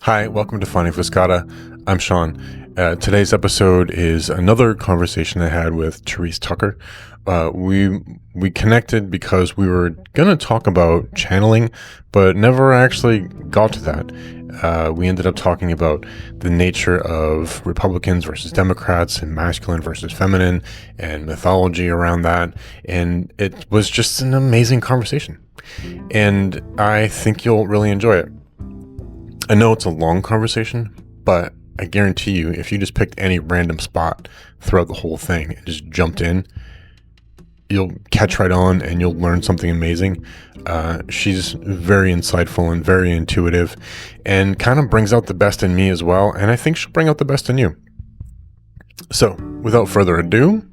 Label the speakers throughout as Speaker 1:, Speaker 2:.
Speaker 1: Hi, welcome to Finding Fuscata. I'm Sean. Today's episode is another conversation I had with Therese Tucker. We connected because we were gonna talk about channeling, but never actually got to that. We ended up talking about the nature of Republicans versus Democrats and masculine versus feminine and mythology around that, and it was just an amazing conversation. And I think you'll really enjoy it. I know it's a long conversation, but I guarantee you, if you just picked any random spot throughout the whole thing and just jumped in, you'll catch right on and you'll learn something amazing. She's very insightful and very intuitive and kind of brings out the best in me as well. And I think she'll bring out the best in you. So, without further ado,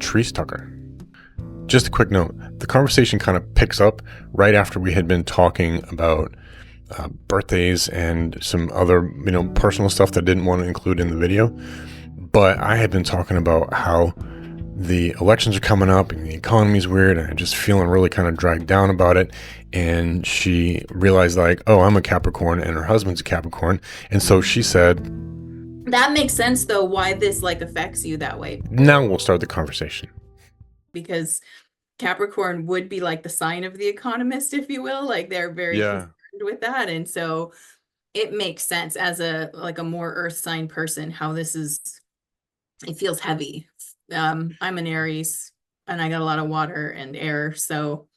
Speaker 1: Therese Tucker. Just a quick note, the conversation kind of picks up right after we had been talking about birthdays and some other, personal stuff that I didn't want to include in the video. But I had been talking about how the elections are coming up and the economy's weird and I'm just feeling really kind of dragged down about it. And she realized oh, I'm a Capricorn and her husband's a Capricorn. And so she said,
Speaker 2: that makes sense though, why this affects you that way.
Speaker 1: Now we'll start the conversation.
Speaker 2: Because Capricorn would be the sign of the economist, if you will. They're very concerned with that. And so it makes sense as a more earth sign person, how it feels heavy. I'm an Aries and I got a lot of water and air. So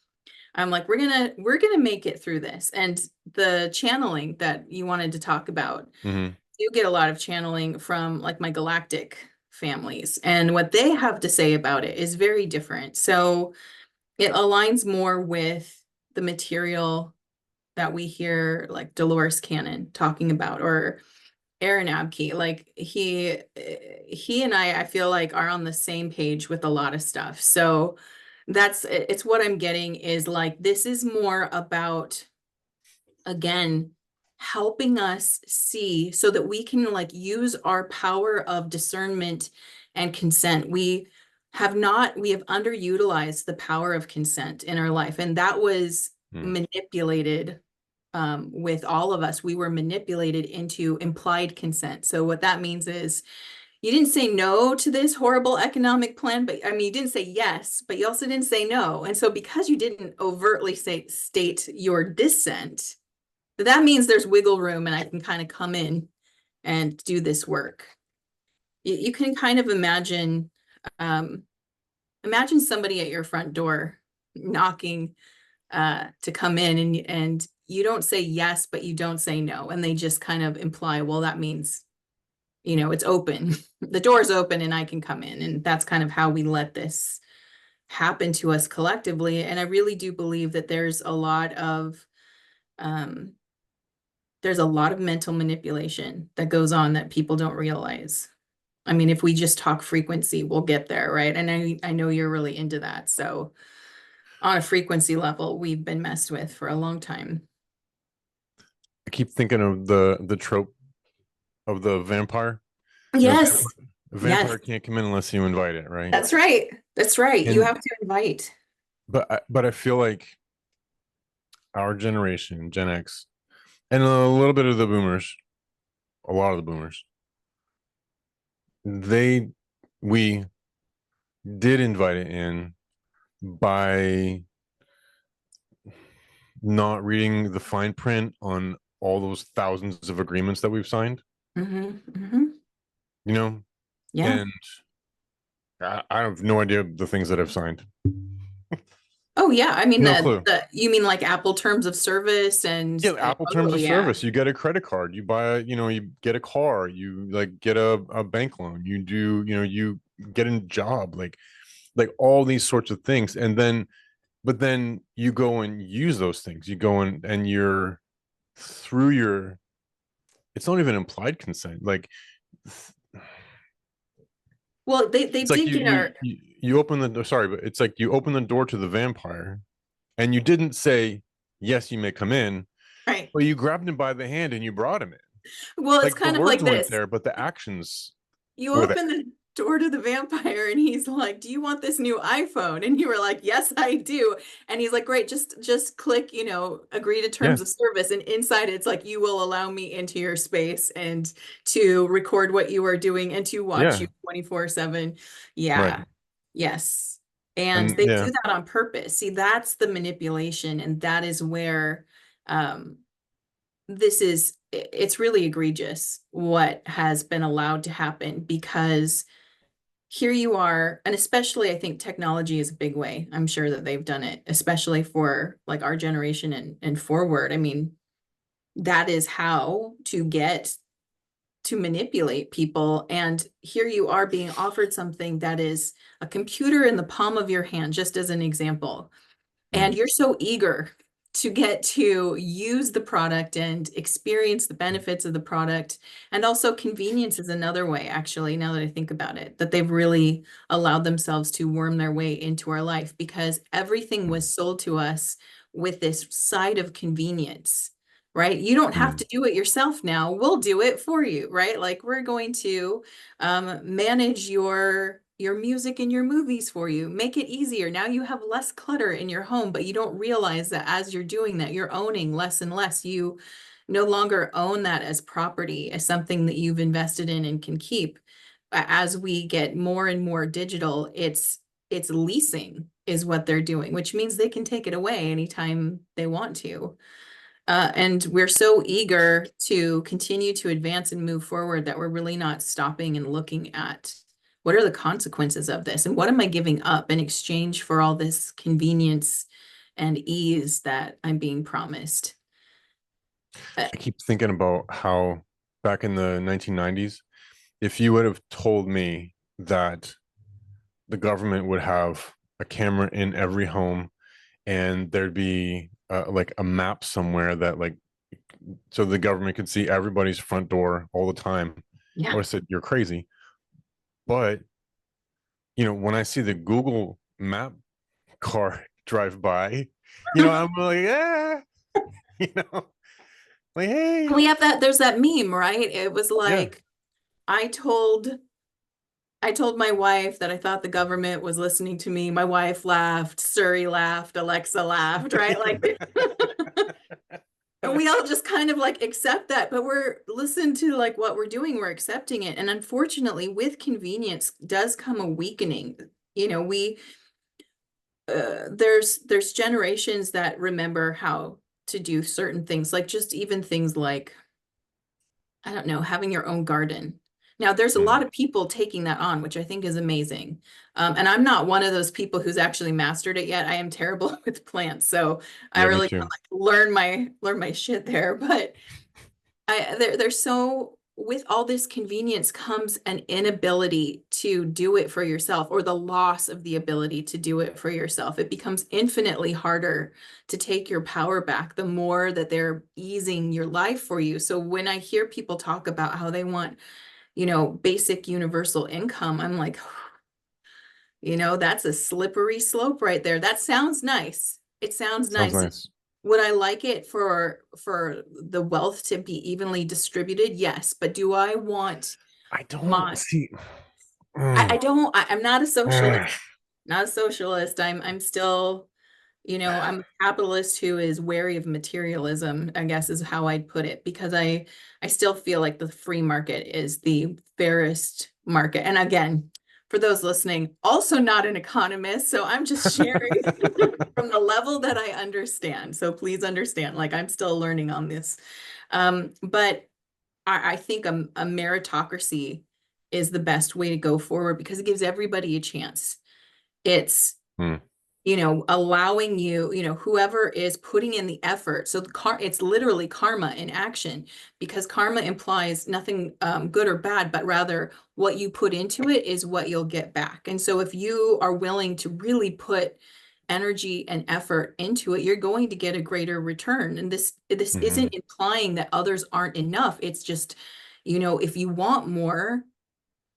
Speaker 2: I'm we're gonna make it through this. And the channeling that you wanted to talk about, you get a lot of channeling from my galactic families, and what they have to say about it is very different. So it aligns more with the material that we hear Dolores Cannon talking about, or Aaron Abke. He and I feel are on the same page with a lot of stuff. So it's what I'm getting is this is more about, again, helping us see so that we can use our power of discernment and consent. We have underutilized the power of consent in our life, and that was manipulated. With all of us, we were manipulated into implied consent. So what that means is you didn't say no to this horrible economic plan, but you didn't say yes, but you also didn't say no. And so because you didn't overtly state your dissent, that means there's wiggle room and I can kind of come in and do this work. You can kind of imagine somebody at your front door knocking to come in, and you don't say yes, but you don't say no. And they just kind of imply, well, that means, it's open. The door's open and I can come in. And that's kind of how we let this happen to us collectively. And I really do believe that there's a lot of mental manipulation that goes on that people don't realize. If we just talk frequency, we'll get there, right? And I know you're really into that. So on a frequency level, we've been messed with for a long time.
Speaker 1: I keep thinking of the trope of the vampire.
Speaker 2: Yes.
Speaker 1: A vampire can't come in unless you invite it, right?
Speaker 2: That's right. That's right. You have to invite.
Speaker 1: But I feel like our generation, Gen X, and a little bit of the boomers, a lot of the boomers, we did invite it in by not reading the fine print on all those thousands of agreements that we've signed.
Speaker 2: Yeah.
Speaker 1: And I have no idea the things that I've signed.
Speaker 2: Oh yeah,
Speaker 1: No clue.
Speaker 2: You mean Apple terms of service and
Speaker 1: Apple terms of service. You get a credit card, you buy you get a car, you get a bank loan, you do you get a job, like all these sorts of things. And then but then you go and use those things, you go in and you're through your, it's not even implied consent,
Speaker 2: well, they dig
Speaker 1: you open the door, sorry, but it's you open the door to the vampire and you didn't say yes, you may come in,
Speaker 2: right?
Speaker 1: Well, you grabbed him by the hand and you brought him in.
Speaker 2: Well, it's kind of like this
Speaker 1: there, but the actions
Speaker 2: you open door to the vampire and he's like, "Do you want this new iPhone?" And you were like, "Yes, I do." And he's like, "Great, just click, agree to
Speaker 1: Yeah.
Speaker 2: terms of service." And inside it's like, "You will allow me into your space and to record what you are doing and to watch
Speaker 1: Yeah.
Speaker 2: you 24/7."
Speaker 1: Right.
Speaker 2: Yeah. Yes. And
Speaker 1: And
Speaker 2: they
Speaker 1: yeah.
Speaker 2: do that on purpose. See, that's the manipulation, and that is where um it's really egregious what has been allowed to happen, because here you are, and especially I think technology is a big way. I'm sure that they've done it, especially for like our generation and forward. I mean, that is how to get to manipulate people. And here you are being offered something that is a computer in the palm of your hand, just as an example. And
Speaker 1: Mm,
Speaker 2: you're so eager to get to use the product and experience the benefits of the product. And also convenience is another way, actually, now that I think about it, that they've really allowed themselves to worm their way into our life, because everything
Speaker 1: mm,
Speaker 2: was sold to us with this side of convenience, right? You don't have
Speaker 1: mm,
Speaker 2: to do it yourself now. We'll do it for you, right? Like we're going to manage your music and your movies for you, make it easier. Now you have less clutter in your home, but you don't realize that as you're doing that, you're owning less and less. You no longer own that as property, as something that you've invested in and can keep. As we get more and more digital, it's leasing is what they're doing, which means they can take it away anytime they want to. And we're so eager to continue to advance and move forward that we're really not stopping and looking at what are the consequences of this and what am I giving up in exchange for all this convenience and ease that I'm being promised.
Speaker 1: I keep thinking about how back in the 1990s, if you would have told me that the government would have a camera in every home and there'd be like a map somewhere that like so the government could see everybody's front door all the time, I
Speaker 2: Yeah.
Speaker 1: would have said you're crazy. But when I see the Google map car drive by, I'm like, yeah, you know, like, hey,
Speaker 2: We have that, there's that meme, right? It was
Speaker 1: yeah.
Speaker 2: like, I told I told my wife that I thought the government was listening to me. My wife laughed, Siri laughed, Alexa laughed, right? Like and we all just kind of like accept that, but we're listen to like what we're doing, we're accepting it. And unfortunately, with convenience does come a weakening. We there's generations that remember how to do certain things, like just even things like, I don't know, having your own garden. Now, there's a
Speaker 1: Mm,
Speaker 2: lot of people taking that on, which I think is amazing. And I'm not one of those people who's actually mastered it yet. I am terrible with plants, so I
Speaker 1: yeah, me
Speaker 2: really gotta,
Speaker 1: too.
Speaker 2: like, learn my shit there. But there's so with all this convenience comes an inability to do it for yourself, or the loss of the ability to do it for yourself. It becomes infinitely harder to take your power back the more that they're easing your life for you. So when I hear people talk about how they want, basic universal income, I'm like, that's a slippery slope right there. That sounds nice. It sounds
Speaker 1: Sounds
Speaker 2: nice.
Speaker 1: nice.
Speaker 2: Would I like it for the wealth to be evenly distributed? Yes, but do I want
Speaker 1: I don't
Speaker 2: my
Speaker 1: see.
Speaker 2: I
Speaker 1: Mm,
Speaker 2: don't I'm not a socialist.
Speaker 1: mm.
Speaker 2: Not a socialist. I'm still, I'm a capitalist who is wary of materialism, I guess is how I'd put it, because I still feel like the free market is the fairest market. And again, for those listening, also not an economist, so I'm just sharing from the level that I understand. So please understand, like I'm still learning on this. But I think a meritocracy is the best way to go forward, because it gives everybody a chance. It's
Speaker 1: Mm,
Speaker 2: allowing whoever is putting in the effort. So it's literally karma in action, because karma implies nothing good or bad, but rather what you put into it is what you'll get back. And so if you are willing to really put energy and effort into it, you're going to get a greater return. And this isn't
Speaker 1: mhm,
Speaker 2: implying that others aren't enough. It's just, if you want more,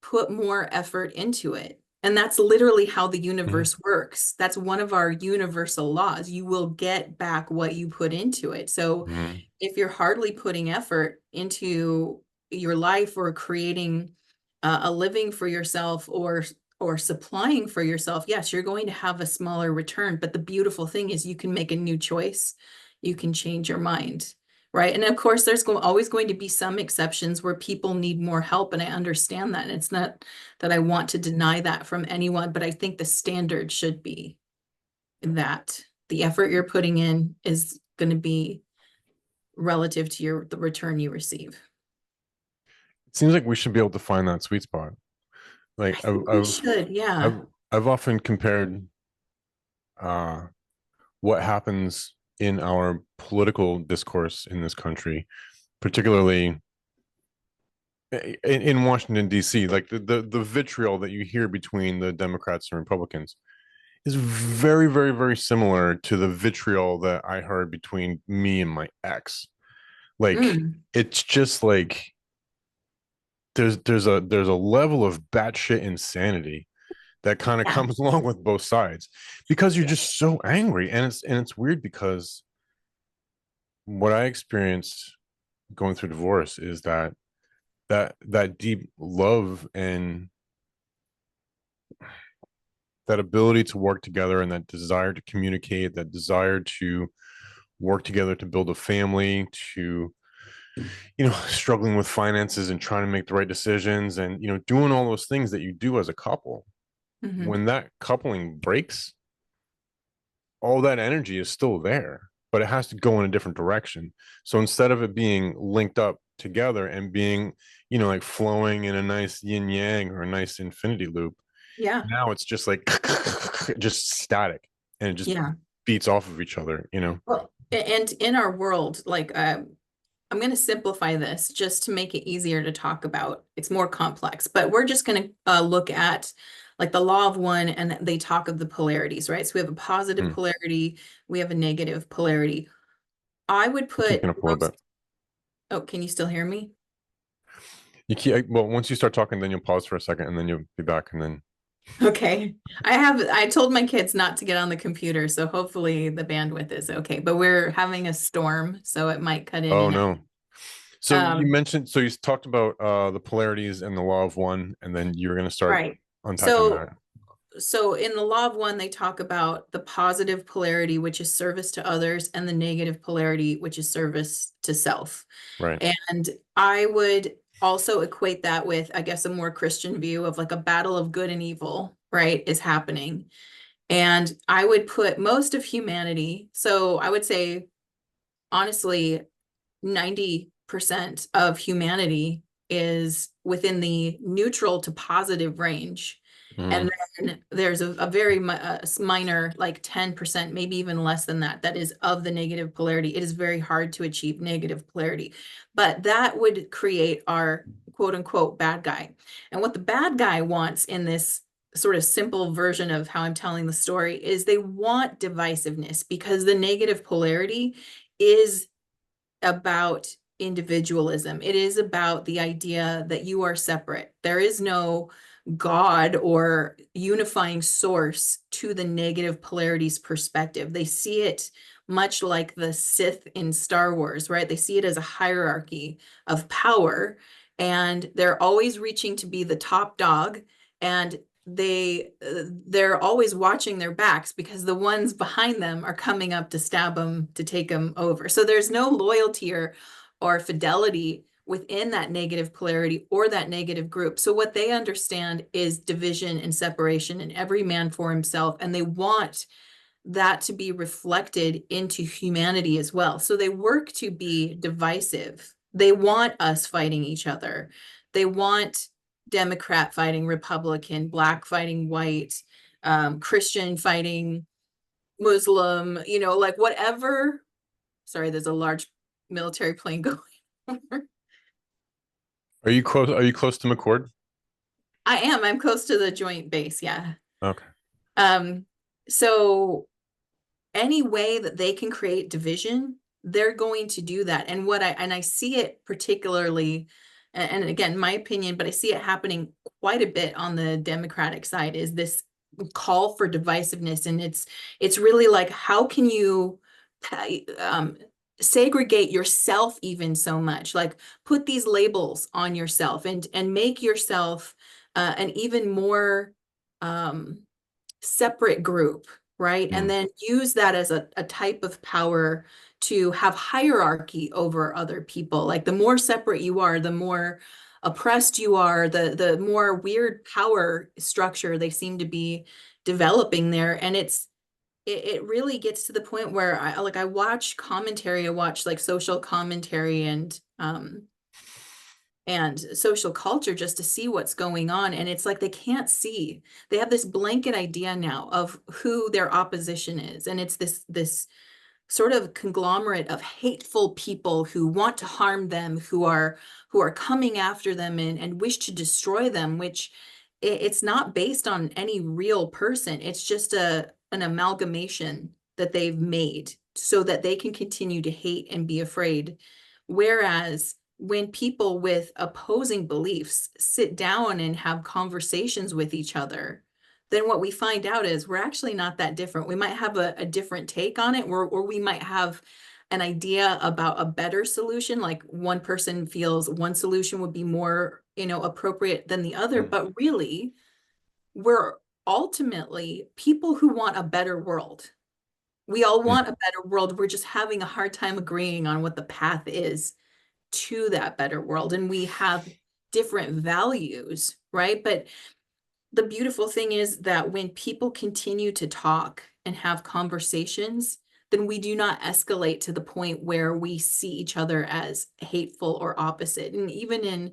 Speaker 2: put more effort into it. And that's literally how the
Speaker 1: mhm,
Speaker 2: universe works. That's one of our universal laws. You will get back what you put into it. So
Speaker 1: mhm,
Speaker 2: if you're hardly putting effort into your life or creating a living for yourself or supplying for yourself, yes, you're going to have a smaller return. But the beautiful thing is you can make a new choice. You can change your mind, right? And of course, there's always going to be some exceptions where people need more help. And I understand that. And it's not that I want to deny that from anyone, but I think the standard should be that the effort you're putting in is going to be relative to the return you receive.
Speaker 1: It seems like we should be able to find that sweet spot.
Speaker 2: I
Speaker 1: Like
Speaker 2: think we should, yeah.
Speaker 1: I've I've often compared uh what happens in our political discourse in this country, particularly in Washington D.C., like the vitriol that you hear between the Democrats and Republicans is very, very, very similar to the vitriol that I heard between me and my ex. Like
Speaker 2: Mm,
Speaker 1: it's just like there's a level of batshit insanity that kind of
Speaker 2: yeah,
Speaker 1: comes along with both sides because you're
Speaker 2: yeah.
Speaker 1: just so angry, and it's weird because what I experienced going through divorce is that deep love and that ability to work together and that desire to communicate, that desire to work together to build a family, to struggling with finances and trying to make the right decisions and doing all those things that you do as a couple.
Speaker 2: Hmm.
Speaker 1: When that coupling breaks, all that energy is still there, but it has to go in a different direction. So instead of it being linked up together and being, like flowing in a nice yin yang or a nice infinity loop,
Speaker 2: Yeah,
Speaker 1: now it's just like just static and it just
Speaker 2: yeah.
Speaker 1: beats off of each other.
Speaker 2: Well, and in our world, like I'm going to simplify this just to make it easier to talk about. It's more complex, but we're just going to look at like the law of one, and they talk of the polarities, right? So we have a positive
Speaker 1: Hmm.
Speaker 2: polarity, we have a negative polarity. I would
Speaker 1: You're
Speaker 2: put
Speaker 1: kicking up a little
Speaker 2: most,
Speaker 1: bit.
Speaker 2: oh, can you still hear me?
Speaker 1: Well, once you start talking, then you'll pause for a second and then you'll be back and then
Speaker 2: Okay. I told my kids not to get on the computer, so hopefully the bandwidth is okay. But we're having a storm, so it might cut in
Speaker 1: oh
Speaker 2: and out.
Speaker 1: no.
Speaker 2: Um,
Speaker 1: So you talked about the polarities and the law of one, and then you were going to start
Speaker 2: right.
Speaker 1: unpacking
Speaker 2: So
Speaker 1: that.
Speaker 2: so in the law of one, they talk about the positive polarity, which is service to others, and the negative polarity, which is service to self.
Speaker 1: Right.
Speaker 2: And I would also equate that with, I guess, a more Christian view of like a battle of good and evil, right, is happening. And I would put most of humanity, so I would say, honestly, 90% of humanity is within the neutral to positive range. And
Speaker 1: Mm.
Speaker 2: then there's a very minor, like 10%, maybe even less than that, that is of the negative polarity. It is very hard to achieve negative polarity, but that would create our quote unquote bad guy. And what the bad guy wants in this sort of simple version of how I'm telling the story is they want divisiveness because the negative polarity is about individualism. It is about the idea that you are separate. There is no God or unifying source to the negative polarities perspective. They see it much like the Sith in Star Wars, right? They see it as a hierarchy of power, and they're always reaching to be the top dog, and they're always watching their backs because the ones behind them are coming up to stab them, to take them over. So there's no loyalty or fidelity within that negative polarity or that negative group. So what they understand is division and separation, and every man for himself, and they want that to be reflected into humanity as well. So they work to be divisive. They want us fighting each other. They want Democrat fighting Republican, Black fighting white, Christian fighting Muslim, like whatever. Sorry, there's a large military plane going over.
Speaker 1: Are you close? Are you close to McCord?
Speaker 2: I am. I'm close to the joint base. Yeah.
Speaker 1: Okay.
Speaker 2: Um, so any way that they can create division, they're going to do that. And I see it particularly, and again, my opinion, but I see it happening quite a bit on the Democratic side, is this call for divisiveness. And it's really like, how can you um, segregate yourself even so much, like put these labels on yourself and make yourself an even more separate group, right? And
Speaker 1: Mm,
Speaker 2: then use that as a type of power to have hierarchy over other people. Like the more separate you are, the more oppressed you are, the more weird power structure they seem to be developing there. And it really gets to the point where I watch commentary, I watch like social commentary and social culture just to see what's going on. And it's like they can't see. They have this blanket idea now of who their opposition is. And it's this sort of conglomerate of hateful people who want to harm them, who are coming after them and wish to destroy them, which it's not based on any real person. It's just an amalgamation that they've made so that they can continue to hate and be afraid. Whereas when people with opposing beliefs sit down and have conversations with each other, then what we find out is we're actually not that different. We might have a different take on it, or we might have an idea about a better solution. Like one person feels one solution would be more, appropriate than the other.
Speaker 1: mm,
Speaker 2: But really, we're ultimately people who want a better world. We all
Speaker 1: mm,
Speaker 2: want a better world. We're just having a hard time agreeing on what the path is to that better world. And we have different values, right? But the beautiful thing is that when people continue to talk and have conversations, then we do not escalate to the point where we see each other as hateful or opposite. And even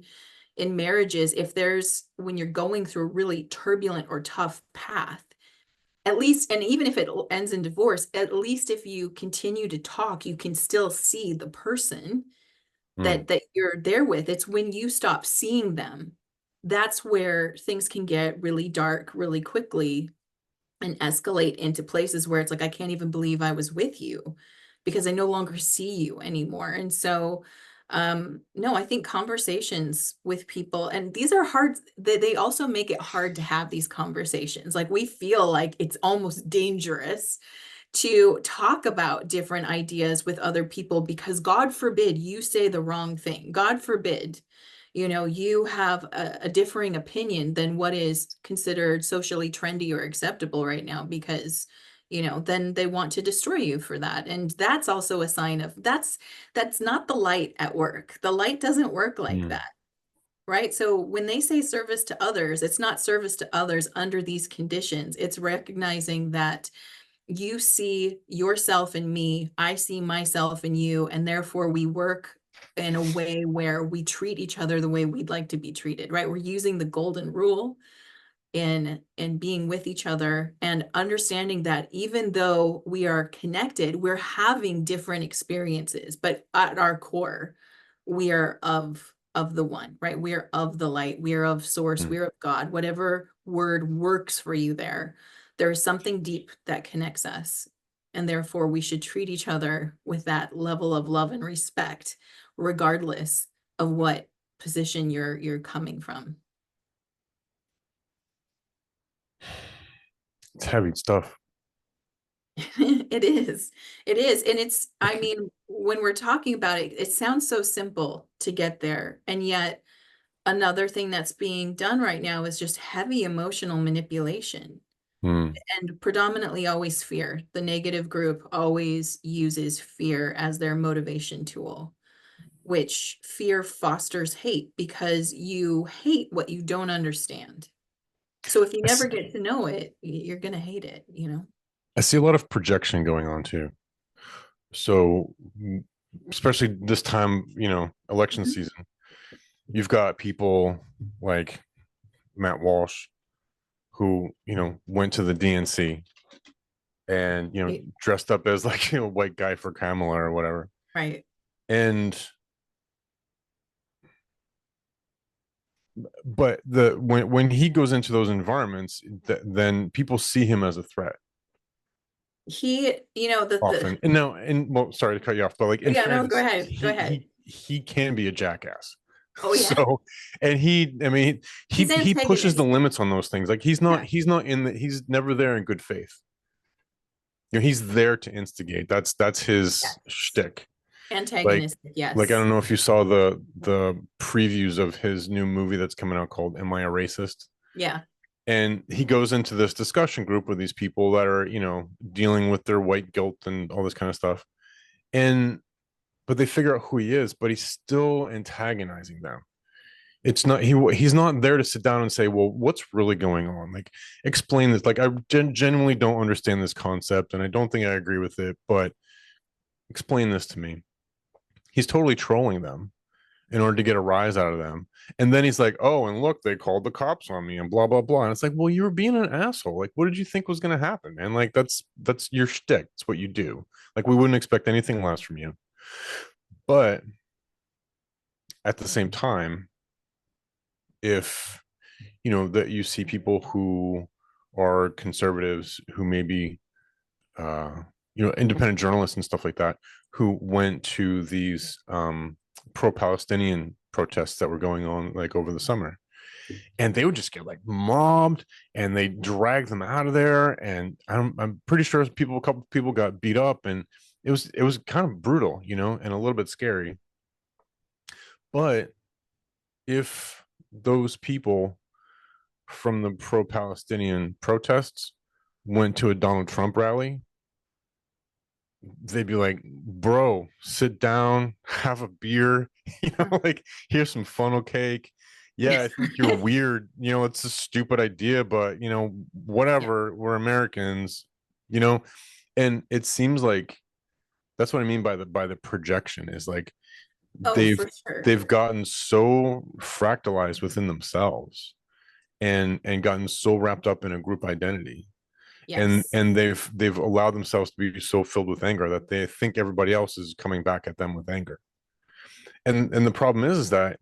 Speaker 2: in marriages, if there's when you're going through a really turbulent or tough path, at least, and even if it ends in divorce, at least if you continue to talk, you can still see the person
Speaker 1: mm.
Speaker 2: that you're there with. It's when you stop seeing them, that's where things can get really dark really quickly and escalate into places where it's like, I can't even believe I was with you because I no longer see you anymore. And so, no, I think conversations with people, and these are hard, they also make it hard to have these conversations. Like we feel like it's almost dangerous to talk about different ideas with other people because God forbid you say the wrong thing. God forbid, you have a differing opinion than what is considered socially trendy or acceptable right now because then they want to destroy you for that. And that's also a sign of that's not the light at work. The light doesn't work like
Speaker 1: Mm.
Speaker 2: that. Right. So when they say service to others, it's not service to others under these conditions. It's recognizing that you see yourself in me, I see myself in you, and therefore we work in a way where we treat each other the way we'd like to be treated, right? We're using the golden rule in being with each other and understanding that even though we are connected, we're having different experiences, but at our core, we are of the one, right? We are of the light, we are of source,
Speaker 1: Mm.
Speaker 2: we are of God, whatever word works for you there. There is something deep that connects us. And therefore, we should treat each other with that level of love and respect, regardless of what position you're coming from.
Speaker 1: It's heavy stuff.
Speaker 2: It is. It is. And I mean, when we're talking about it, it sounds so simple to get there. And yet, another thing that's being done right now is just heavy emotional manipulation
Speaker 1: Mm.
Speaker 2: and predominantly always fear. The negative group always uses fear as their motivation tool, which fear fosters hate because you hate what you don't understand. So if you
Speaker 1: I,
Speaker 2: never
Speaker 1: s-
Speaker 2: get to know it, you're going to hate it.
Speaker 1: I see a lot of projection going on too. So, especially this time, election
Speaker 2: Mhm.
Speaker 1: season, you've got people like Matt Walsh who, went to the DNC and,
Speaker 2: Right.
Speaker 1: dressed up as like, white guy for Kamala or whatever.
Speaker 2: Right.
Speaker 1: And, but when he goes into those environments, then people see him as a threat
Speaker 2: He, the
Speaker 1: often. And now, and well, sorry to cut you off, but like
Speaker 2: oh
Speaker 1: in
Speaker 2: yeah, no, go
Speaker 1: fairness,
Speaker 2: ahead. Go
Speaker 1: he
Speaker 2: ahead.
Speaker 1: he he can be a jackass.
Speaker 2: Oh yeah.
Speaker 1: So, and I mean,
Speaker 2: He's
Speaker 1: he pushes the
Speaker 2: antagonist.
Speaker 1: limits on those things. Like
Speaker 2: Yeah.
Speaker 1: he's never there in good faith. He's there to instigate. That's his
Speaker 2: Yes.
Speaker 1: shtick. Like,
Speaker 2: Antagonistic,
Speaker 1: like I
Speaker 2: yes.
Speaker 1: don't know if you saw the previews of his new movie that's coming out called "Am I a Racist?"
Speaker 2: Yeah.
Speaker 1: And he goes into this discussion group with these people that are, dealing with their white guilt and all this kind of stuff. And but they figure out who he is, but he's still antagonizing them. It's not he's not there to sit down and say, well, what's really going on? Like, explain this. Like, I genuinely don't understand this concept, and I don't think I agree with it, but explain this to me. He's totally trolling them in order to get a rise out of them. And then he's like, oh, and look, they called the cops on me and blah, blah, blah. And it's like, well, you were being an asshole. Like, what did you think was going to happen, man? Like, that's your shtick. It's what you do. Like, we wouldn't expect anything less from you. But at the same time, if, that you see people who are conservatives who maybe, uh, independent journalists and stuff like that, who went to these pro-Palestinian protests that were going on like over the summer, and they would just get like mobbed, and they drag them out of there, and I'm pretty sure a couple people got beat up, and it was kind of brutal, and a little bit scary. But if those people from the pro-Palestinian protests went to a Donald Trump rally, they'd be like, bro, sit down, have a beer, like, here's some funnel cake. Yeah, I think you're weird. It's a stupid idea, but
Speaker 2: Yeah.
Speaker 1: whatever. We're Americans, you know, and it seems like that's what I mean by the projection is like
Speaker 2: Oh,
Speaker 1: they've
Speaker 2: for sure.
Speaker 1: they've gotten so fractalized within themselves and gotten so wrapped up in a group identity, and
Speaker 2: Yes.
Speaker 1: and they've allowed themselves to be so filled with anger that they think everybody else is coming back at them with anger. And the problem is that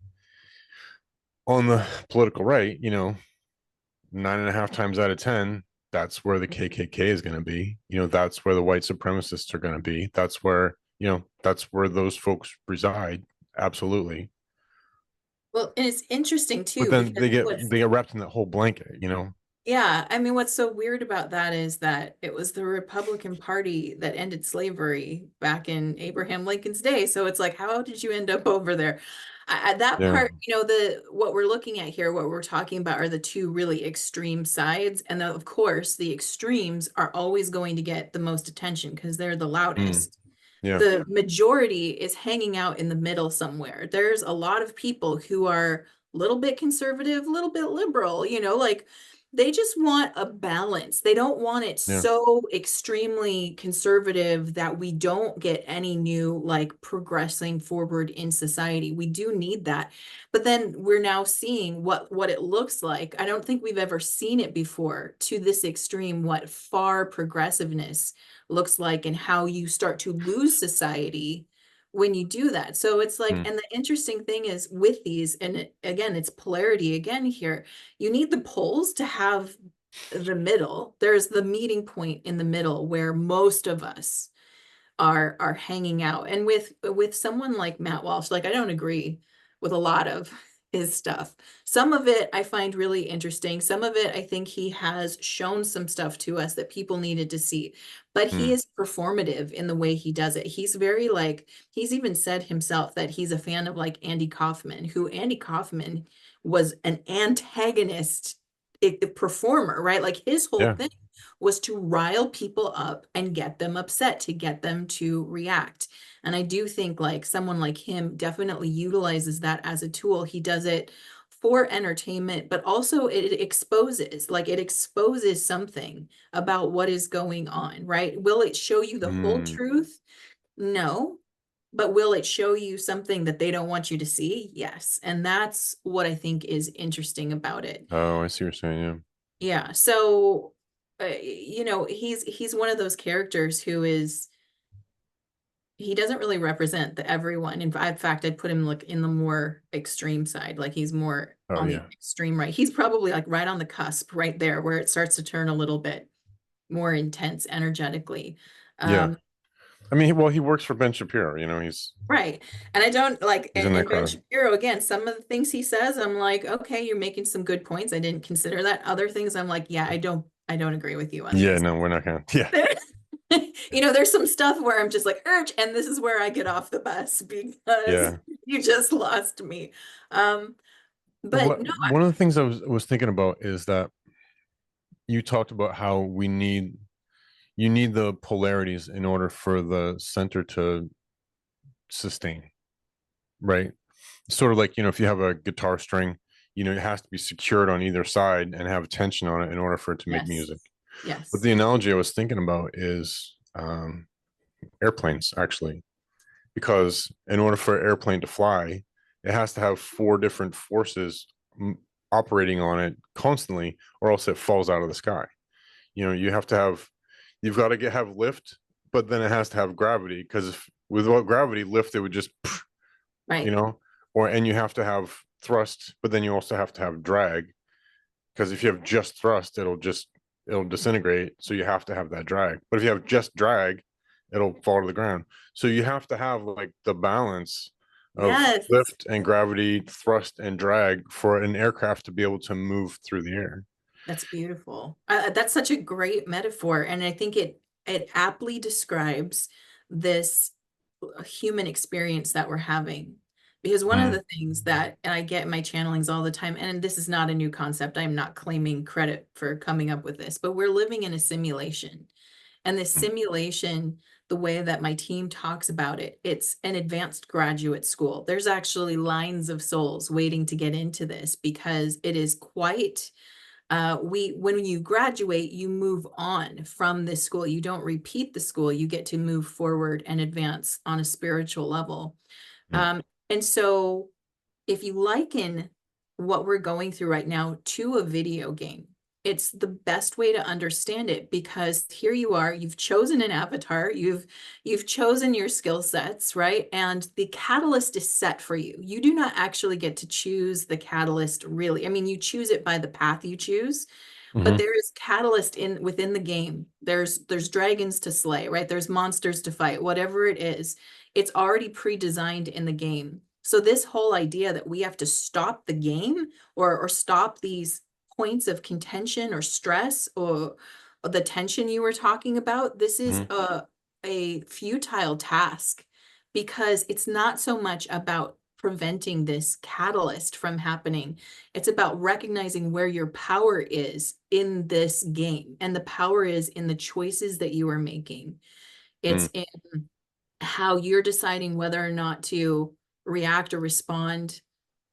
Speaker 1: on the political right, 9.5 times out of 10, that's where the KKK is going to be. That's where the white supremacists are going to be. That's where those folks reside. Absolutely.
Speaker 2: Well, and it's interesting
Speaker 1: But
Speaker 2: too,
Speaker 1: then
Speaker 2: because
Speaker 1: they get
Speaker 2: what's
Speaker 1: they get wrapped in that whole blanket.
Speaker 2: yeah, I mean, what's so weird about that is that it was the Republican Party that ended slavery back in Abraham Lincoln's day. So it's like, how did you end up over there? That
Speaker 1: Yeah.
Speaker 2: part, the what we're looking at here, what we're talking about are the two really extreme sides. And of course, the extremes are always going to get the most attention because they're the
Speaker 1: Mm.
Speaker 2: loudest.
Speaker 1: Yeah.
Speaker 2: The majority is hanging out in the middle somewhere. There's a lot of people who are a little bit conservative, a little bit liberal, like they just want a balance. They don't want it
Speaker 1: Yeah.
Speaker 2: so extremely conservative that we don't get any new like progressing forward in society. We do need that. But then we're now seeing what it looks like. I don't think we've ever seen it before to this extreme, what far progressiveness looks like and how you start to lose society when you do that. So it's like,
Speaker 1: Mm.
Speaker 2: and the interesting thing is with these, and again, it's polarity again here. You need the poles to have the middle. There's the meeting point in the middle where most of us are hanging out. And with someone like Matt Walsh, like I don't agree with a lot of his stuff. Some of it I find really interesting. Some of it I think he has shown some stuff to us that people needed to see. But he
Speaker 1: Mm.
Speaker 2: is performative in the way he does it. He's very like he's even said himself that he's a fan of like Andy Kaufman, who Andy Kaufman was an antagonist performer, right? Like his whole
Speaker 1: Yeah.
Speaker 2: thing was to rile people up and get them upset, to get them to react. And I do think like someone like him definitely utilizes that as a tool. He does it for entertainment, but also it exposes something about what is going on, right? Will it show you the whole
Speaker 1: Mm.
Speaker 2: truth? No. But will it show you something that they don't want you to see? Yes. And that's what I think is interesting about it.
Speaker 1: Oh, I see what you're saying. Yeah.
Speaker 2: Yeah. So, he's one of those characters who is he doesn't really represent the everyone. In fact, I'd put him like in the more extreme side. Like he's more
Speaker 1: Oh
Speaker 2: on the
Speaker 1: yeah.
Speaker 2: extreme right. He's probably like right on the cusp right there where it starts to turn a little bit more intense energetically.
Speaker 1: Yeah.
Speaker 2: Um,
Speaker 1: I mean, well, he works for Ben Shapiro.
Speaker 2: right. And I don't like
Speaker 1: He's in that
Speaker 2: and Ben
Speaker 1: crowd.
Speaker 2: Shapiro again, some of the things he says, I'm like, okay, you're making some good points. I didn't consider that. Other things I'm like, yeah, I don't agree with you on
Speaker 1: Yeah,
Speaker 2: this.
Speaker 1: no, we're not gonna. Yeah,
Speaker 2: there's some stuff where I'm just like, urge, and this is where I get off the bus because
Speaker 1: Yeah.
Speaker 2: you just lost me. Um, but
Speaker 1: What
Speaker 2: no,
Speaker 1: one of the things I was thinking about is that you talked about how you need the polarities in order for the center to sustain, right? Sort of like, if you have a guitar string, it has to be secured on either side and have tension on it in order for it to make
Speaker 2: yes,
Speaker 1: music. But
Speaker 2: yes,
Speaker 1: the analogy I was thinking about is airplanes, actually, because in order for an airplane to fly, it has to have four different forces operating on it constantly, or else it falls out of the sky. You've got to have lift, but then it has to have gravity, because without gravity, lift, it would just, you
Speaker 2: right.
Speaker 1: know, and you have to have thrust, but then you also have to have drag, because if you have just thrust, it'll disintegrate. So you have to have that drag. But if you have just drag, it'll fall to the ground. So you have to have like the balance of
Speaker 2: Yes,
Speaker 1: lift and gravity, thrust and drag for an aircraft to be able to move through the air.
Speaker 2: that's beautiful. That's such a great metaphor, and I think it aptly describes this human experience that we're having. Because one of
Speaker 1: Mm,
Speaker 2: the things that, and I get in my channelings all the time, and this is not a new concept, I'm not claiming credit for coming up with this, but we're living in a simulation. And this
Speaker 1: mm,
Speaker 2: simulation, the way that my team talks about it, it's an advanced graduate school. There's actually lines of souls waiting to get into this because it is quite when you graduate, you move on from this school. You don't repeat the school. You get to move forward and advance on a spiritual level.
Speaker 1: mm,
Speaker 2: And so if you liken what we're going through right now to a video game, it's the best way to understand it because here you are, you've chosen an avatar, you've chosen your skill sets, right? And the catalyst is set for you. You do not actually get to choose the catalyst really. I mean, you choose it by the path you choose, but
Speaker 1: mhm,
Speaker 2: there is catalyst in within the game. There's dragons to slay, right? There's monsters to fight, whatever it is. It's already pre-designed in the game. So this whole idea that we have to stop the game or stop these points of contention or stress or the tension you were talking about, this is
Speaker 1: mhm,
Speaker 2: a futile task because it's not so much about preventing this catalyst from happening. It's about recognizing where your power is in this game, and the power is in the choices that you are making.
Speaker 1: mm,
Speaker 2: It's in how you're deciding whether or not to react or respond,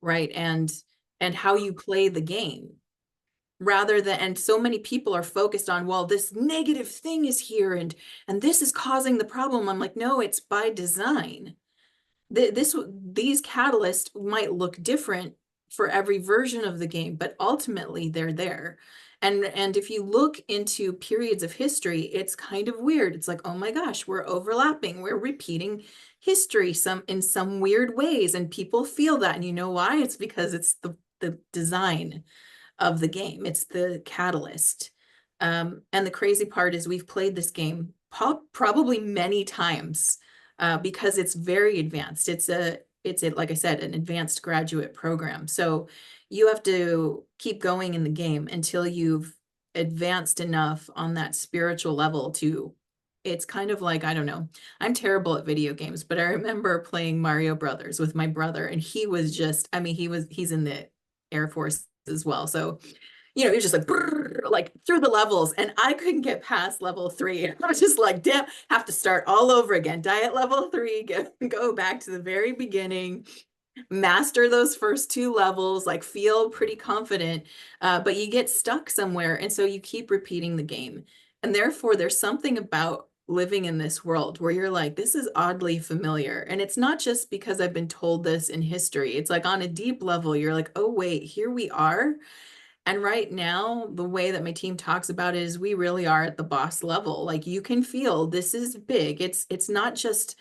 Speaker 2: right? And how you play the game rather than, and so many people are focused on, well, this negative thing is here and this is causing the problem. I'm like, no, it's by design. These catalysts might look different for every version of the game, but ultimately they're there. And if you look into periods of history, it's kind of weird. It's like, oh my gosh, we're overlapping, we're repeating history in some weird ways, and people feel that. And you know why? It's because it's the design of the game. It's the catalyst. And the crazy part is we've played this game probably many times because it's very advanced. Like I said, an advanced graduate program. So you have to keep going in the game until you've advanced enough on that spiritual level to it's kind of like, I don't know. I'm terrible at video games, but I remember playing Mario Brothers with my brother, and he was just, I mean, he's in the Air Force as well. So, he was just like, brrr, like through the levels, and I couldn't get past level 3. And I was just like, damn, have to start all over again. Die at level 3, go back to the very beginning, master those first 2 levels, like feel pretty confident, but you get stuck somewhere. And so you keep repeating the game. And therefore, there's something about living in this world where you're like, this is oddly familiar. And it's not just because I've been told this in history. It's like on a deep level, you're like, oh, wait, here we are. And right now, the way that my team talks about it is we really are at the boss level. Like you can feel this is big. It's not just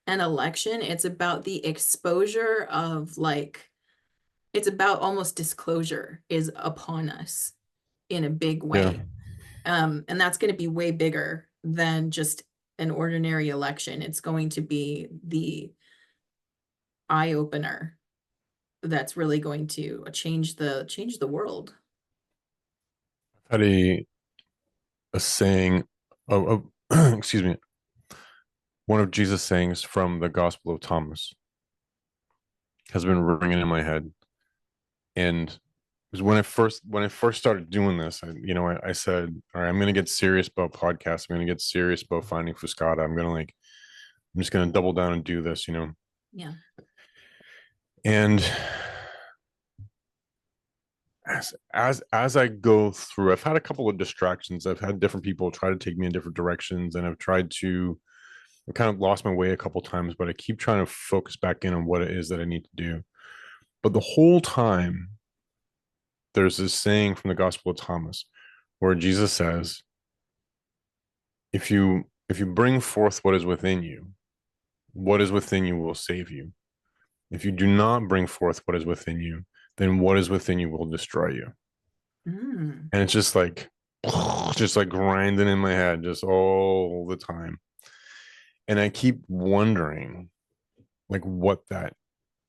Speaker 2: an election, it's about the exposure of like it's about almost disclosure is upon us in a big
Speaker 1: yeah.
Speaker 2: way. And that's going to be way bigger than just an ordinary election. It's going to be the eye opener that's really going to change the world.
Speaker 1: I've had a saying, excuse me. one of Jesus' sayings from the Gospel of Thomas has been ringing in my head. And it was when I first started doing this, I said, all right, I'm gonna get serious about podcasts. I'm gonna get serious about Finding Fuscata. I'm just gonna double down and do this,
Speaker 2: Yeah.
Speaker 1: And as I go through, I've had a couple of distractions. I've had different people try to take me in different directions, and I kind of lost my way a couple times, but I keep trying to focus back in on what it is that I need to do. But the whole time, there's this saying from the Gospel of Thomas where Jesus says, if you bring forth what is within you, what is within you will save you. If you do not bring forth what is within you, then what is within you will destroy you.
Speaker 2: Mm.
Speaker 1: And it's just like grinding in my head just all the time. And I keep wondering like what that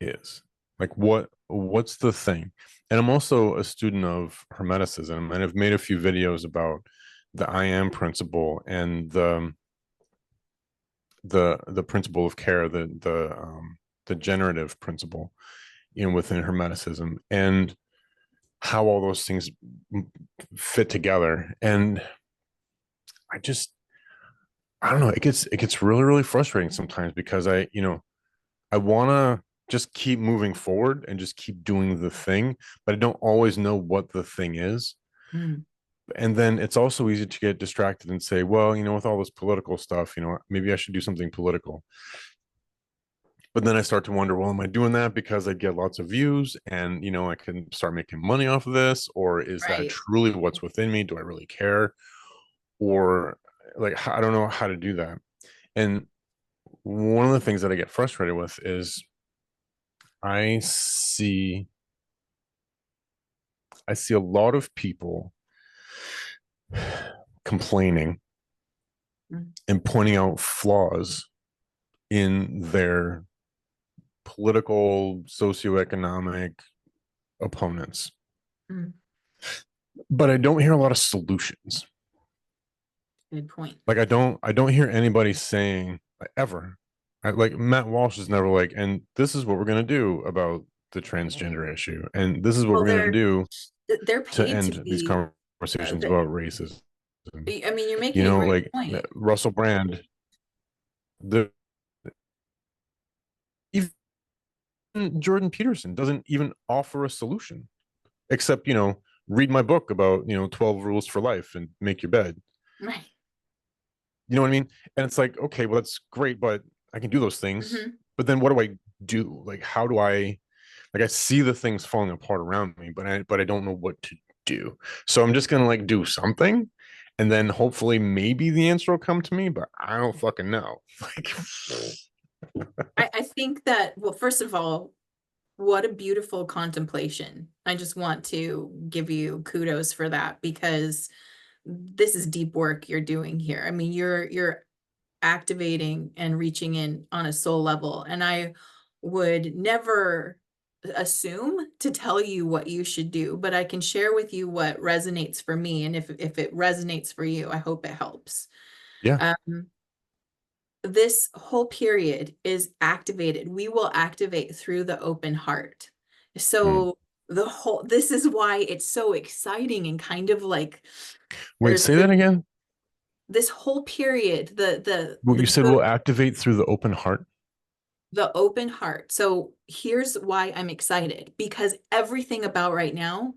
Speaker 1: is. Like what's the thing? And I'm also a student of Hermeticism, and I've made a few videos about the I am principle and the principle of care, the generative principle, within Hermeticism, and how all those things fit together. And I just I don't know, it gets really, really frustrating sometimes because I want to just keep moving forward and just keep doing the thing, but I don't always know what the thing is.
Speaker 2: Mm.
Speaker 1: And then it's also easy to get distracted and say, well, with all this political stuff, maybe I should do something political. But then I start to wonder, well, am I doing that because I get lots of views and, I can start making money off of this? Or is that
Speaker 2: Right.
Speaker 1: truly what's within me? Do I really care? Or like, I don't know how to do that. And one of the things that I get frustrated with is I see I see a lot of people complaining
Speaker 2: Mm.
Speaker 1: and pointing out flaws in their political, socioeconomic opponents.
Speaker 2: Mm.
Speaker 1: But I don't hear a lot of solutions.
Speaker 2: Good point.
Speaker 1: Like I don't hear anybody saying ever. Like Matt Walsh is never like, and this is what we're gonna do about the transgender issue, and this is what
Speaker 2: Well,
Speaker 1: we're gonna do
Speaker 2: they're
Speaker 1: to
Speaker 2: paid to
Speaker 1: end these
Speaker 2: be
Speaker 1: conversations about racism.
Speaker 2: I mean, you're making a great
Speaker 1: Like
Speaker 2: point.
Speaker 1: Russell Brand, the even Jordan Peterson doesn't even offer a solution, except read my book about 12 rules for life and make your bed.
Speaker 2: Right.
Speaker 1: You know what I mean? And it's like, okay, well that's great, but I can do those things.
Speaker 2: Mm-hmm.
Speaker 1: But then what do I do? Like, how do I see the things falling apart around me, but I don't know what to do. So I'm just gonna like do something, and then hopefully maybe the answer will come to me, but I don't fucking know. Like,
Speaker 2: I think that, well, first of all, what a beautiful contemplation. I just want to give you kudos for that because this is deep work you're doing here. I mean, you're activating and reaching in on a soul level, and I would never assume to tell you what you should do, but I can share with you what resonates for me, and if it resonates for you, I hope it helps.
Speaker 1: yeah.
Speaker 2: Um, this whole period is activated. We will activate through the open heart.
Speaker 1: Hmm.
Speaker 2: So this is why it's so exciting and kind of like
Speaker 1: Wait, say that again.
Speaker 2: this whole period,
Speaker 1: What
Speaker 2: the
Speaker 1: you said
Speaker 2: good,
Speaker 1: will activate through the open heart.
Speaker 2: the open heart. So here's why I'm excited, because everything about right now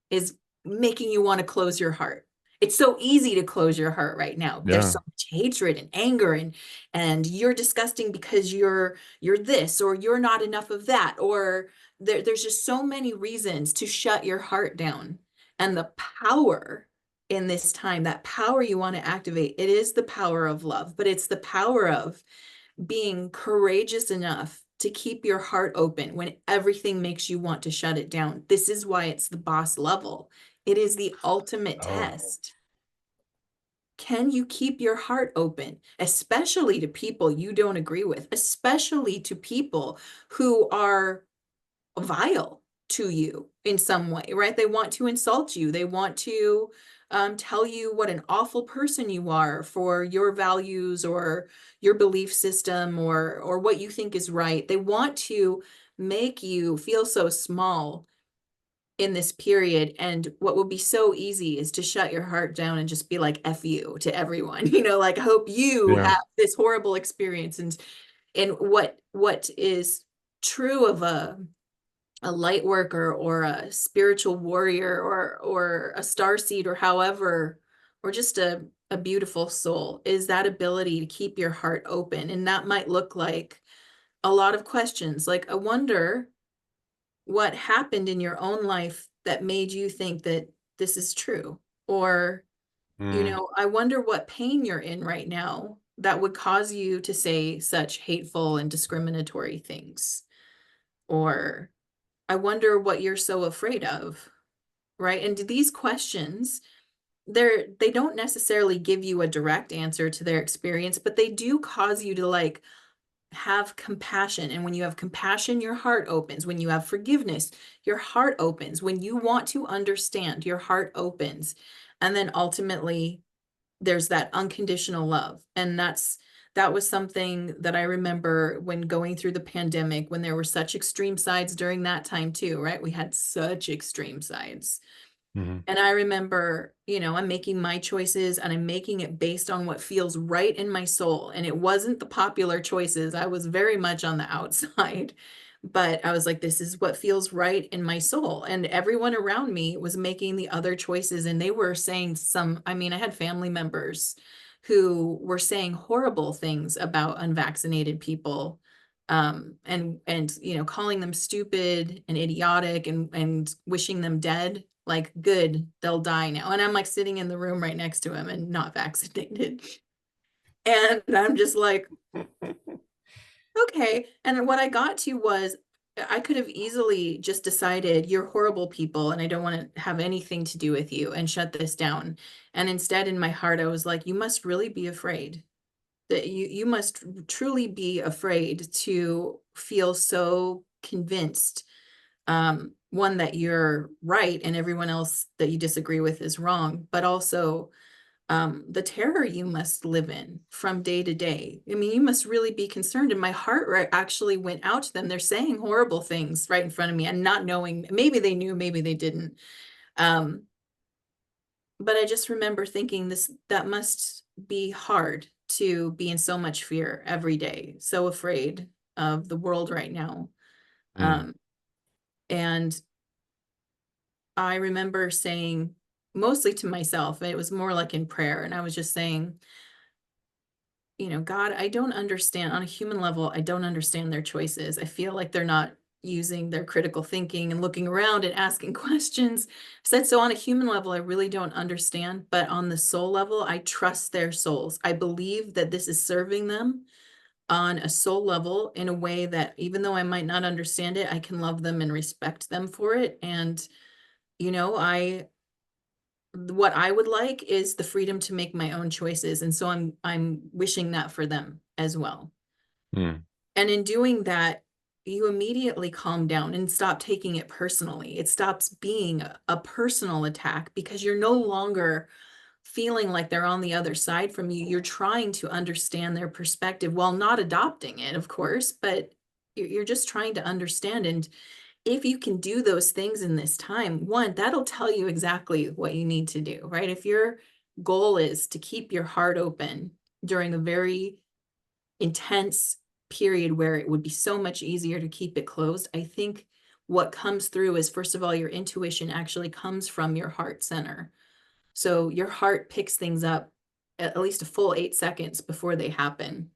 Speaker 2: is making you want to close your heart. It's so easy to close your heart right now. There's
Speaker 1: Yeah.
Speaker 2: so much hatred and anger, and you're disgusting because you're this, or you're not enough of that, or there's just so many reasons to shut your heart down. And the power in this time, that power you want to activate, it is the power of love, but it's the power of being courageous enough to keep your heart open when everything makes you want to shut it down. This is why it's the boss level. It is the ultimate
Speaker 1: Oh.
Speaker 2: test. Can you keep your heart open, especially to people you don't agree with, especially to people who are vile? to you in some way, right? They want to insult you. They want to tell you what an awful person you are for your values or your belief system or what you think is right. They want to make you feel so small in this period. And what would be so easy is to shut your heart down and just be like, F you to everyone, like, I hope you
Speaker 1: Yeah.
Speaker 2: have this horrible experience. And what is true of a light worker or a spiritual warrior or a star seed or however, or just a beautiful soul is that ability to keep your heart open. And that might look like a lot of questions. Like, I wonder what happened in your own life that made you think that this is true. Or,
Speaker 1: Mm.
Speaker 2: I wonder what pain you're in right now that would cause you to say such hateful and discriminatory things. Or I wonder what you're so afraid of, right? And these questions, they don't necessarily give you a direct answer to their experience, but they do cause you to like have compassion. And when you have compassion, your heart opens. When you have forgiveness, your heart opens. When you want to understand, your heart opens. And then ultimately, there's that unconditional love. And that was something that I remember when going through the pandemic, when there were such extreme sides during that time too, right? We had such extreme sides.
Speaker 1: Hmm.
Speaker 2: And I remember, I'm making my choices and I'm making it based on what feels right in my soul. And it wasn't the popular choices. I was very much on the outside, but I was like, this is what feels right in my soul. And everyone around me was making the other choices. And they were saying I had family members who were saying horrible things about unvaccinated people, and calling them stupid and idiotic and wishing them dead, like, good, they'll die now. And I'm like sitting in the room right next to him and not vaccinated. And I'm just like, okay. And what I got to was, I could have easily just decided, you're horrible people and I don't want to have anything to do with you, and shut this down. And instead, in my heart, I was like, you must really be afraid, that you must truly be afraid to feel so convinced, one, that you're right and everyone else that you disagree with is wrong, but also the terror you must live in from day to day. I mean, you must really be concerned. And my heart actually went out to them. They're saying horrible things right in front of me and not knowing, maybe they knew, maybe they didn't. Um, but I just remember thinking, that must be hard to be in so much fear every day, so afraid of the world right now.
Speaker 1: Mm.
Speaker 2: Um, and I remember saying, mostly to myself, it was more like in prayer, and I was just saying, God, I don't understand on a human level. I don't understand their choices. I feel like they're not using their critical thinking and looking around and asking questions. I said, so on a human level, I really don't understand, but on the soul level, I trust their souls. I believe that this is serving them on a soul level in a way that, even though I might not understand it, I can love them and respect them for it. And, I what I would like is the freedom to make my own choices. And so I'm wishing that for them as well.
Speaker 1: Mm.
Speaker 2: And in doing that, you immediately calm down and stop taking it personally. It stops being a personal attack because you're no longer feeling like they're on the other side from you. You're trying to understand their perspective while not adopting it, of course, but you're just trying to understand. And if you can do those things in this time, one, that'll tell you exactly what you need to do, right? If your goal is to keep your heart open during a very intense period where it would be so much easier to keep it closed, I think what comes through is, first of all, your intuition actually comes from your heart center. So your heart picks things up at least a full 8 seconds before they happen.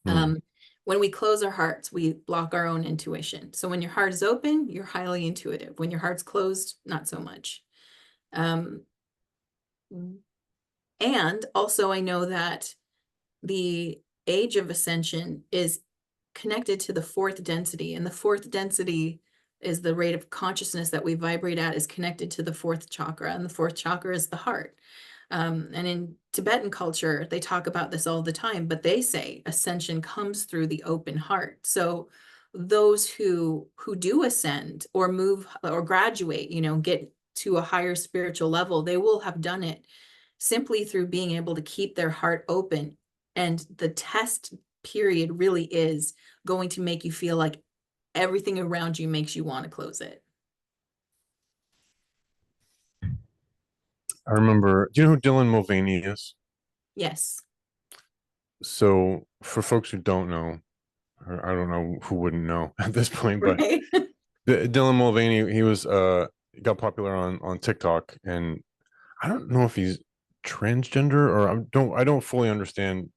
Speaker 1: Mm.
Speaker 2: Um, when we close our hearts, we block our own intuition. So when your heart is open, you're highly intuitive. When your heart's closed, not so much. Um, and also, I know that the age of ascension is connected to the fourth density, and the fourth density is the rate of consciousness that we vibrate at, is connected to the fourth chakra, and the fourth chakra is the heart. And in Tibetan culture, they talk about this all the time, but they say ascension comes through the open heart. So those who do ascend or move or graduate, get to a higher spiritual level, they will have done it simply through being able to keep their heart open. And the test period really is going to make you feel like everything around you makes you want to close it.
Speaker 1: I remember, do you know who Dylan Mulvaney is?
Speaker 2: Yes.
Speaker 1: So for folks who don't know, or I don't know who wouldn't know at this point, but
Speaker 2: Right.
Speaker 1: Dylan Mulvaney, he was got popular on TikTok, and I don't know if he's transgender, or I don't fully understand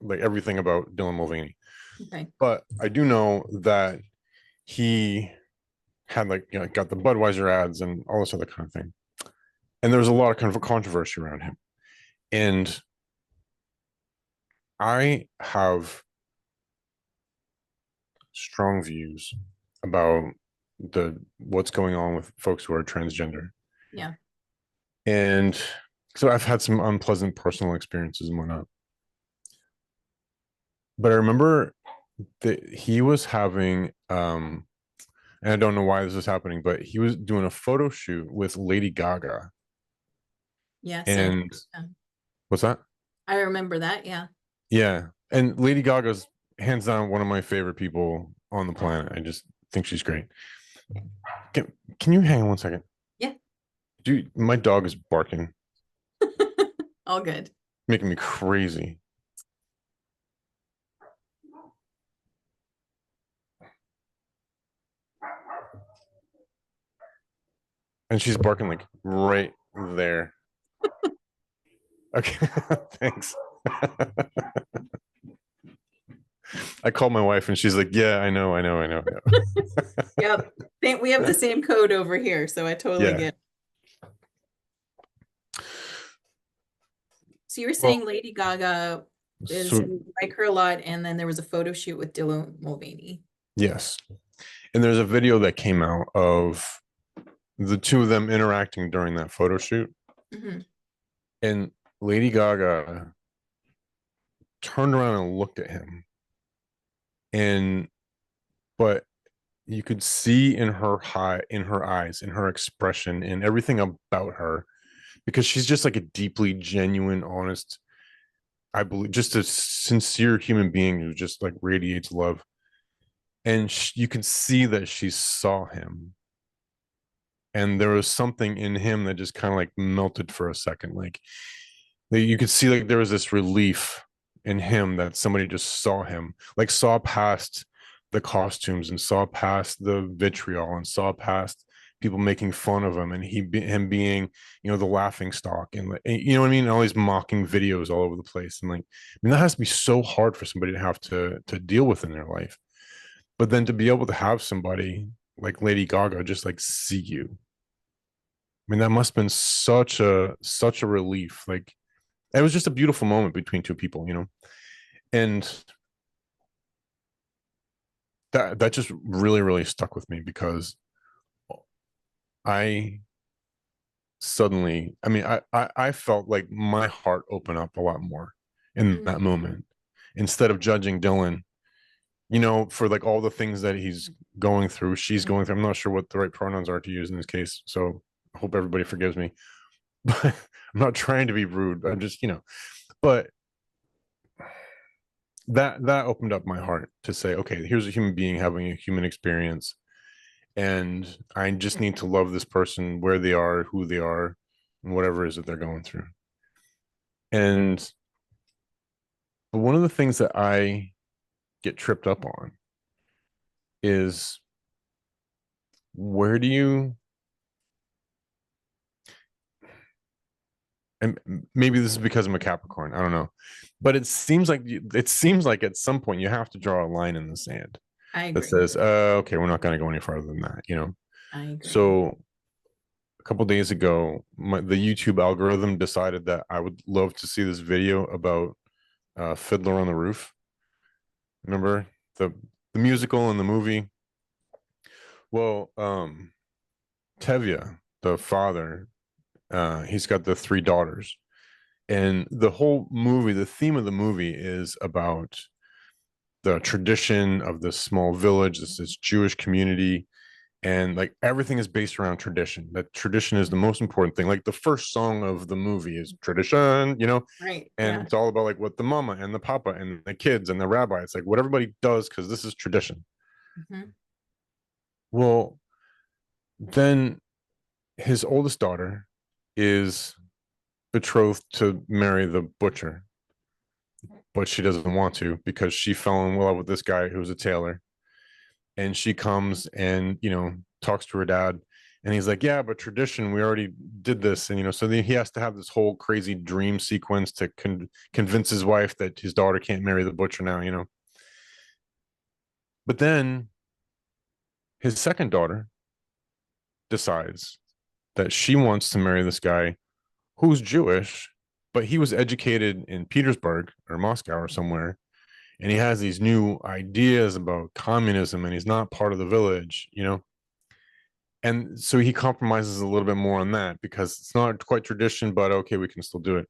Speaker 1: like everything about Dylan Mulvaney.
Speaker 2: Okay.
Speaker 1: But I do know that he had like, got the Budweiser ads and all this other kind of thing. And there was a lot of kind of a controversy around him. And I have strong views about the what's going on with folks who are transgender.
Speaker 2: Yeah.
Speaker 1: And so I've had some unpleasant personal experiences and whatnot. But I remember that he was having and I don't know why this is happening, but he was doing a photo shoot with Lady Gaga.
Speaker 2: Yes.
Speaker 1: And what's that?
Speaker 2: I remember that. Yeah.
Speaker 1: Yeah. And Lady Gaga's hands down one of my favorite people on the planet. I just think she's great. Can you hang on one second?
Speaker 2: Yeah.
Speaker 1: Dude, my dog is barking,
Speaker 2: All good.
Speaker 1: making me crazy. And she's barking like right there. Okay, thanks. I called my wife and she's like, yeah, I know.
Speaker 2: Yep. Think we have the same code over here, so I totally get it. So you were saying Lady Gaga is like her a lot, and then there was a photo shoot with Dylan Mulvaney.
Speaker 1: Yes. And there's a video that came out of the two of them interacting during that photo shoot. Mm-hmm. And Lady Gaga turned around and looked at him. But you could see in her eyes, in her expression, in everything about her, because she's just like a deeply genuine, honest, I believe, just a sincere human being who just like radiates love. And you could see that she saw him. And there was something in him that just kind of like melted for a second. Like you could see like there was this relief in him that somebody just saw him, like saw past the costumes and saw past the vitriol and saw past people making fun of him, and him being, the laughing stock, and you know what I mean, all these mocking videos all over the place. And like, I mean, that has to be so hard for somebody to have to deal with in their life. But then to be able to have somebody like Lady Gaga just like see you, I mean, that must have been such a relief. Like, it was just a beautiful moment between two people, and that just really, really stuck with me, because I suddenly, I mean, I felt like my heart open up a lot more in that moment. Instead of judging Dylan, for like all the things that he's going through, she's going through. I'm not sure what the right pronouns are to use in this case, so I hope everybody forgives me. But I'm not trying to be rude. I'm just, but that opened up my heart to say, okay, here's a human being having a human experience, and I just need to love this person where they are, who they are, and whatever it is that they're going through. And but one of the things that I get tripped up on is, where do you, and maybe this is because I'm a Capricorn, I don't know, but it seems like at some point you have to draw a line in the sand that says, okay, we're not going to go any farther than that,
Speaker 2: I agree.
Speaker 1: So a couple days ago, the YouTube algorithm decided that I would love to see this video about Fiddler on the Roof. Remember the musical and the movie? Well, Tevye, the father, he's got the three daughters, and the whole movie, the theme of the movie is about the tradition of this small village, this Jewish community, and like everything is based around tradition. That tradition is the most important thing. Like the first song of the movie is tradition,
Speaker 2: Right.
Speaker 1: and
Speaker 2: Yeah.
Speaker 1: it's all about like what the mama and the papa and the kids and the rabbi. It's like what everybody does because this is tradition.
Speaker 2: Mhm.
Speaker 1: Well, then his oldest daughter is betrothed to marry the butcher, but she doesn't want to because she fell in love with this guy who's a tailor. And she comes and, talks to her dad. And he's like, yeah, but tradition, we already did this. And, so then he has to have this whole crazy dream sequence to convince his wife that his daughter can't marry the butcher now. But then his second daughter decides that she wants to marry this guy who's Jewish, but he was educated in Petersburg or Moscow or somewhere. And he has these new ideas about communism and he's not part of the village. And so he compromises a little bit more on that because it's not quite tradition, but okay, we can still do it.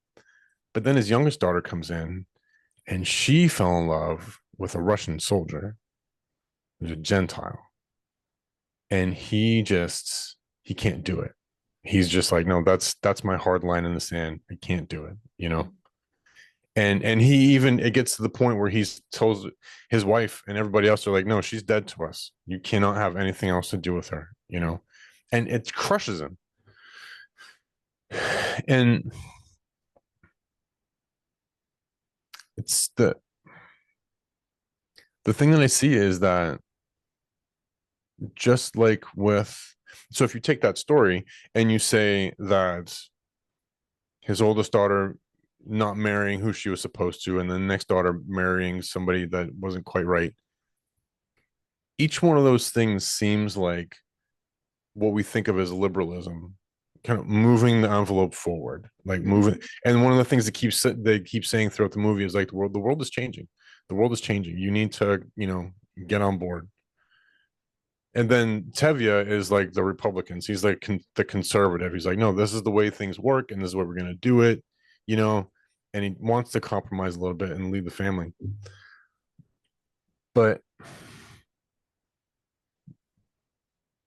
Speaker 1: But then his youngest daughter comes in and she fell in love with a Russian soldier who's a Gentile. And he can't do it. He's just like, no, that's my hard line in the sand. I can't do it. And he even it gets to the point where he's tells his wife and everybody else are like, no, she's dead to us. You cannot have anything else to do with her. And it crushes him. And it's the thing that I see is that just like with so if you take that story and you say that his oldest daughter not marrying who she was supposed to and the next daughter marrying somebody that wasn't quite right, each one of those things seems like what we think of as liberalism, kind of moving the envelope forward, like moving. And one of the things they keep saying throughout the movie is like the world is changing. The world is changing. You need to, get on board. And then Tevye is like the Republicans. He's like the conservative. He's like, no, this is the way things work, and this is what we're gonna do it, you know. And he wants to compromise a little bit and leave the family. But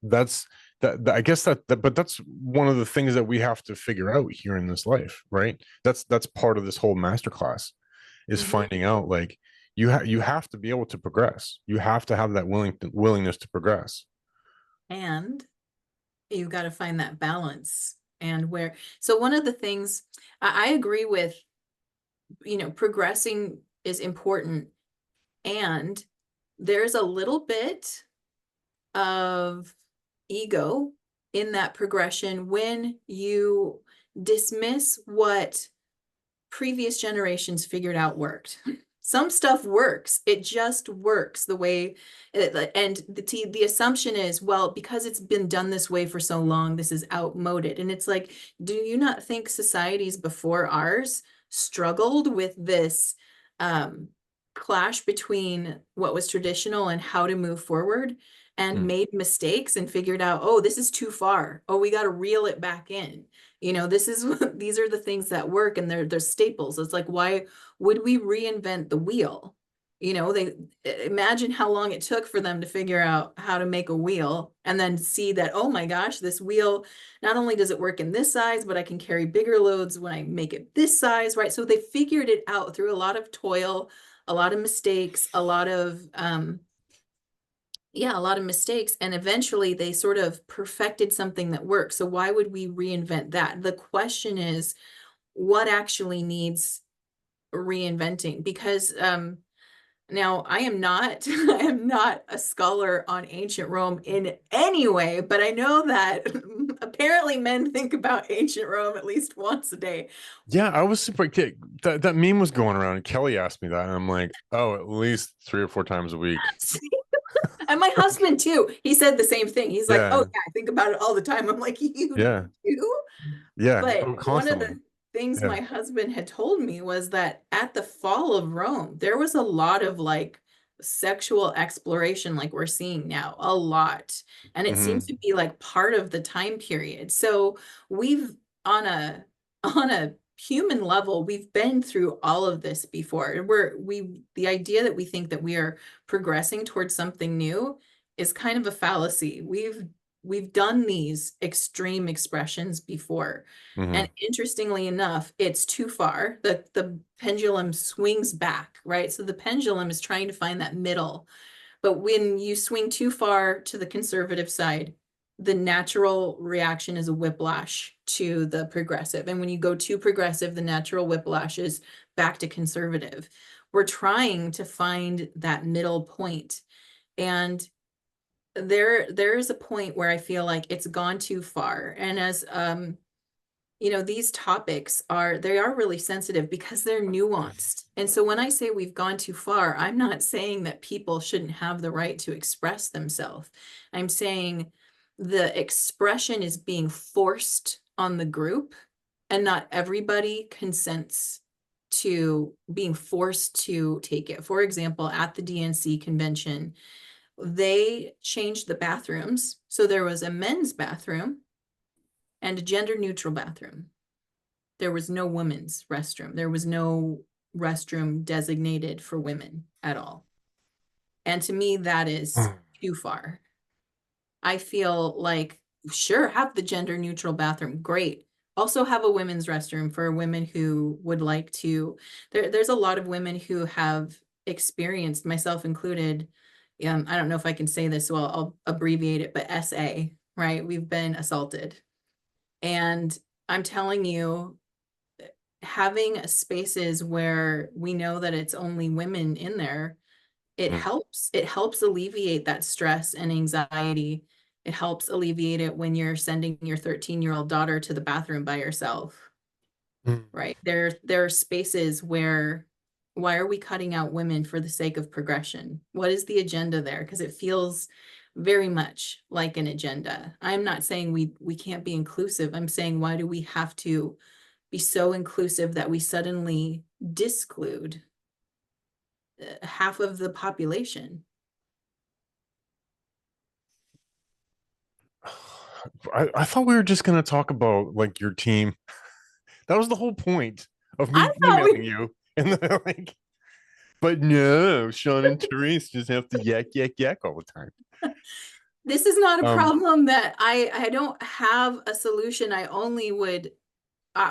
Speaker 1: that's I guess but that's one of the things that we have to figure out here in this life, right? That's part of this whole masterclass is
Speaker 2: Mhm.
Speaker 1: finding out like you have to be able to progress. You have to have that willingness to progress.
Speaker 2: And you got to find that balance and where. So one of the things I agree with, progressing is important. And there's a little bit of ego in that progression when you dismiss what previous generations figured out worked. Some stuff works. It just works the way and the assumption is, well, because it's been done this way for so long, this is outmoded. And it's like, do you not think societies before ours struggled with this um, clash between what was traditional and how to move forward and
Speaker 1: Mm.
Speaker 2: made mistakes and figured out, oh, this is too far. Oh, we got to reel it back in. This is these are the things that work and they're staples. It's like, why would we reinvent the wheel? They imagine how long it took for them to figure out how to make a wheel and then see that, oh my gosh, this wheel, not only does it work in this size, but I can carry bigger loads when I make it this size, right? So they figured it out through a lot of toil, a lot of mistakes, a lot of a lot of mistakes, and eventually they sort of perfected something that works. So why would we reinvent that? The question is, what actually needs reinventing? Because now I am not I am not a scholar on ancient Rome in any way, but I know that apparently men think about ancient Rome at least once a day.
Speaker 1: Yeah, I was super that meme was going around and Kelly asked me that and I'm like, oh, at least 3 or 4 times a week.
Speaker 2: And my husband too, he said the same thing. He's like, oh
Speaker 1: Yeah,
Speaker 2: yeah, I think about it all the time. I'm like, you
Speaker 1: yeah,
Speaker 2: do?
Speaker 1: yeah.
Speaker 2: But
Speaker 1: Oh,
Speaker 2: one of
Speaker 1: constantly.
Speaker 2: the things
Speaker 1: Yeah.
Speaker 2: my husband had told me was that at the fall of Rome, there was a lot of like sexual exploration, like we're seeing now, a lot. And it seems to
Speaker 1: Hmm.
Speaker 2: be like part of the time period. So we've on a human level, we've been through all of this before. The idea that we think that we are progressing towards something new is kind of a fallacy. We've done these extreme expressions before.
Speaker 1: Mm-hmm.
Speaker 2: And interestingly enough, it's too far. The pendulum swings back, right? So the pendulum is trying to find that middle. But when you swing too far to the conservative side, the natural reaction is a whiplash to the progressive. And when you go too progressive, the natural whiplash is back to conservative. We're trying to find that middle point. And there is a point where I feel like it's gone too far. And as these topics they are really sensitive because they're nuanced. And so when I say we've gone too far, I'm not saying that people shouldn't have the right to express themselves. I'm saying the expression is being forced on the group, and not everybody consents to being forced to take it. For example, at the DNC convention, they changed the bathrooms. So there was a men's bathroom and a gender neutral bathroom. There was no women's restroom. There was no restroom designated for women at all. And to me, that is too far. I feel like, sure, have the gender neutral bathroom. Great. Also have a women's restroom for women who would like to. There's a lot of women who have experienced, myself included. I don't know if I can say this, so I'll abbreviate it, but SA, right? We've been assaulted. And I'm telling you, having spaces where we know that it's only women in there, it helps alleviate that stress and anxiety. It helps alleviate it when you're sending your 13-year-old daughter to the bathroom by herself, right? There are spaces where, why are we cutting out women for the sake of progression? What is the agenda there? Because it feels very much like an agenda. I'm not saying we can't be inclusive. I'm saying, why do we have to be so inclusive that we suddenly disclude half of the population?
Speaker 1: I thought we were just gonna talk about like your team. That was the whole point of
Speaker 2: I
Speaker 1: me
Speaker 2: thought
Speaker 1: emailing you. And then like, but no, Sean and Therese just have to yak yak yak all the time.
Speaker 2: this is not a
Speaker 1: Um,
Speaker 2: problem that I don't have a solution. I only would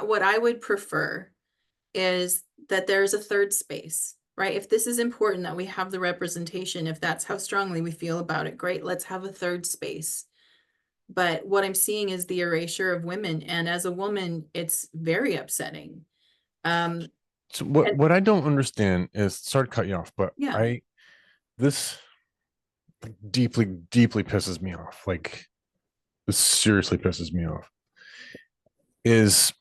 Speaker 2: what I would prefer is that there's a third space, right? If this is important that we have the representation, if that's how strongly we feel about it, great, let's have a third space. But what I'm seeing is the erasure of women. And as a woman, it's very upsetting. Um,
Speaker 1: so what
Speaker 2: and
Speaker 1: what I don't understand is, sorry to cut you off, but
Speaker 2: yeah,
Speaker 1: this deeply, deeply pisses me off. Like this seriously pisses me off. Is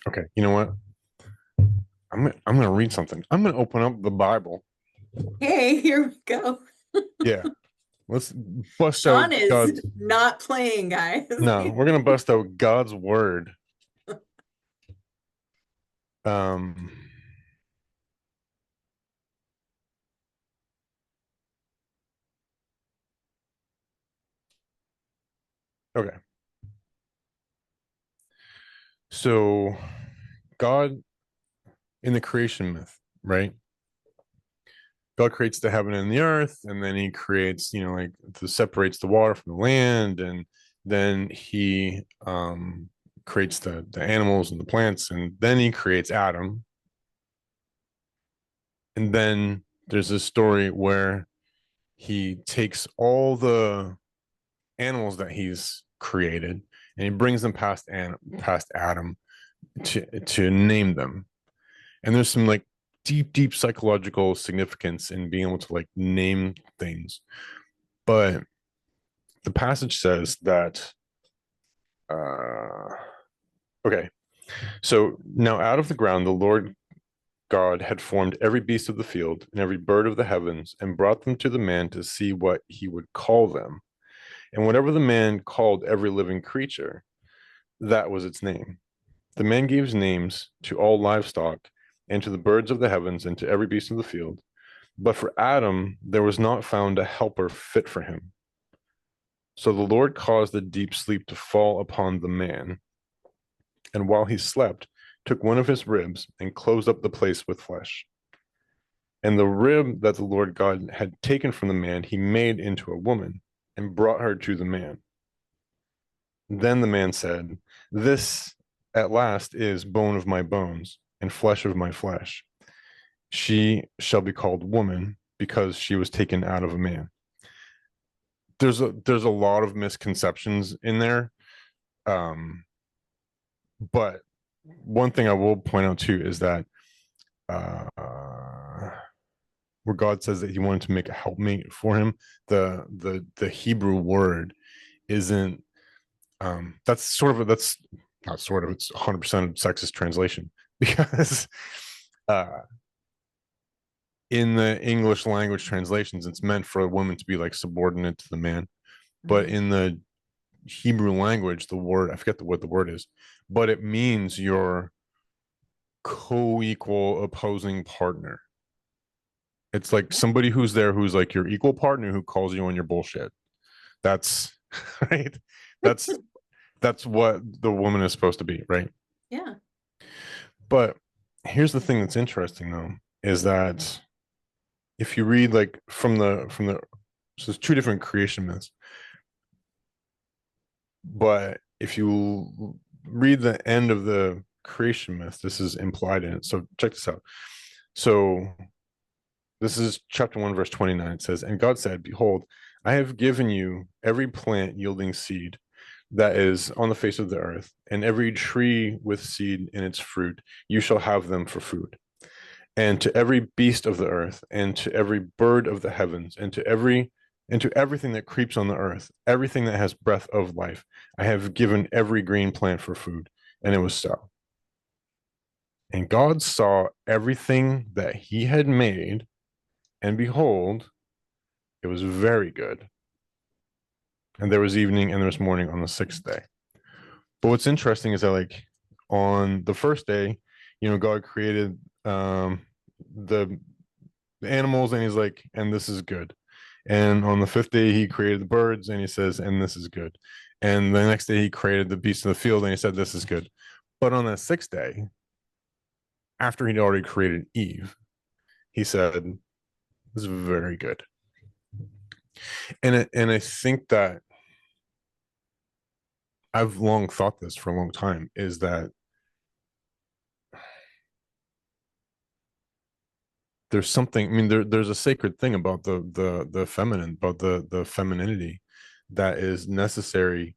Speaker 1: okay, you know what? I'm gonna read something. I'm gonna open up the Bible.
Speaker 2: hey, here we go.
Speaker 1: Yeah. Let's bust out
Speaker 2: Sean is
Speaker 1: God's.
Speaker 2: not playing, guys.
Speaker 1: No, we're gonna bust out God's word. Um, okay. So God in the creation myth, right? God creates the heaven and the earth, and then he creates, like separates the water from the land, and then he creates the animals and the plants, and then he creates Adam. And then there's this story where he takes all the animals that he's created and he brings them past Adam to name them. And there's some like deep psychological significance in being able to like name things. But the passage says that okay, so now out of the ground the Lord God had formed every beast of the field and every bird of the heavens and brought them to the man to see what he would call them. And whatever the man called every living creature, that was its name. The man gave names to all livestock and to the birds of the heavens and to every beast of the field. But for Adam, there was not found a helper fit for him. So the Lord caused a deep sleep to fall upon the man, and while he slept, took one of his ribs and closed up the place with flesh. And the rib that the Lord God had taken from the man, he made into a woman and brought her to the man. Then the man said, "This at last is bone of my bones and flesh of my flesh. She shall be called woman because she was taken out of a man." There's a lot of misconceptions in there. Um, but one thing I will point out too is that uh, where God says that he wanted to make a helpmate for him, the Hebrew word isn't that's sort of that's not sort of, it's 100% sexist translation because uh in the English language translations it's meant for a woman to be like subordinate to the man, but
Speaker 2: Mhm.
Speaker 1: in the Hebrew language the word, I forget what the word is, but it means your co-equal opposing partner. It's like somebody who's there who's like your equal partner who calls you on your bullshit. That's right. That's that's what the woman is supposed to be, right?
Speaker 2: Yeah.
Speaker 1: But here's the thing that's interesting though, is that if you read like from the so there's two different creation myths, but if you read the end of the creation myth, this is implied in it. So check this out. So this is chapter 1, verse 29. It says, "And God said, Behold, I have given you every plant yielding seed that is on the face of the earth, and every tree with seed in its fruit. You shall have them for food. And to every beast of the earth, and to every bird of the heavens, and to everything that creeps on the earth, everything that has breath of life, I have given every green plant for food." And it was so. And God saw everything that he had made, and behold, it was very good. And there was evening and there was morning on the sixth day. But what's interesting is that like on the first day, God created the animals and he's like, and this is good. And on the fifth day, he created the birds and he says, and this is good. And the next day, he created the beasts of the field and he said, this is good. But on that sixth day, after he'd already created Eve, he said, this is very good. And I think that I've long thought this for a long time is that there's something, I mean, there's a sacred thing about the feminine, about the femininity that is necessary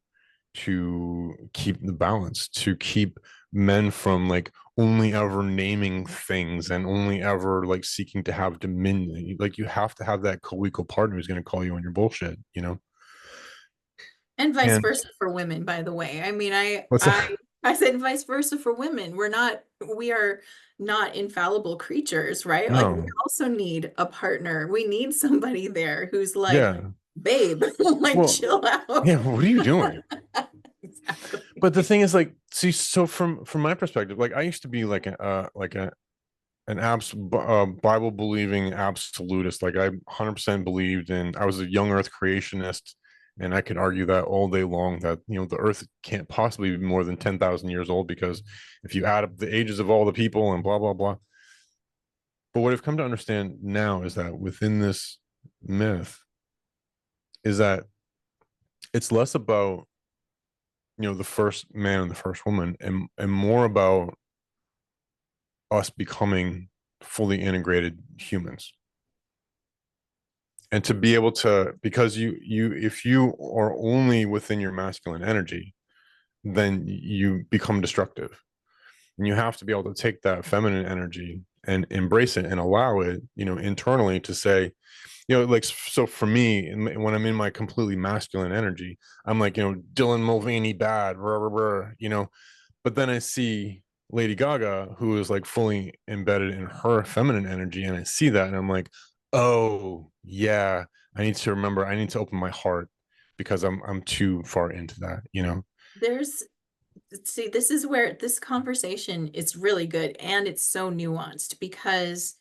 Speaker 1: to keep the balance, to keep men from like only ever naming things and only ever like seeking to have dominion. Like you have to have that co-equal partner who's going to call you on your bullshit.
Speaker 2: And vice
Speaker 1: And
Speaker 2: versa for women, by the way. I mean,
Speaker 1: what's that?
Speaker 2: I said vice versa for women. We are not infallible creatures, right? Like we
Speaker 1: No.
Speaker 2: also need a partner. We need somebody there who's like,
Speaker 1: Yeah.
Speaker 2: babe, like
Speaker 1: Well,
Speaker 2: chill out.
Speaker 1: yeah, what are you doing?
Speaker 2: Exactly.
Speaker 1: But the thing is like, see, so from my perspective, like I used to be like an Bible believing absolutist. Like I 100% believed in, I was a young earth creationist, and I could argue that all day long that, the earth can't possibly be more than 10,000 years old because if you add up the ages of all the people and blah, blah, blah. But what I've come to understand now is that within this myth is that it's less about, the first man and the first woman and more about us becoming fully integrated humans, and to be able to, because you if you are only within your masculine energy, then you become destructive, and you have to be able to take that feminine energy and embrace it and allow it, internally to say, like, so for me, when I'm in my completely masculine energy, I'm like, Dylan Mulvaney bad, rah, rah, rah, but then I see Lady Gaga, who is like fully embedded in her feminine energy, and I see that, and I'm like, oh yeah, I need to remember, I need to open my heart because I'm too far into that.
Speaker 2: There's See, this is where this conversation is really good and it's so nuanced because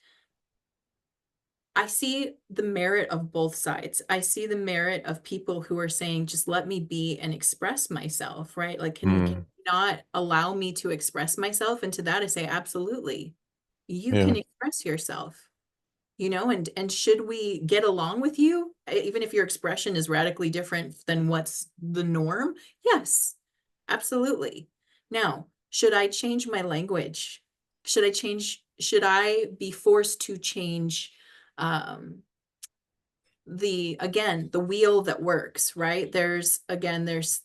Speaker 2: I see the merit of both sides. I see the merit of people who are saying, just let me be and express myself, right? Like, can
Speaker 1: Mm,
Speaker 2: you not allow me to express myself? And to that, I say, absolutely. You
Speaker 1: yeah.
Speaker 2: can express yourself, and should we get along with you, even if your expression is radically different than what's the norm? Yes, absolutely. Now, should I change my language? Should I be forced to change um the wheel that works, right? There's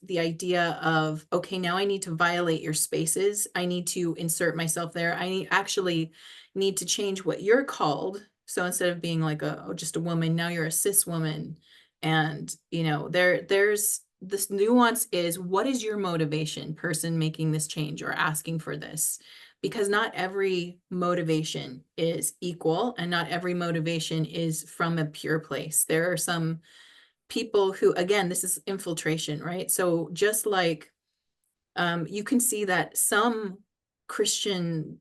Speaker 2: the idea of, okay, now I need to violate your spaces. I need to insert myself there. Actually need to change what you're called. So instead of being like just a woman, now you're a cis woman. And there's this nuance is, what is your motivation, person making this change or asking for this? Because not every motivation is equal and not every motivation is from a pure place. There are some people who, again, this is infiltration, right? So just like you can see that Christian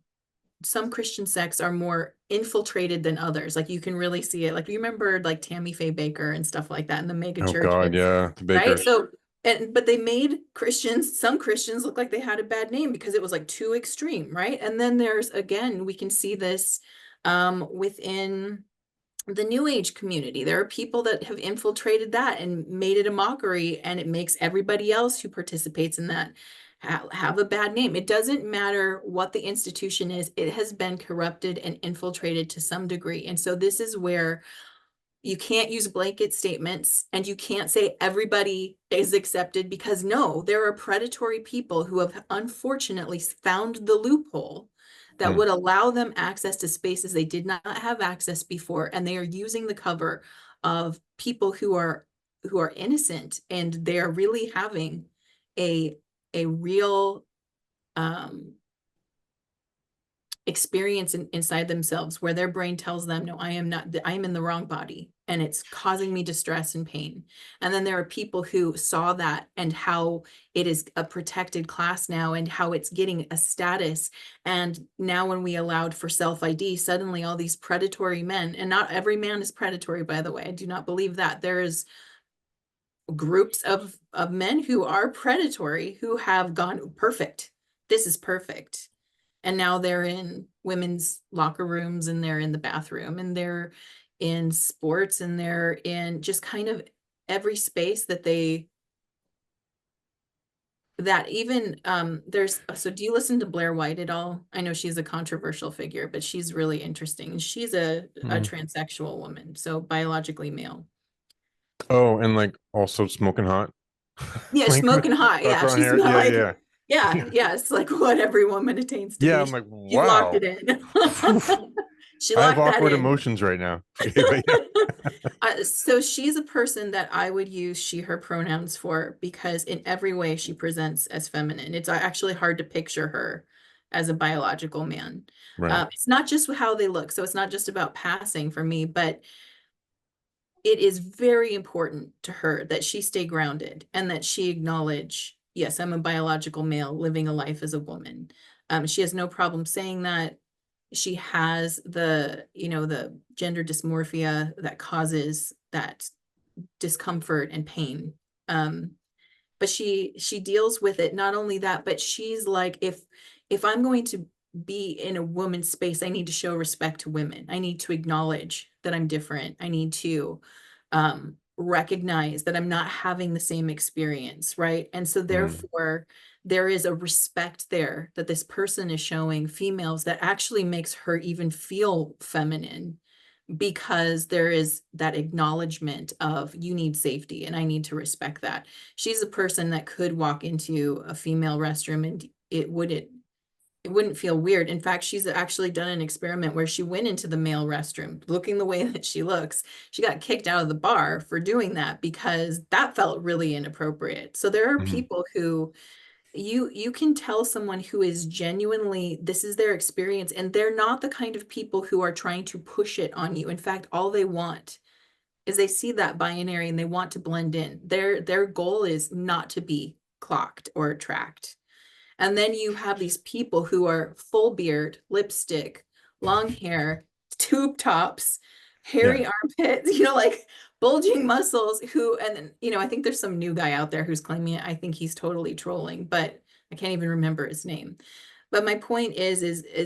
Speaker 2: Christian sects are more infiltrated than others. Like you can really see it. Like you remember like Tammy Faye Baker and stuff like that in the mega
Speaker 1: Oh God,
Speaker 2: churches,
Speaker 1: yeah, the
Speaker 2: right?
Speaker 1: bakers.
Speaker 2: So but they made some Christians look like they had a bad name because it was like too extreme, right? And then there's, again, we can see this within the new age community. There are people that have infiltrated that and made it a mockery, and it makes everybody else who participates in that have a bad name. It doesn't matter what the institution is, it has been corrupted and infiltrated to some degree. And so this is where you can't use blanket statements and you can't say everybody is accepted, because no, there are predatory people who have unfortunately found the loophole that
Speaker 1: Mm,
Speaker 2: would allow them access to spaces they did not have access before, and they are using the cover of people who are innocent, and they are really having a real um experience inside themselves where their brain tells them, no, I am not, I am in the wrong body and it's causing me distress and pain. And then there are people who saw that and how it is a protected class now and how it's getting a status. And now when we allowed for self-ID, suddenly all these predatory men, and not every man is predatory, by the way, I do not believe that. There is groups of men who are predatory who have gone, perfect, this is perfect, and now they're in women's locker rooms and they're in the bathroom and they're in sports and they're in just kind of every space that even there's, so do you listen to Blair White at all? I know she's a controversial figure, but she's really interesting, and she's a
Speaker 1: mm.
Speaker 2: transsexual woman, so biologically male.
Speaker 1: Oh, and like also smoking hot.
Speaker 2: Yeah,
Speaker 1: Like
Speaker 2: smoking hot.
Speaker 1: wrapped
Speaker 2: Yeah,
Speaker 1: around
Speaker 2: she's
Speaker 1: here.
Speaker 2: not
Speaker 1: Yeah,
Speaker 2: like,
Speaker 1: yeah,
Speaker 2: yeah,
Speaker 1: yeah.
Speaker 2: yeah, it's like what every woman attains to
Speaker 1: Yeah,
Speaker 2: be.
Speaker 1: I'm like,
Speaker 2: She's locked it
Speaker 1: wow.
Speaker 2: in. She
Speaker 1: I have
Speaker 2: locked that
Speaker 1: awkward
Speaker 2: in.
Speaker 1: emotions right now. Okay, but yeah.
Speaker 2: So she's a person that I would use she, her pronouns for, because in every way she presents as feminine. It's actually hard to picture her as a biological man.
Speaker 1: Right.
Speaker 2: It's not just how they look. So it's not just about passing for me, but it is very important to her that she stay grounded and that she acknowledge, yes, I'm a biological male living a life as a woman. She has no problem saying that. She has the gender dysmorphia that causes that discomfort and pain. Um, but she deals with it. Not only that, but she's like, if I'm going to be in a woman's space, I need to show respect to women. I need to acknowledge that I'm different. I need to recognize that I'm not having the same experience, right? And so
Speaker 1: Mm,
Speaker 2: therefore, there is a respect there that this person is showing females that actually makes her even feel feminine, because there is that acknowledgement of, you need safety and I need to respect that. She's a person that could walk into a female restroom and it wouldn't feel weird. In fact, she's actually done an experiment where she went into the male restroom looking the way that she looks. She got kicked out of the bar for doing that because that felt really inappropriate. So there are
Speaker 1: mm,
Speaker 2: people who you can tell someone who is genuinely, this is their experience, and they're not the kind of people who are trying to push it on you. In fact, all they want is, they see that binary and they want to blend in. Their goal is not to be clocked or tracked. And then you have these people who are full beard, lipstick, long hair, tube tops,
Speaker 1: Yeah.
Speaker 2: hairy armpits, like bulging muscles and then, I think there's some new guy out there who's claiming it. I think he's totally trolling, but I can't even remember his name. But my point is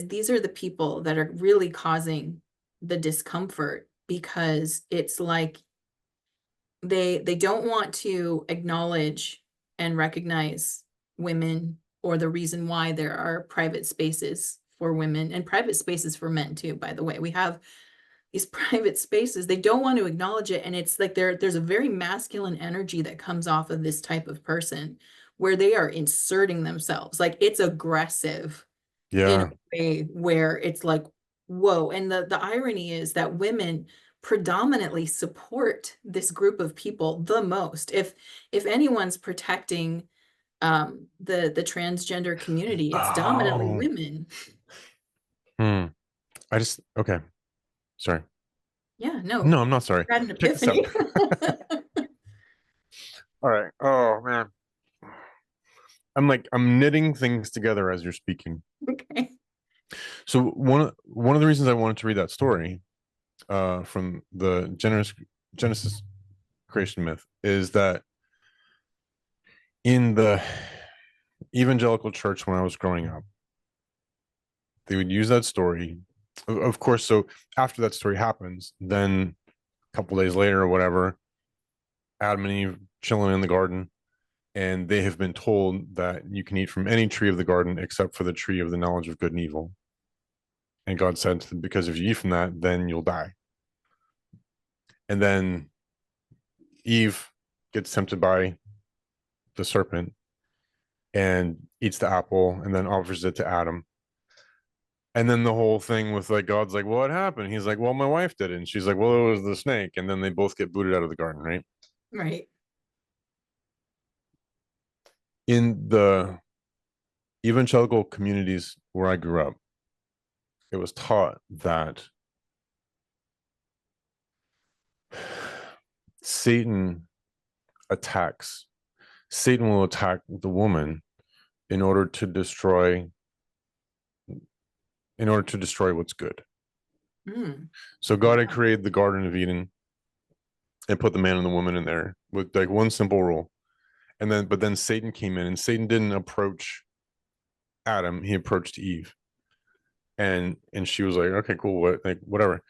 Speaker 2: these are the people that are really causing the discomfort because it's like they don't want to acknowledge and recognize women or the reason why there are private spaces for women and private spaces for men too, by the way. We have these private spaces. They don't want to acknowledge it. And it's like there's a very masculine energy that comes off of this type of person where they are inserting themselves. Like it's aggressive in a
Speaker 1: Yeah.
Speaker 2: way where it's like, whoa. And the irony is that women predominantly support this group of people the most. If anyone's protecting the transgender community, it's dominantly
Speaker 1: Oh.
Speaker 2: women.
Speaker 1: Okay. Sorry.
Speaker 2: Yeah, no,
Speaker 1: No, I'm not sorry.
Speaker 2: had an
Speaker 1: Check this out.
Speaker 2: epiphany.
Speaker 1: All right. Oh man. I'm knitting things together as you're speaking.
Speaker 2: Okay.
Speaker 1: So one of the reasons I wanted to read that story from the Genesis creation myth is that in the evangelical church when I was growing up, they would use that story. Of course, so after that story happens, then a couple days later or whatever, Adam and Eve chilling in the garden, and they have been told that you can eat from any tree of the garden except for the tree of the knowledge of good and evil. And God said, because if you eat from that, then you'll die. And then Eve gets tempted by the serpent and eats the apple and then offers it to Adam. And then the whole thing with like God's like, well, what happened? He's like, well, my wife did it. And she's like, well, it was the snake. And then they both get booted out of the garden, right?
Speaker 2: Right.
Speaker 1: In the evangelical communities where I grew up, it was taught that Satan attacks. Satan will attack the woman in order to destroy what's good.
Speaker 2: Mm.
Speaker 1: So God had created the Garden of Eden and put the man and the woman in there with like one simple rule. And then but then Satan came in and Satan didn't approach Adam, he approached Eve. And she was like, okay, cool, what, like whatever.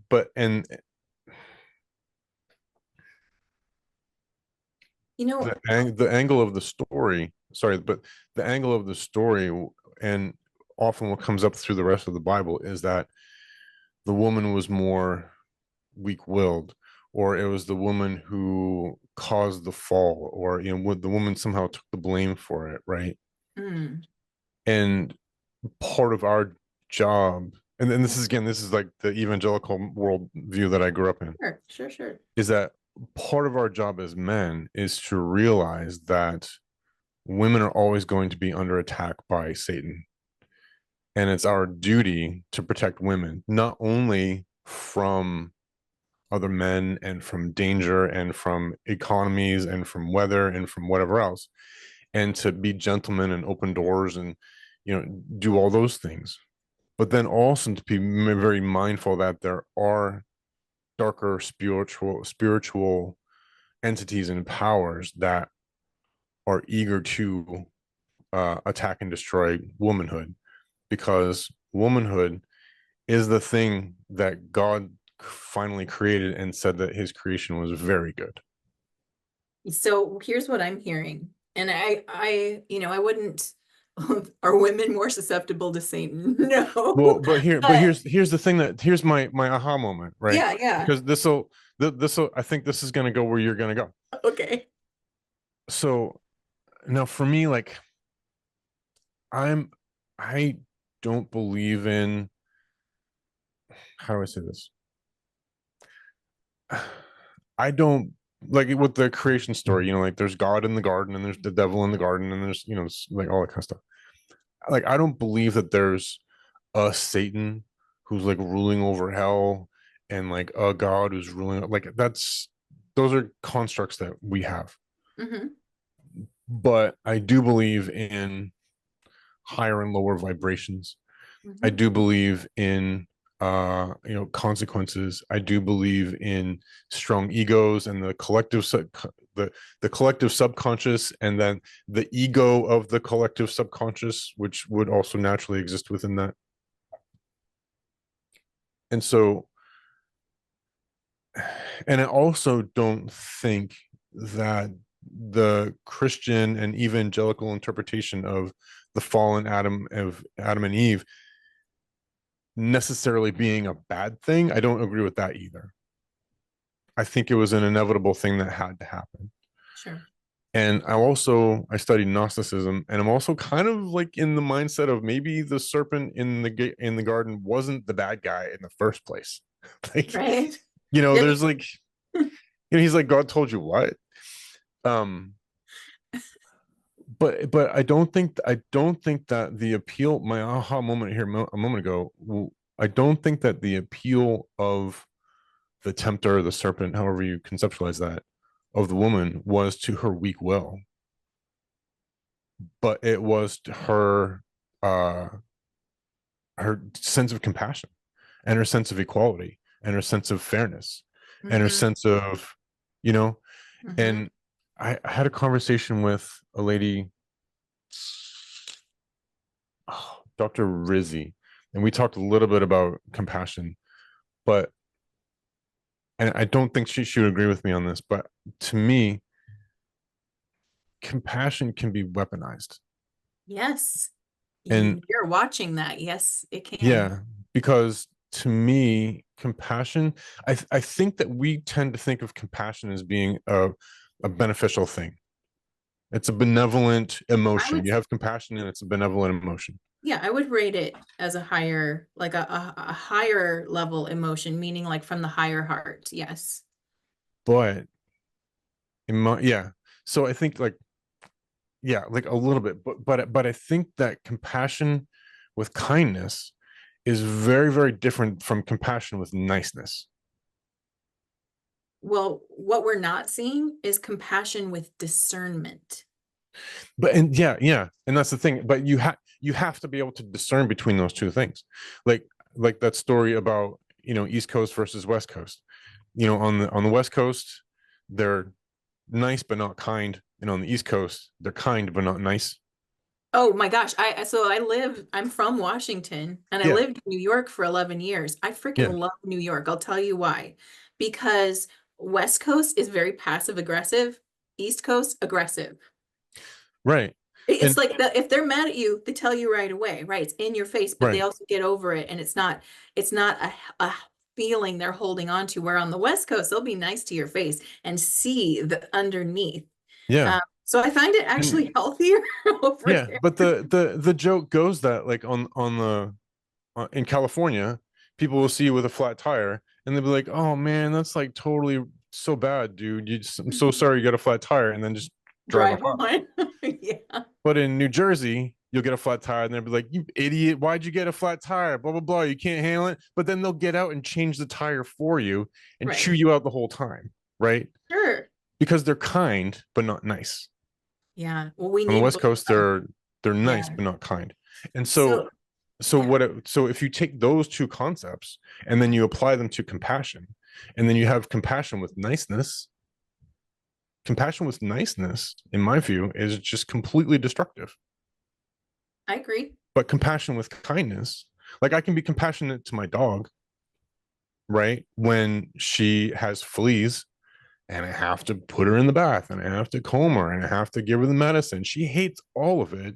Speaker 1: But and
Speaker 2: You know,
Speaker 1: the angle of the story, sorry, but the angle of the story and often what comes up through the rest of the Bible is that the woman was more weak-willed, or it was the woman who caused the fall, or the woman somehow took the blame for it, right?
Speaker 2: mm,
Speaker 1: And part of our job, and this is like the evangelical world view that I grew up in,
Speaker 2: sure.
Speaker 1: is that part of our job as men is to realize that women are always going to be under attack by Satan. And it's our duty to protect women, not only from other men and from danger and from economies and from weather and from whatever else, and to be gentlemen and open doors and do all those things, but then also to be very mindful that there are darker spiritual entities and powers that are eager to attack and destroy womanhood, because womanhood is the thing that God finally created and said that his creation was very good.
Speaker 2: So here's what I'm hearing. And I wouldn't, are women more susceptible to Satan?
Speaker 1: Well,
Speaker 2: No.
Speaker 1: but
Speaker 2: But
Speaker 1: here's the thing, that here's my aha moment, right?
Speaker 2: yeah.
Speaker 1: Because this will I think this is going to go where you're going to go.
Speaker 2: Okay.
Speaker 1: So now for me, like I'm I don't believe in, how do I say this? I don't like it with the creation story, like there's God in the garden and there's the devil in the garden and there's like all that kind of stuff. Like I don't believe that there's a Satan who's like ruling over hell and like a God who's ruling, like those are constructs that we have.
Speaker 2: Hmm.
Speaker 1: But I do believe in higher and lower vibrations. I
Speaker 2: Hmm.
Speaker 1: do believe in consequences. I do believe in strong egos and the collective subconscious, and then the ego of the collective subconscious, which would also naturally exist within that. And so, and I also don't think that the Christian and evangelical interpretation of the fallen Adam and Eve necessarily being a bad thing. I don't agree with that either. I think it was an inevitable thing that had to happen.
Speaker 2: Sure.
Speaker 1: And I studied Gnosticism, and I'm also kind of like in the mindset of maybe the serpent in the garden wasn't the bad guy in the first place. Like,
Speaker 2: Right.
Speaker 1: there's like, he's like, God told you what? Um, but I don't think that the appeal, my aha moment here a moment ago, I don't think that the appeal of the tempter, the serpent, however you conceptualize that, of the woman was to her weak will, but it was to her sense of compassion and her sense of equality and her sense of fairness and her sense of, you know, and I had a conversation with a lady, Dr. Rizzi, and we talked a little bit about compassion, but and I don't think she would agree with me on this, but to me, compassion can be weaponized.
Speaker 2: Yes.
Speaker 1: And
Speaker 2: You're watching that. Yes, it can.
Speaker 1: yeah, because to me, compassion, I think that we tend to think of compassion as being a beneficial thing. It's a benevolent
Speaker 2: I
Speaker 1: emotion.
Speaker 2: would,
Speaker 1: You have compassion and it's a benevolent emotion.
Speaker 2: yeah, I would rate it as a higher, like a higher level emotion, meaning like from the higher heart. Yes.
Speaker 1: But yeah. So I think like, yeah, like a little bit, but I think that compassion with kindness is very, very different from compassion with niceness.
Speaker 2: Well, what we're not seeing is compassion with discernment.
Speaker 1: But and yeah, and that's the thing. But you have to be able to discern between those two things, like that story about East Coast versus West Coast. On the West Coast, they're nice but not kind, and on the East Coast, they're kind but not nice.
Speaker 2: Oh my gosh. I'm from Washington and I
Speaker 1: Yeah,
Speaker 2: lived in New York for 11 years. I
Speaker 1: yeah,
Speaker 2: freaking love New York. I'll tell you why. Because West Coast is very passive aggressive, East Coast aggressive.
Speaker 1: right,
Speaker 2: It's
Speaker 1: and
Speaker 2: like if they're mad at you, they tell you right away, right? It's in your face, but they
Speaker 1: right,
Speaker 2: also get over it and it's not a feeling they're holding on to. Where on the West Coast, they'll be nice to your face and see the underneath.
Speaker 1: yeah.
Speaker 2: So I find it actually
Speaker 1: And
Speaker 2: healthier over
Speaker 1: yeah,
Speaker 2: there.
Speaker 1: but the joke goes that like on the in California, people will see you with a flat tire and they'll be like, "Oh man, that's like totally so bad, dude. I'm so sorry you got a flat tire," and then just drive on
Speaker 2: Drive
Speaker 1: by.
Speaker 2: on. Yeah.
Speaker 1: But in New Jersey, you'll get a flat tire and they'll be like, "You idiot, why'd you get a flat tire? Blah blah blah. You can't handle it." But then they'll get out and change the tire for you and chew
Speaker 2: Right.
Speaker 1: you out the whole time, right?
Speaker 2: Sure.
Speaker 1: Because they're kind but not nice.
Speaker 2: Yeah. Well, we
Speaker 1: On the
Speaker 2: need
Speaker 1: West
Speaker 2: both.
Speaker 1: Coast, they're nice
Speaker 2: Yeah.
Speaker 1: but not kind. And so
Speaker 2: So,
Speaker 1: so
Speaker 2: yeah.
Speaker 1: so if you take those two concepts and then you apply them to compassion, and then you have compassion with niceness, in my view, is just completely destructive.
Speaker 2: I agree.
Speaker 1: But compassion with kindness, like I can be compassionate to my dog, right, when she has fleas, and I have to put her in the bath and I have to comb her and I have to give her the medicine. She hates all of it,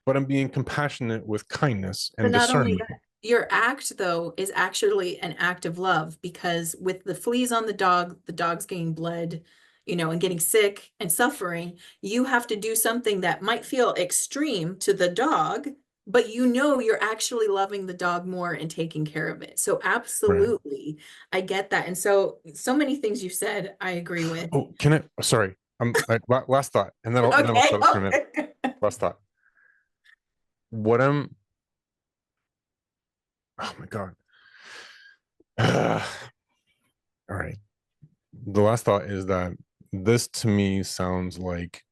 Speaker 1: but I'm being compassionate with kindness
Speaker 2: But
Speaker 1: and
Speaker 2: not only
Speaker 1: discernment.
Speaker 2: that, your act though is actually an act of love because with the fleas on the dog's getting bled, and getting sick and suffering, you have to do something that might feel extreme to the dog, but you're actually loving the dog more and taking care of it. So
Speaker 1: Right.
Speaker 2: absolutely, I get that. And so many things you said, I agree with.
Speaker 1: Oh, can I? Sorry, last thought, and then I'll
Speaker 2: Okay,
Speaker 1: shut up for a minute.
Speaker 2: okay.
Speaker 1: Last thought. What I'm. Oh my god. All right. The last thought is that this to me sounds like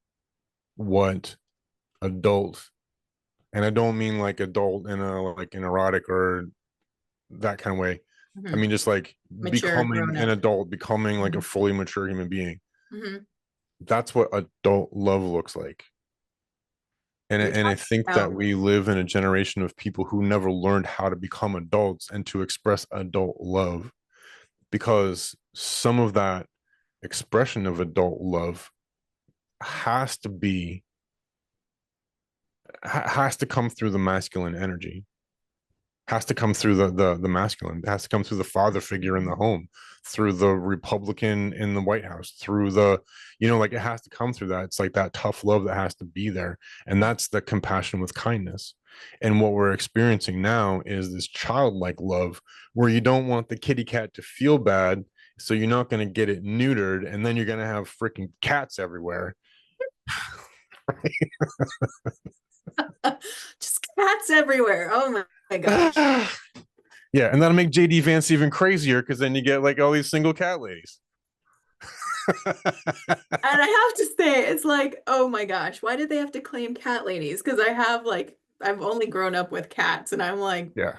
Speaker 1: what adult, and I don't mean like adult in a like an erotic or that kind of way. I
Speaker 2: Mhm.
Speaker 1: mean, just like
Speaker 2: Mature,
Speaker 1: becoming
Speaker 2: grown
Speaker 1: an
Speaker 2: up.
Speaker 1: adult, becoming like a
Speaker 2: Mhm.
Speaker 1: fully mature human being.
Speaker 2: Mhm.
Speaker 1: That's what adult love looks like.
Speaker 2: You're
Speaker 1: And I
Speaker 2: talking
Speaker 1: think that
Speaker 2: about,
Speaker 1: we live in a generation of people who never learned how to become adults and to express adult love, because some of that expression of adult love has to be has to come through the masculine energy, has to come through the masculine, it has to come through the father figure in the home, through the Republican in the White House, through the, like it has to come through that. It's like that tough love that has to be there. And that's the compassion with kindness. And what we're experiencing now is this childlike love where you don't want the kitty cat to feel bad, so you're not going to get it neutered, and then you're going to have freaking cats everywhere.
Speaker 2: just cats everywhere. Oh my gosh.
Speaker 1: Yeah, and that'll make JD Vance even crazier, because then you get like all these single cat ladies.
Speaker 2: And I have to say, it's like, oh my gosh, why did they have to claim cat ladies? Because I've only grown up with cats, and I'm like,
Speaker 1: Yeah.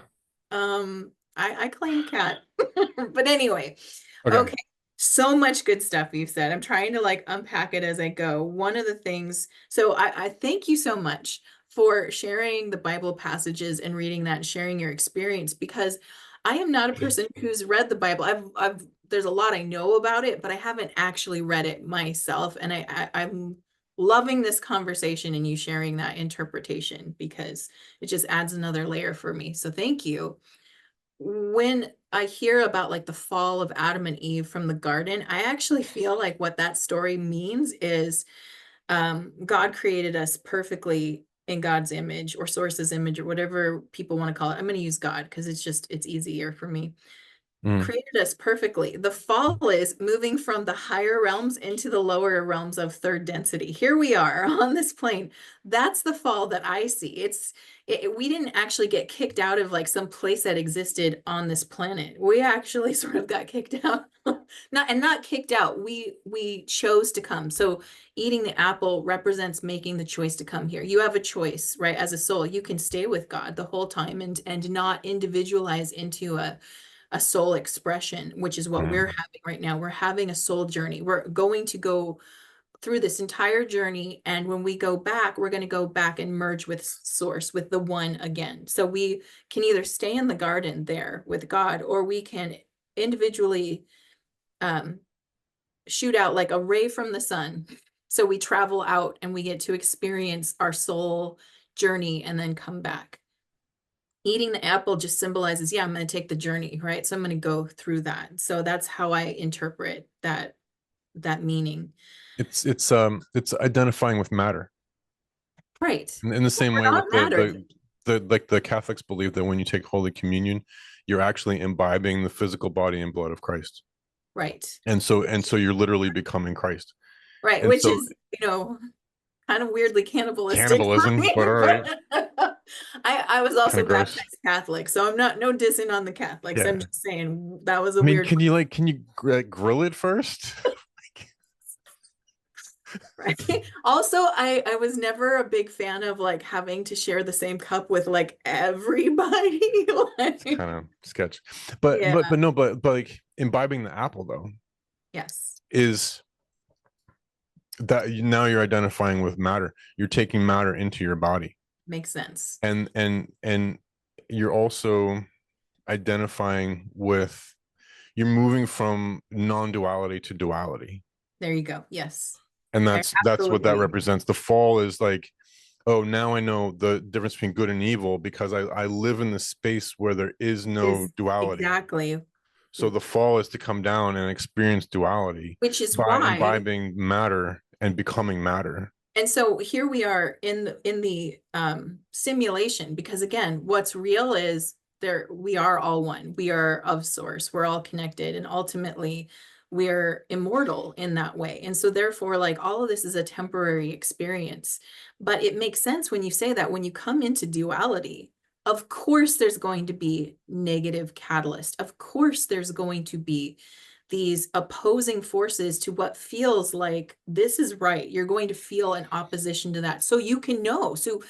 Speaker 2: I claim cat. But anyway,
Speaker 1: Okay.
Speaker 2: okay. So much good stuff you've said. I'm trying to like unpack it as I go. One of the things, so I thank you so much for sharing the Bible passages and reading that and sharing your experience, because I am not a person who's read the Bible. There's a lot I know about it, but I haven't actually read it myself. And I'm loving this conversation and you sharing that interpretation, because it just adds another layer for me. So thank you. When I hear about like the fall of Adam and Eve from the garden, I actually feel like what that story means is God created us perfectly in God's image, or source's image, or whatever people want to call it. I'm going to use God because it's easier for me.
Speaker 1: Mm.
Speaker 2: Created us perfectly. The fall is moving from the higher realms into the lower realms of third density. Here we are on this plane. That's the fall that I see. We didn't actually get kicked out of like some place that existed on this planet. We actually sort of got kicked out. Not kicked out. We chose to come. So eating the apple represents making the choice to come here. You have a choice, right? As a soul, you can stay with God the whole time and not individualize into a soul expression, which is what we're
Speaker 1: Mm.
Speaker 2: having right now. We're having a soul journey. We're going to go through this entire journey. And when we go back, we're going to go back and merge with source, with the one again. So we can either stay in the garden there with God, or we can individually um, shoot out like a ray from the sun. So we travel out and we get to experience our soul journey and then come back. Eating the apple just symbolizes, yeah, I'm going to take the journey, right? So I'm going to go through that. So that's how I interpret that meaning.
Speaker 1: It's identifying with matter
Speaker 2: Right.
Speaker 1: in the
Speaker 2: Well,
Speaker 1: same way
Speaker 2: we're
Speaker 1: with
Speaker 2: not matter.
Speaker 1: the like the Catholics believe that when you take Holy Communion, you're actually imbibing the physical body and blood of Christ,
Speaker 2: Right.
Speaker 1: and so you're literally becoming Christ.
Speaker 2: Right.
Speaker 1: And
Speaker 2: Which
Speaker 1: so
Speaker 2: is, kind of weirdly cannibalistic for
Speaker 1: cannibalism,
Speaker 2: me.
Speaker 1: but all right,
Speaker 2: I was
Speaker 1: kind
Speaker 2: also
Speaker 1: of gross.
Speaker 2: baptized Catholic, so I'm not no dissing on the Catholics. I'm
Speaker 1: Yeah.
Speaker 2: just saying that was a
Speaker 1: I mean,
Speaker 2: weird
Speaker 1: can you grill it first?
Speaker 2: right. Also, I was never a big fan of like having to share the same cup with like everybody.
Speaker 1: It's
Speaker 2: Like,
Speaker 1: kind of sketch. But like imbibing the apple though
Speaker 2: yes,
Speaker 1: is that now you're identifying with matter. You're taking matter into your body.
Speaker 2: makes sense.
Speaker 1: And you're also identifying with, you're moving from non-duality to duality.
Speaker 2: There you go. Yes,
Speaker 1: And
Speaker 2: I
Speaker 1: that's what that
Speaker 2: absolutely.
Speaker 1: represents. The fall is like, oh, now I know the difference between good and evil, because I live in the space where there is no
Speaker 2: Is
Speaker 1: duality.
Speaker 2: exactly,
Speaker 1: So the fall is to come down and experience duality
Speaker 2: which is
Speaker 1: by
Speaker 2: why.
Speaker 1: imbibing matter and becoming matter.
Speaker 2: And so here we are in the simulation, because again, what's real is there we are all one. We are of source. We're all connected, and ultimately we're immortal in that way. And so therefore, like all of this is a temporary experience. But it makes sense when you say that when you come into duality, of course there's going to be negative catalyst. Of course there's going to be these opposing forces to what feels like this is right. You're going to feel an opposition to that. So you can know. So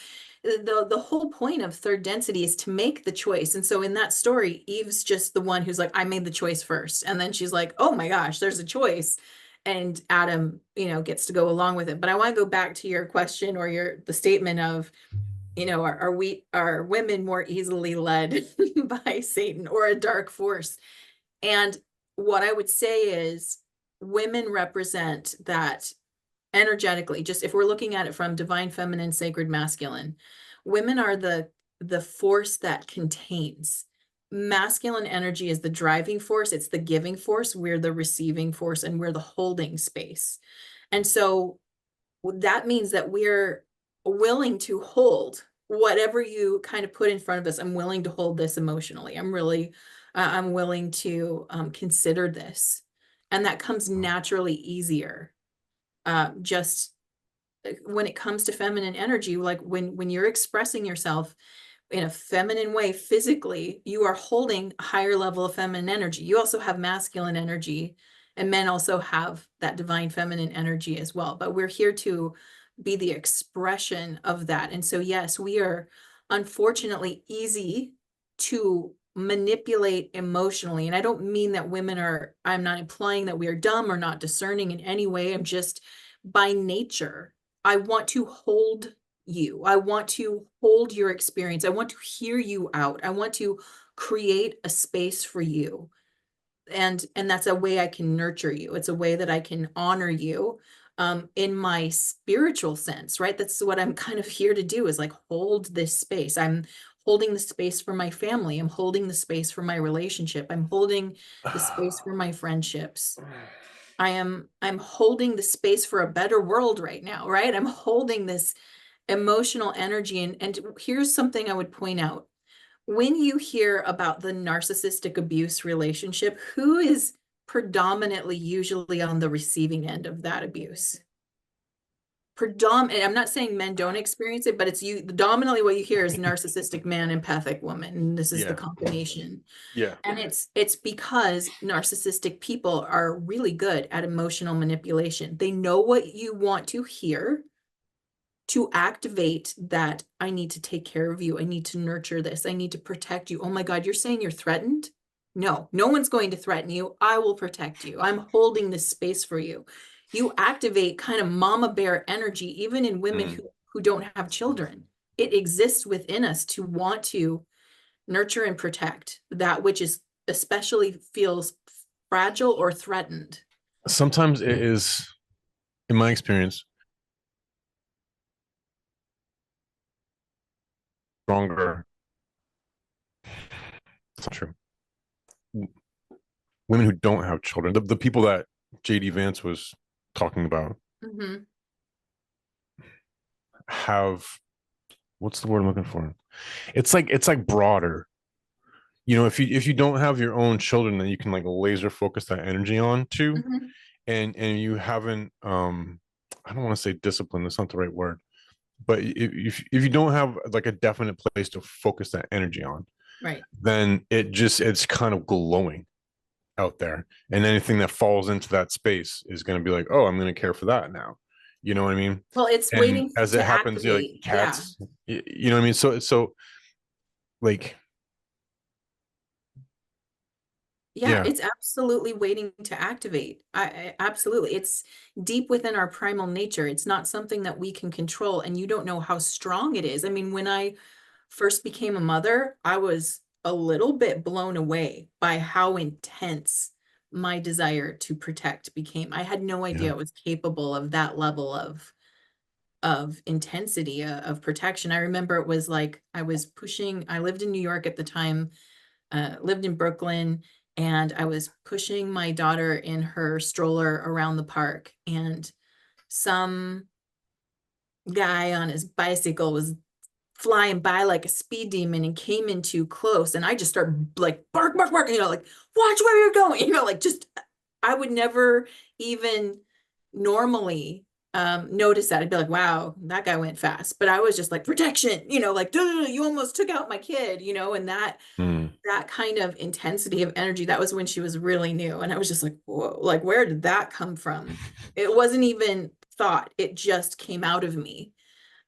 Speaker 2: the whole point of third density is to make the choice. And so in that story, Eve's just the one who's like, I made the choice first. And then she's like, oh my gosh, there's a choice. And Adam, gets to go along with it. But I want to go back to your question or the statement of, are women more easily led by Satan or a dark force? And what I would say is women represent that energetically, just if we're looking at it from divine feminine, sacred masculine, women are the force that contains. Masculine energy is the driving force, it's the giving force, we're the receiving force, and we're the holding space. And so that means that we're willing to hold whatever you kind of put in front of us. I'm willing to hold this emotionally. I'm willing to consider this. And that comes naturally easier. Just when it comes to feminine energy, like when you're expressing yourself in a feminine way physically, you are holding a higher level of feminine energy. You also have masculine energy, and men also have that divine feminine energy as well. But we're here to be the expression of that. And so, yes, we are unfortunately easy to manipulate emotionally. And I don't mean that I'm not implying that we are dumb or not discerning in any way. I'm just, by nature, I want to hold you. I want to hold your experience. I want to hear you out. I want to create a space for you. And that's a way I can nurture you. It's a way that I can honor you in my spiritual sense, right? That's what I'm kind of here to do, is like hold this space. I'm holding the space for my family. I'm holding the space for my relationship. I'm holding the space for my friendships. I'm holding the space for a better world right now, right? I'm holding this emotional energy. And here's something I would point out. When you hear about the narcissistic abuse relationship, who is predominantly usually on the receiving end of that abuse? I'm not saying men don't experience it, but it's dominantly what you hear is narcissistic man, empathic woman. And this is the combination.
Speaker 1: Yeah.
Speaker 2: And it's because narcissistic people are really good at emotional manipulation. They know what you want to hear to activate that. I need to take care of you. I need to nurture this. I need to protect you. Oh my God, you're saying you're threatened? No one's going to threaten you. I will protect you. I'm holding this space for you. You activate kind of mama bear energy, even in women who don't have children. It exists within us to want to nurture and protect that which is especially feels fragile or threatened.
Speaker 1: Sometimes it is, in my experience, stronger. It's not true. Women who don't have children, the people that JD Vance was talking about, have, what's the word I'm looking for? It's like broader. If you don't have your own children, then you can like laser focus that energy on too. And you haven't I don't want to say discipline, that's not the right word, but if you don't have like a definite place to focus that energy on,
Speaker 2: right,
Speaker 1: then it's kind of glowing out there, and anything that falls into that space is going to be like, oh, I'm going to care for that now. You know what I mean?
Speaker 2: well, it's
Speaker 1: And
Speaker 2: waiting
Speaker 1: as
Speaker 2: to
Speaker 1: it happens, like
Speaker 2: activate.
Speaker 1: cats, you know what I mean? So like,
Speaker 2: Yeah,
Speaker 1: yeah,
Speaker 2: it's absolutely waiting to activate. Absolutely. It's deep within our primal nature. It's not something that we can control, and you don't know how strong it is. I mean, when I first became a mother, I was a little bit blown away by how intense my desire to protect became. I had no idea
Speaker 1: yeah.
Speaker 2: it was capable of that level of intensity, of protection. I remember it was like I lived in New York at the time, lived in Brooklyn, and I was pushing my daughter in her stroller around the park, and some guy on his bicycle was flying by like a speed demon and came in too close, and I just started like bark, bark, bark, like watch where you're going, like just I would never even normally notice that. I'd be like, wow, that guy went fast, but I was just like protection, like you almost took out my kid, and that kind of intensity of energy, that was when she was really new, and I was just like, whoa, like where did that come from? It wasn't even thought, it just came out of me.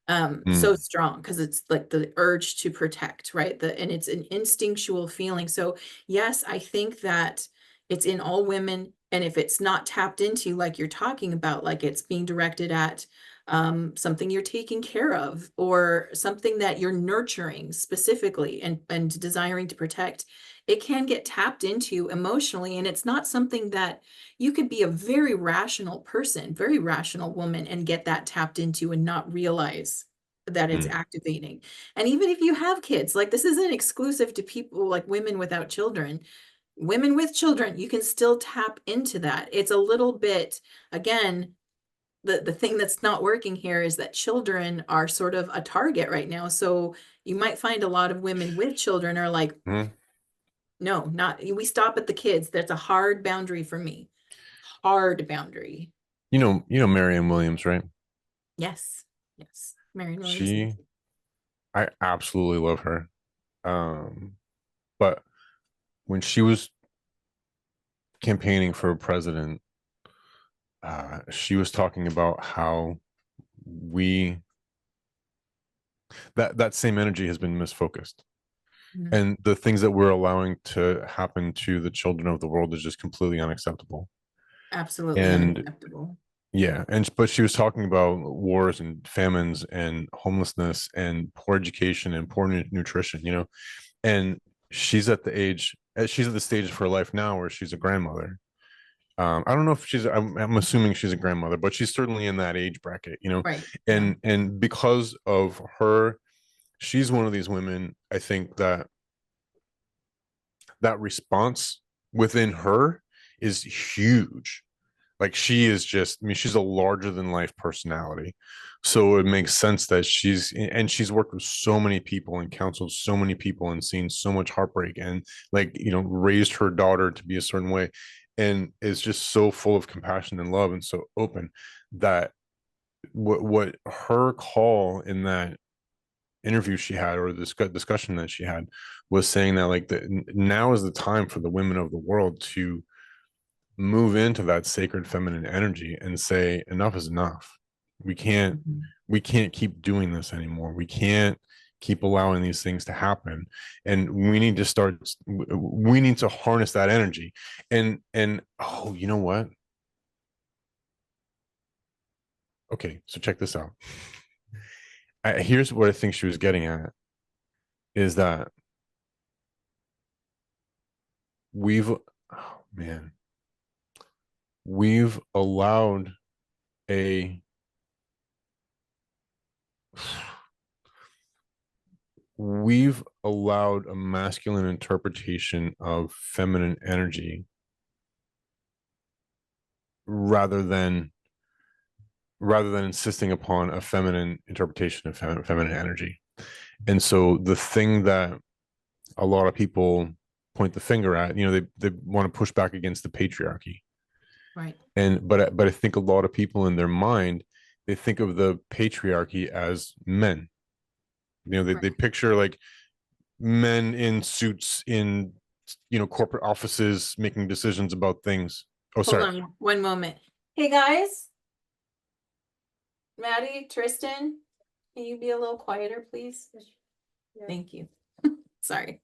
Speaker 2: So
Speaker 1: Mm.
Speaker 2: strong because it's like the urge to protect, right? And it's an instinctual feeling. So yes, I think that it's in all women. And if it's not tapped into, like you're talking about, like it's being directed at something you're taking care of or something that you're nurturing specifically and desiring to protect, it can get tapped into emotionally. And it's not something that you could be a very rational person, very rational woman, and get that tapped into and not realize that it's
Speaker 1: Mm.
Speaker 2: activating. And even if you have kids, like this isn't exclusive to people like women without children. Women with children, you can still tap into that. It's a little bit, again, the thing that's not working here is that children are sort of a target right now. So you might find a lot of women with children are like,
Speaker 1: Mm.
Speaker 2: no, not, we stop at the kids. That's a hard boundary for me. Hard boundary.
Speaker 1: Marianne Williams, right?
Speaker 2: Yes. Yes. Marion Williams.
Speaker 1: She, I absolutely love her. But when she was campaigning for president, she was talking about how we that same energy has been misfocused,
Speaker 2: Mhm.
Speaker 1: and the things that we're allowing to happen to the children of the world is just completely unacceptable.
Speaker 2: Absolutely
Speaker 1: And
Speaker 2: unacceptable.
Speaker 1: yeah, and but she was talking about wars and famines and homelessness and poor education and poor nutrition, and she's at the stage of her life now where she's a grandmother. I don't know if I'm assuming she's a grandmother, but she's certainly in that age bracket,
Speaker 2: Right. Yeah.
Speaker 1: and because of her, she's one of these women, I think, that response within her is huge. Like, she is just, I mean, she's a larger than life personality. So it makes sense that she's worked with so many people and counseled so many people and seen so much heartbreak and, like, raised her daughter to be a certain way, and is just so full of compassion and love and so open that what her call in that interview she had, or this discussion that she had, was saying that, like, now is the time for the women of the world to move into that sacred feminine energy and say enough is enough. we can't
Speaker 2: Mhm.
Speaker 1: we can't keep doing this anymore. We can't keep allowing these things to happen, and we need to harness that energy. And oh, you know what? Okay, so check this out. Here's what I think she was getting at, is that oh man, we've allowed a we've allowed a masculine interpretation of feminine energy rather than insisting upon a feminine interpretation of feminine energy. And so the thing that a lot of people point the finger at, they want to push back against the patriarchy.
Speaker 2: Right.
Speaker 1: But I think a lot of people in their mind, they think of the patriarchy as men. They
Speaker 2: Right.
Speaker 1: picture, like, men in suits in corporate offices making decisions about things. Oh,
Speaker 2: Hold
Speaker 1: sorry.
Speaker 2: on one moment. Hey guys, Maddie, Tristan, can you be a little quieter, please? Yeah. Thank you. Sorry.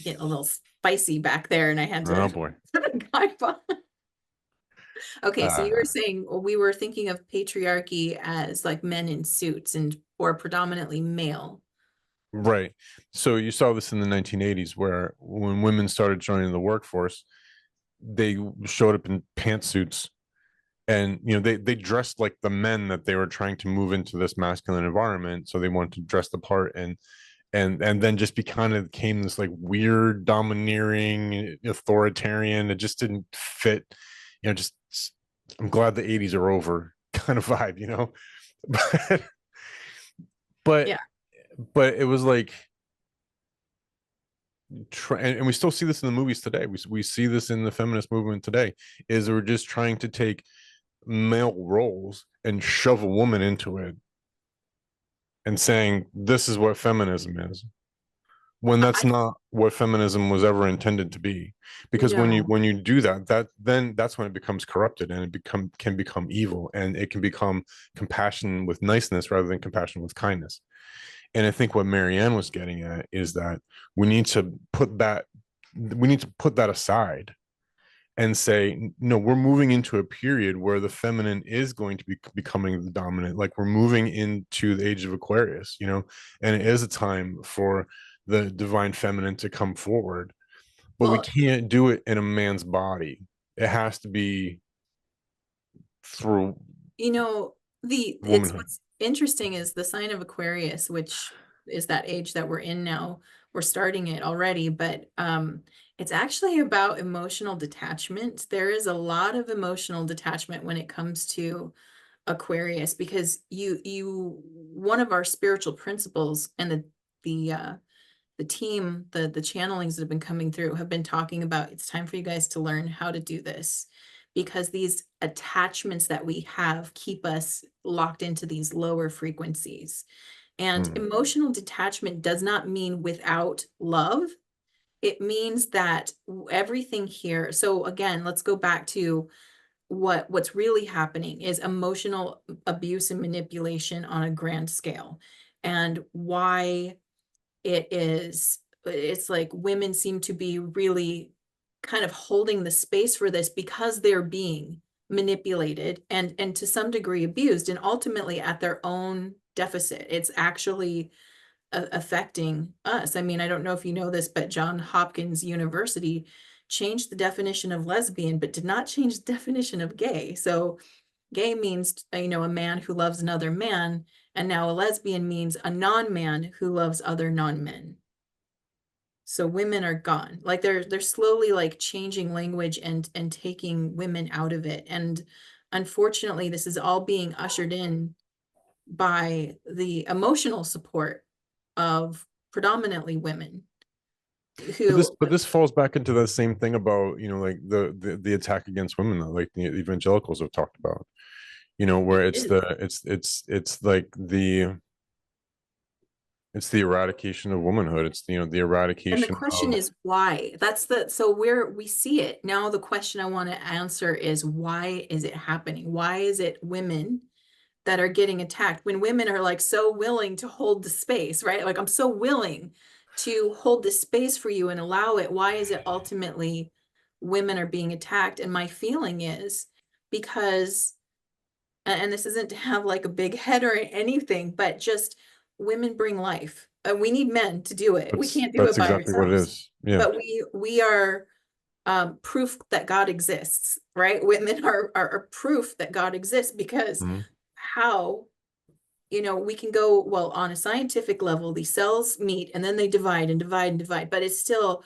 Speaker 2: Get a little spicy back there and I had
Speaker 1: Oh
Speaker 2: to
Speaker 1: boy.
Speaker 2: put a guy on. Okay, so you were
Speaker 1: uh
Speaker 2: saying, well, we were thinking of patriarchy as like men in suits and or predominantly male.
Speaker 1: right. So you saw this in the 1980s, where when women started joining the workforce, they showed up in pantsuits, and they dressed like the men that they were trying to move into this masculine environment, so they wanted to dress the part, and then just became this, like, weird, domineering, authoritarian. It just didn't fit, just, I'm glad the 80s are over kind of vibe, but but
Speaker 2: Yeah.
Speaker 1: but it was like, and we still see this in the movies today. We see this in the feminist movement today, is we're just trying to take male roles and shove a woman into it and saying this is what feminism is. when that's
Speaker 2: I
Speaker 1: not what feminism was ever intended to be. Because
Speaker 2: no.
Speaker 1: when you do that, then that's when it becomes corrupted, and can become evil, and it can become compassion with niceness rather than compassion with kindness. And I think what Marianne was getting at is that we need to put that aside and say, no, we're moving into a period where the feminine is going to be becoming the dominant. Like, we're moving into the age of Aquarius, and it is a time for the divine feminine to come forward. But we
Speaker 2: Well,
Speaker 1: can't do it in a man's body. It has to be through
Speaker 2: you know, it's
Speaker 1: womanhood.
Speaker 2: what's interesting is the sign of Aquarius, which is that age that we're in now. We're starting it already, but it's actually about emotional detachment. There is a lot of emotional detachment when it comes to Aquarius, because one of our spiritual principles, and the team, the channelings that have been coming through have been talking about, it's time for you guys to learn how to do this, because these attachments that we have keep us locked into these lower frequencies. And
Speaker 1: Mm.
Speaker 2: emotional detachment does not mean without love. It means that everything here. So again, let's go back to what's really happening is emotional abuse and manipulation on a grand scale. And why it's like women seem to be really kind of holding the space for this, because they're being manipulated and to some degree abused, and ultimately at their own deficit. It's actually affecting us. I mean, I don't know if you know this, but John Hopkins University changed the definition of lesbian, but did not change the definition of gay. So gay means, a man who loves another man, and now a lesbian means a non-man who loves other non-men. So women are gone. Like they're slowly like changing language and taking women out of it. And unfortunately, this is all being ushered in by the emotional support of predominantly women who,
Speaker 1: But this falls back into the same thing about, like the attack against women that, like, the evangelicals have talked about,
Speaker 2: it
Speaker 1: where it's
Speaker 2: is.
Speaker 1: like it's the eradication of womanhood. It's, the
Speaker 2: And the
Speaker 1: eradication
Speaker 2: question
Speaker 1: of
Speaker 2: is why? So where we see it. Now the question I want to answer is, why is it happening? Why is it women that are getting attacked when women are like so willing to hold the space, right? Like, I'm so willing to hold the space for you and allow it. Why is it ultimately women are being attacked? And my feeling is because, and this isn't to have like a big head or anything, but just women bring life. We need men to do it. We can't do it
Speaker 1: that's
Speaker 2: by
Speaker 1: exactly what it
Speaker 2: ourselves.
Speaker 1: is. Yeah.
Speaker 2: But we are proof that God exists, right? Women are proof that God exists, because
Speaker 1: Mhm.
Speaker 2: how, we can go, well, on a scientific level, these cells meet and then they divide and divide and divide, but it's still,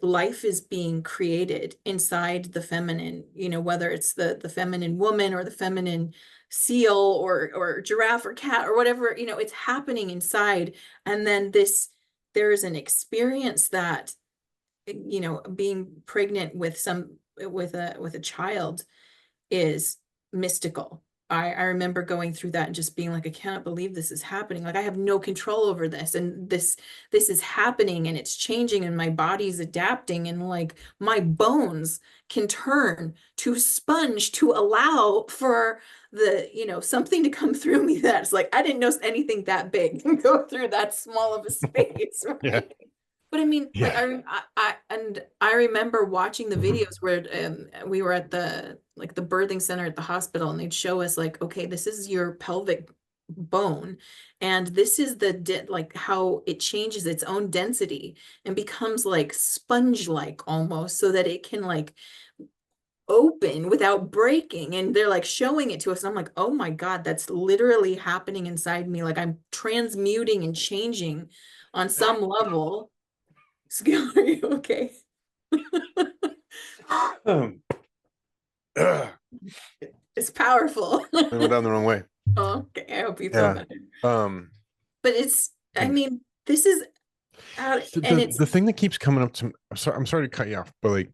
Speaker 2: life is being created inside the feminine, whether it's the feminine woman or the feminine seal or giraffe or cat or whatever, it's happening inside. And then there is an experience that, being pregnant with a child is mystical. I remember going through that and just being like, I cannot believe this is happening. Like, I have no control over this, and this is happening, and it's changing, and my body's adapting, and like my bones can turn to sponge to allow for something to come through me that's like, I didn't know anything that big can go through that small of a space,
Speaker 1: Yeah.
Speaker 2: right? But I mean, like
Speaker 1: Yeah.
Speaker 2: I remember watching the
Speaker 1: Mhm.
Speaker 2: videos where we were at the birthing center at the hospital, and they'd show us like, okay, this is your pelvic bone, and this is like how it changes its own density and becomes like sponge-like almost, so that it can like open without breaking. And they're like showing it to us, and I'm like, oh my God, that's literally happening inside me. Like, I'm transmuting and changing on some level. Skill, are you okay?
Speaker 1: Um, ugh,
Speaker 2: It's powerful.
Speaker 1: I went down the wrong way.
Speaker 2: Okay, I hope you feel
Speaker 1: Yeah.
Speaker 2: better.
Speaker 1: Um,
Speaker 2: But I mean, this is out, and it's
Speaker 1: the thing that keeps coming up to, I'm sorry to cut you off, but like,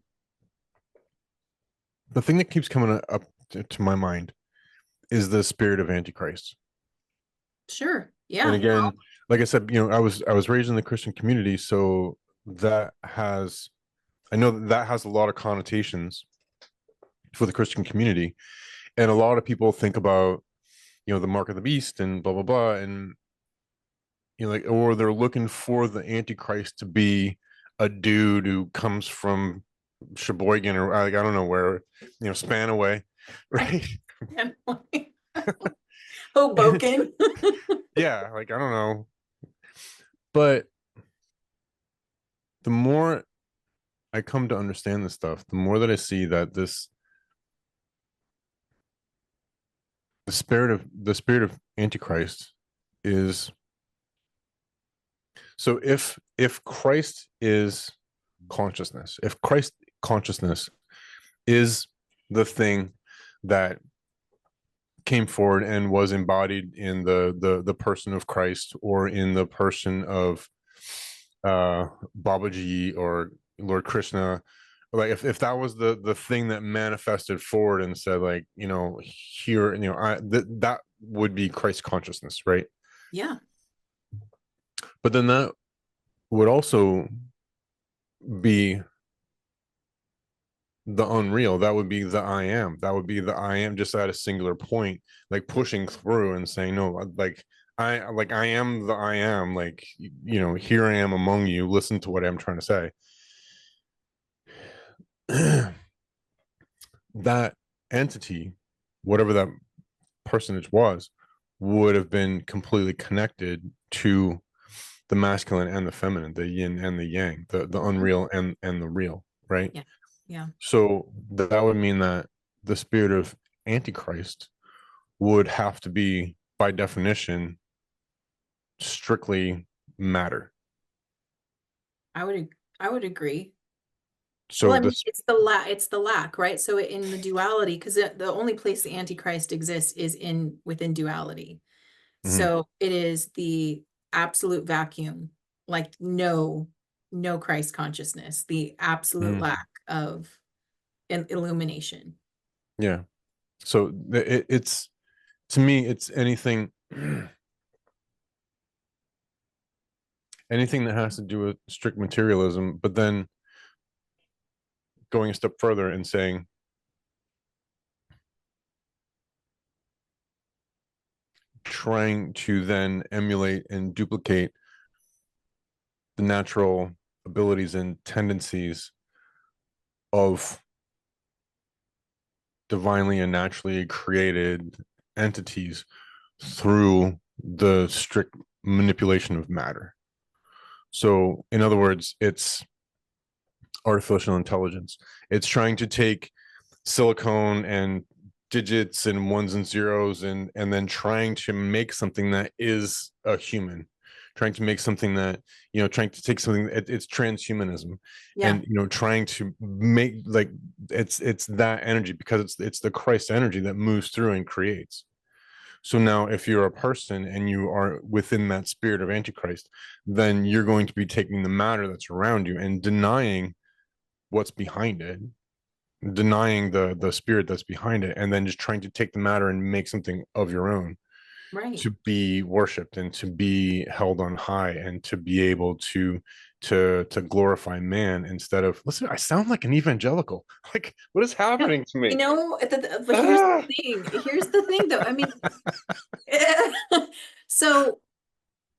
Speaker 1: the thing that keeps coming up to my mind is the spirit of Antichrist.
Speaker 2: sure,
Speaker 1: And
Speaker 2: yeah.
Speaker 1: again, like I said, I was raised in the Christian community, so that has I know that has a lot of connotations for the Christian community, and a lot of people think about the mark of the beast and blah blah blah, and like, or they're looking for the Antichrist to be a dude who comes from Sheboygan or like I don't know where, Spanaway, right?
Speaker 2: Hoboken.
Speaker 1: Yeah, like I don't know, but the more I come to understand this stuff, the more that I see that the spirit of Antichrist is, so if Christ is consciousness, if Christ consciousness is the thing that came forward and was embodied in the person of Christ, or in the person of Babaji or Lord Krishna, like if that was the thing that manifested forward and said, like, here, that would be Christ consciousness, right?
Speaker 2: Yeah.
Speaker 1: But then that would also be the unreal. That would be the I am. That would be the I am, just at a singular point, like pushing through and saying, no, I am the I am, like, here I am among you, listen to what I'm trying to say. That entity, whatever that personage was, would have been completely connected to the masculine and the feminine, the yin and the yang, the unreal and the real, right?
Speaker 2: Yeah. Yeah.
Speaker 1: So that would mean that the spirit of Antichrist would have to be, by definition, strictly matter.
Speaker 2: I would agree. Well,
Speaker 1: So
Speaker 2: I mean,
Speaker 1: this,
Speaker 2: it's the lack, right? So in the duality, because the only place the Antichrist exists is within duality.
Speaker 1: mhm,
Speaker 2: So it is the absolute vacuum, like no Christ consciousness, the absolute
Speaker 1: mhm,
Speaker 2: lack of illumination.
Speaker 1: yeah. So it's, to me, it's anything, anything that has to do with strict materialism, but then going a step further and saying, trying to then emulate and duplicate the natural abilities and tendencies of divinely and naturally created entities through the strict manipulation of matter. So, in other words, it's artificial intelligence. It's trying to take silicone and digits and ones and zeros, and then trying to make something that is a human, trying to make something that, trying to take something, it's transhumanism,
Speaker 2: Yeah,
Speaker 1: and trying to make, like, it's that energy, because it's the Christ energy that moves through and creates. So now, if you're a person and you are within that spirit of Antichrist, then you're going to be taking the matter that's around you and denying what's behind it, denying the spirit that's behind it, and then just trying to take the matter and make something of your own,
Speaker 2: right.
Speaker 1: to be worshipped and to be held on high and to be able to glorify man, instead of, listen, I sound like an evangelical. Like, what is
Speaker 2: No,
Speaker 1: happening to me?
Speaker 2: but here's the
Speaker 1: Ah!
Speaker 2: thing. Here's the thing, though. I mean, so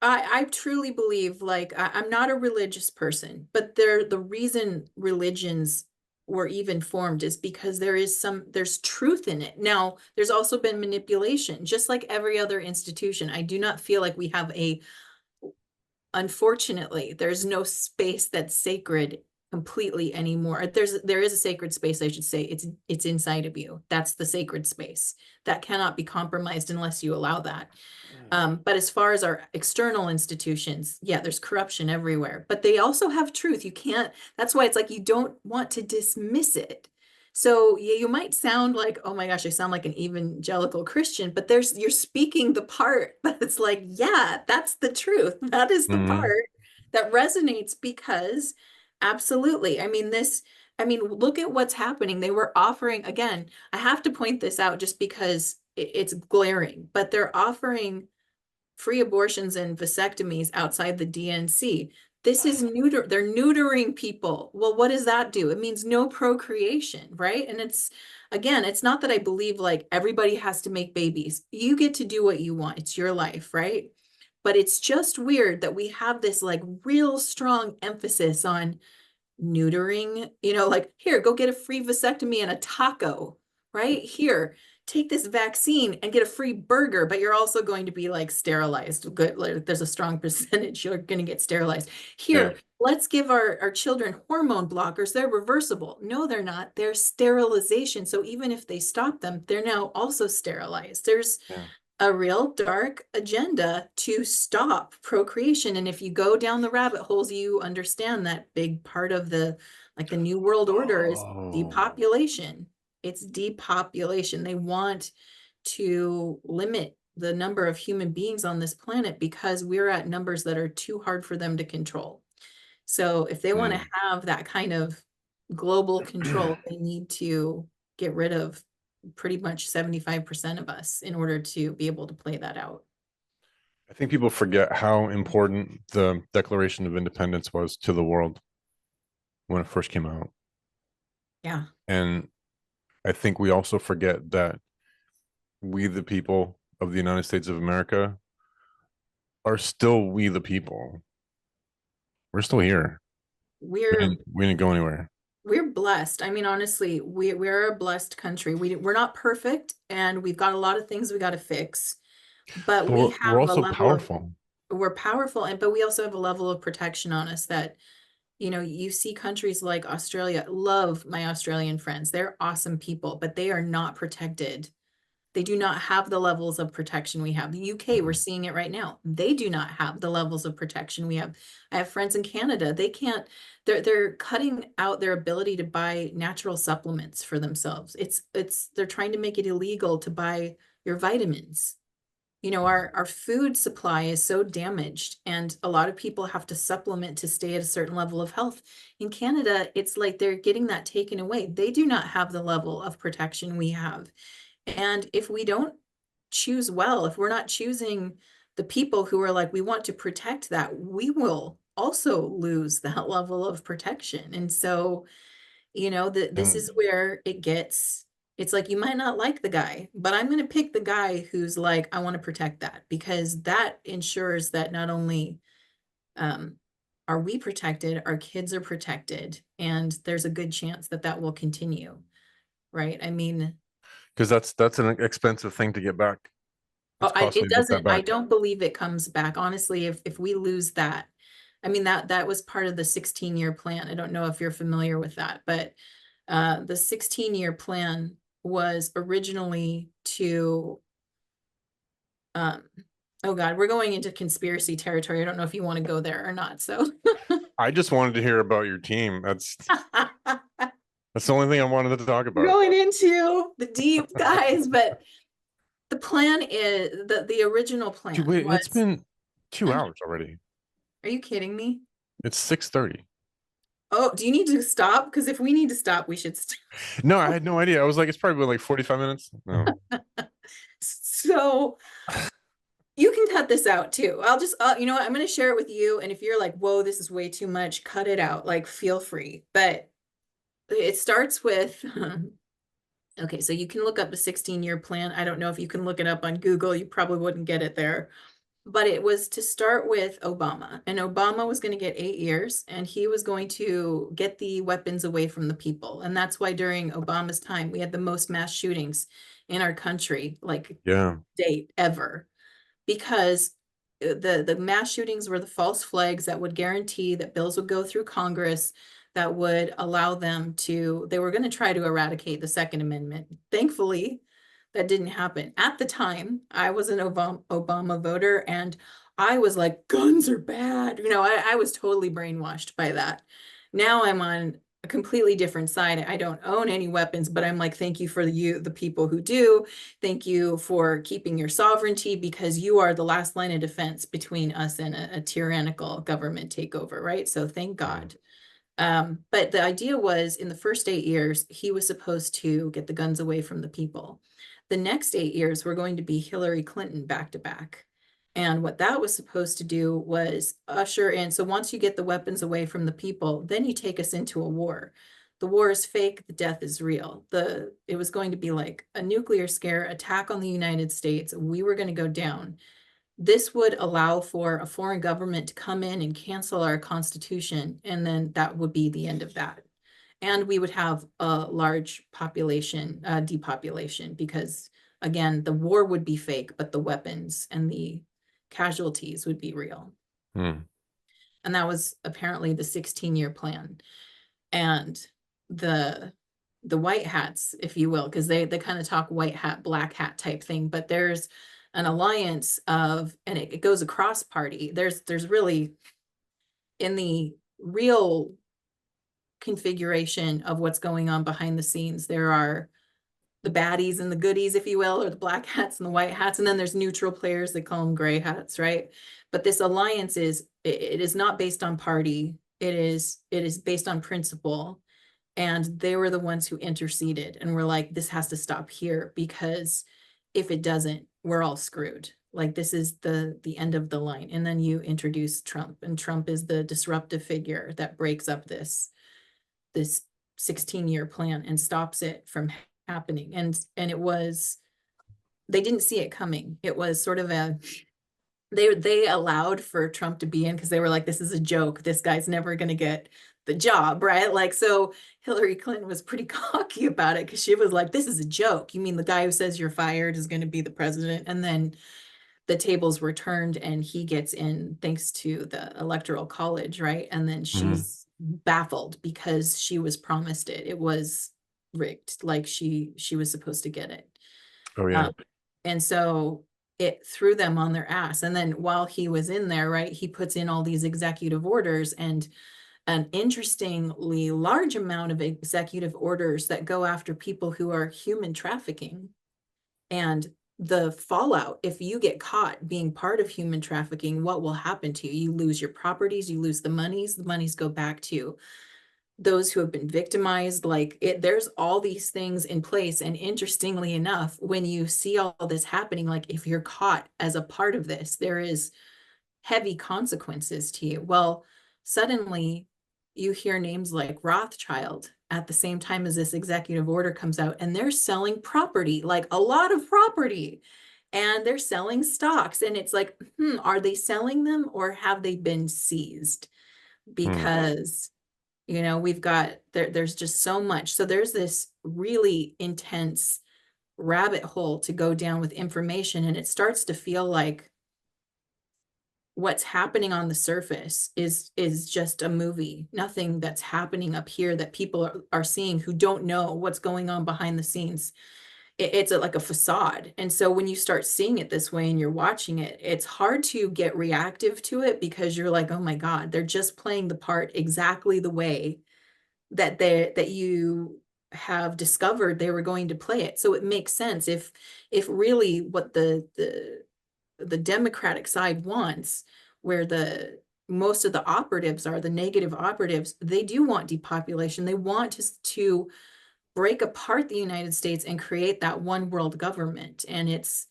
Speaker 2: I truly believe, like, I'm not a religious person, but the reason religions were even formed is because there's truth in it. Now, there's also been manipulation, just like every other institution. I do not feel like we have unfortunately, there's no space that's sacred completely anymore. There is a sacred space, I should say. It's inside of you. That's the sacred space that cannot be compromised unless you allow that. But as far as our external institutions, yeah, there's corruption everywhere, but they also have truth. You can't, that's why it's like you don't want to dismiss it. So yeah, you might sound like, oh my gosh, I sound like an evangelical Christian, but you're speaking the part that's like, yeah, that's the truth. That is the
Speaker 1: Mhm.
Speaker 2: part that resonates because absolutely. Look at what's happening. They were offering, again, I have to point this out just because it's glaring, but they're offering free abortions and vasectomies outside the DNC. This is they're neutering people. Well, what does that do? It means no procreation, right? And it's, again, it's not that I believe like everybody has to make babies. You get to do what you want. It's your life, right? But it's just weird that we have this like real strong emphasis on neutering, like, here, go get a free vasectomy and a taco, right? Here, take this vaccine and get a free burger, but you're also going to be like sterilized. Good, like, there's a strong percentage you're going to get sterilized.
Speaker 1: Yeah.
Speaker 2: Here, let's give our children hormone blockers. They're reversible. No, they're not. They're sterilization. So even if they stop them, they're now also sterilized. There's
Speaker 1: Yeah.
Speaker 2: a real dark agenda to stop procreation. And if you go down the rabbit holes, you understand that big part of the New World Order is
Speaker 1: Oh.
Speaker 2: depopulation. It's depopulation. They want to limit the number of human beings on this planet because we're at numbers that are too hard for them to control. So if they want to
Speaker 1: Mm.
Speaker 2: have that kind of global control, they need to get rid of pretty much 75% of us in order to be able to play that out.
Speaker 1: I think people forget how important the Declaration of Independence was to the world when it first came out.
Speaker 2: Yeah.
Speaker 1: And I think we also forget that we, the people of the United States of America, are still we, the people. We're still here.
Speaker 2: We're
Speaker 1: We didn't go anywhere.
Speaker 2: we're blessed. I mean, honestly, we're a blessed country. We're not perfect and we've got a lot of things we got to fix, but
Speaker 1: But
Speaker 2: we
Speaker 1: we're
Speaker 2: have a
Speaker 1: also
Speaker 2: level of
Speaker 1: powerful.
Speaker 2: we're powerful, and but we also have a level of protection on us that, you see countries like Australia. Love my Australian friends. They're awesome people, but they are not protected. They do not have the levels of protection we have. The UK, we're seeing it right now. They do not have the levels of protection we have. I have friends in Canada. They can't, they're cutting out their ability to buy natural supplements for themselves. They're trying to make it illegal to buy your vitamins. Our food supply is so damaged, and a lot of people have to supplement to stay at a certain level of health. In Canada, it's like they're getting that taken away. They do not have the level of protection we have. And if we don't choose well, if we're not choosing the people who are like, we want to protect that, we will also lose that level of protection. And so, this is
Speaker 1: And
Speaker 2: where it's like, you might not like the guy, but I'm going to pick the guy who's like, I want to protect that, because that ensures that not only um, are we protected, our kids are protected, and there's a good chance that that will continue, right? I mean,
Speaker 1: because that's an expensive thing to get back.
Speaker 2: oh,
Speaker 1: It's costly
Speaker 2: it
Speaker 1: to get that
Speaker 2: doesn't, I
Speaker 1: back.
Speaker 2: don't believe it comes back. Honestly, if we lose that, I mean, that was part of the 16-year plan. I don't know if you're familiar with that, but the 16-year plan was originally to, um, oh God, we're going into conspiracy territory. I don't know if you want to go there or not. So
Speaker 1: I just wanted to hear about your team. That's the only thing I wanted to talk
Speaker 2: we're
Speaker 1: about.
Speaker 2: going into the deep guys, but the plan is the original
Speaker 1: Dude,
Speaker 2: plan
Speaker 1: wait, it's
Speaker 2: was,
Speaker 1: been 2 hours already.
Speaker 2: are you kidding me?
Speaker 1: It's 6:30.
Speaker 2: Oh, do you need to stop? Because if we need to stop, we should stop.
Speaker 1: No, I had no idea. I was like, it's probably been like 45 minutes. No.
Speaker 2: So you can cut this out too. I'll just, you know what? I'm going to share it with you. And if you're like, whoa, this is way too much, cut it out. Like, feel free. But it starts with, okay, so you can look up the 16-year plan. I don't know if you can look it up on Google. You probably wouldn't get it there. But it was to start with Obama. And Obama was going to get 8 years, and he was going to get the weapons away from the people. And that's why during Obama's time, we had the most mass shootings in our country, like
Speaker 1: Yeah.
Speaker 2: date ever, because the mass shootings were the false flags that would guarantee that bills would go through Congress that would allow them to, they were going to try to eradicate the Second Amendment. Thankfully, that didn't happen. At the time, I was an Obama voter, and I was like, guns are bad. I was totally brainwashed by that. Now I'm on a completely different side. I don't own any weapons, but I'm like, thank you for the people who do. Thank you for keeping your sovereignty, because you are the last line of defense between us and a tyrannical government takeover, right? So thank
Speaker 1: Yeah.
Speaker 2: God. But the idea was, in the first 8 years, he was supposed to get the guns away from the people. The next 8 years were going to be Hillary Clinton back to back. And what that was supposed to do was usher in. So once you get the weapons away from the people, then you take us into a war. The war is fake, the death is real. It was going to be like a nuclear scare, attack on the United States. We were going to go down. This would allow for a foreign government to come in and cancel our constitution, and then that would be the end of that. And we would have a large population depopulation, because again, the war would be fake, but the weapons and the casualties would be real.
Speaker 1: Mm.
Speaker 2: And that was apparently the 16-year plan. And the white hats, if you will, because they kind of talk white hat, black hat type thing, but there's an alliance of, and it goes across party. There's really, in the real configuration of what's going on behind the scenes, there are the baddies and the goodies, if you will, or the black hats and the white hats, and then there's neutral players, they call them gray hats, right? But this alliance it is not based on party, it is based on principle. And they were the ones who interceded and were like, this has to stop here, because if it doesn't, we're all screwed. Like, this is the end of the line. And then you introduce Trump, and Trump is the disruptive figure that breaks up this 16-year plan and stops it from happening. And it was, they didn't see it coming. It was sort of they allowed for Trump to be in, because they were like, this is a joke, this guy's never going to get the job, right? Like, so Hillary Clinton was pretty cocky about it, because she was like, this is a joke, you mean the guy who says you're fired is going to be the president? And then the tables were turned and he gets in thanks to the electoral college, right? And then she's baffled because she was promised it. It was rigged, like she was supposed to get it.
Speaker 1: Oh yeah.
Speaker 2: And so it threw them on their ass. And then while he was in there, right, he puts in all these executive orders, and an interestingly large amount of executive orders that go after people who are human trafficking. And the fallout, if you get caught being part of human trafficking, what will happen to you? You lose your properties, you lose the monies go back to those who have been victimized. Like, there's all these things in place. And interestingly enough, when you see all this happening, like, if you're caught as a part of this, there is heavy consequences to you. Well, suddenly you hear names like Rothschild at the same time as this executive order comes out, and they're selling property, like a lot of property, and they're selling stocks. And it's like, are they selling them, or have they been seized? Because we've got there's just so much. So there's this really intense rabbit hole to go down with information, and it starts to feel like what's happening on the surface is just a movie. Nothing that's happening up here that people are seeing who don't know what's going on behind the scenes. It's like a facade. And so when you start seeing it this way and you're watching it, it's hard to get reactive to it, because you're like, oh my God, they're just playing the part exactly the way that you have discovered they were going to play it. So it makes sense if really what the Democratic side wants, where most of the operatives are the negative operatives, they do want depopulation. They want to break apart the United States and create that one world government. And it's,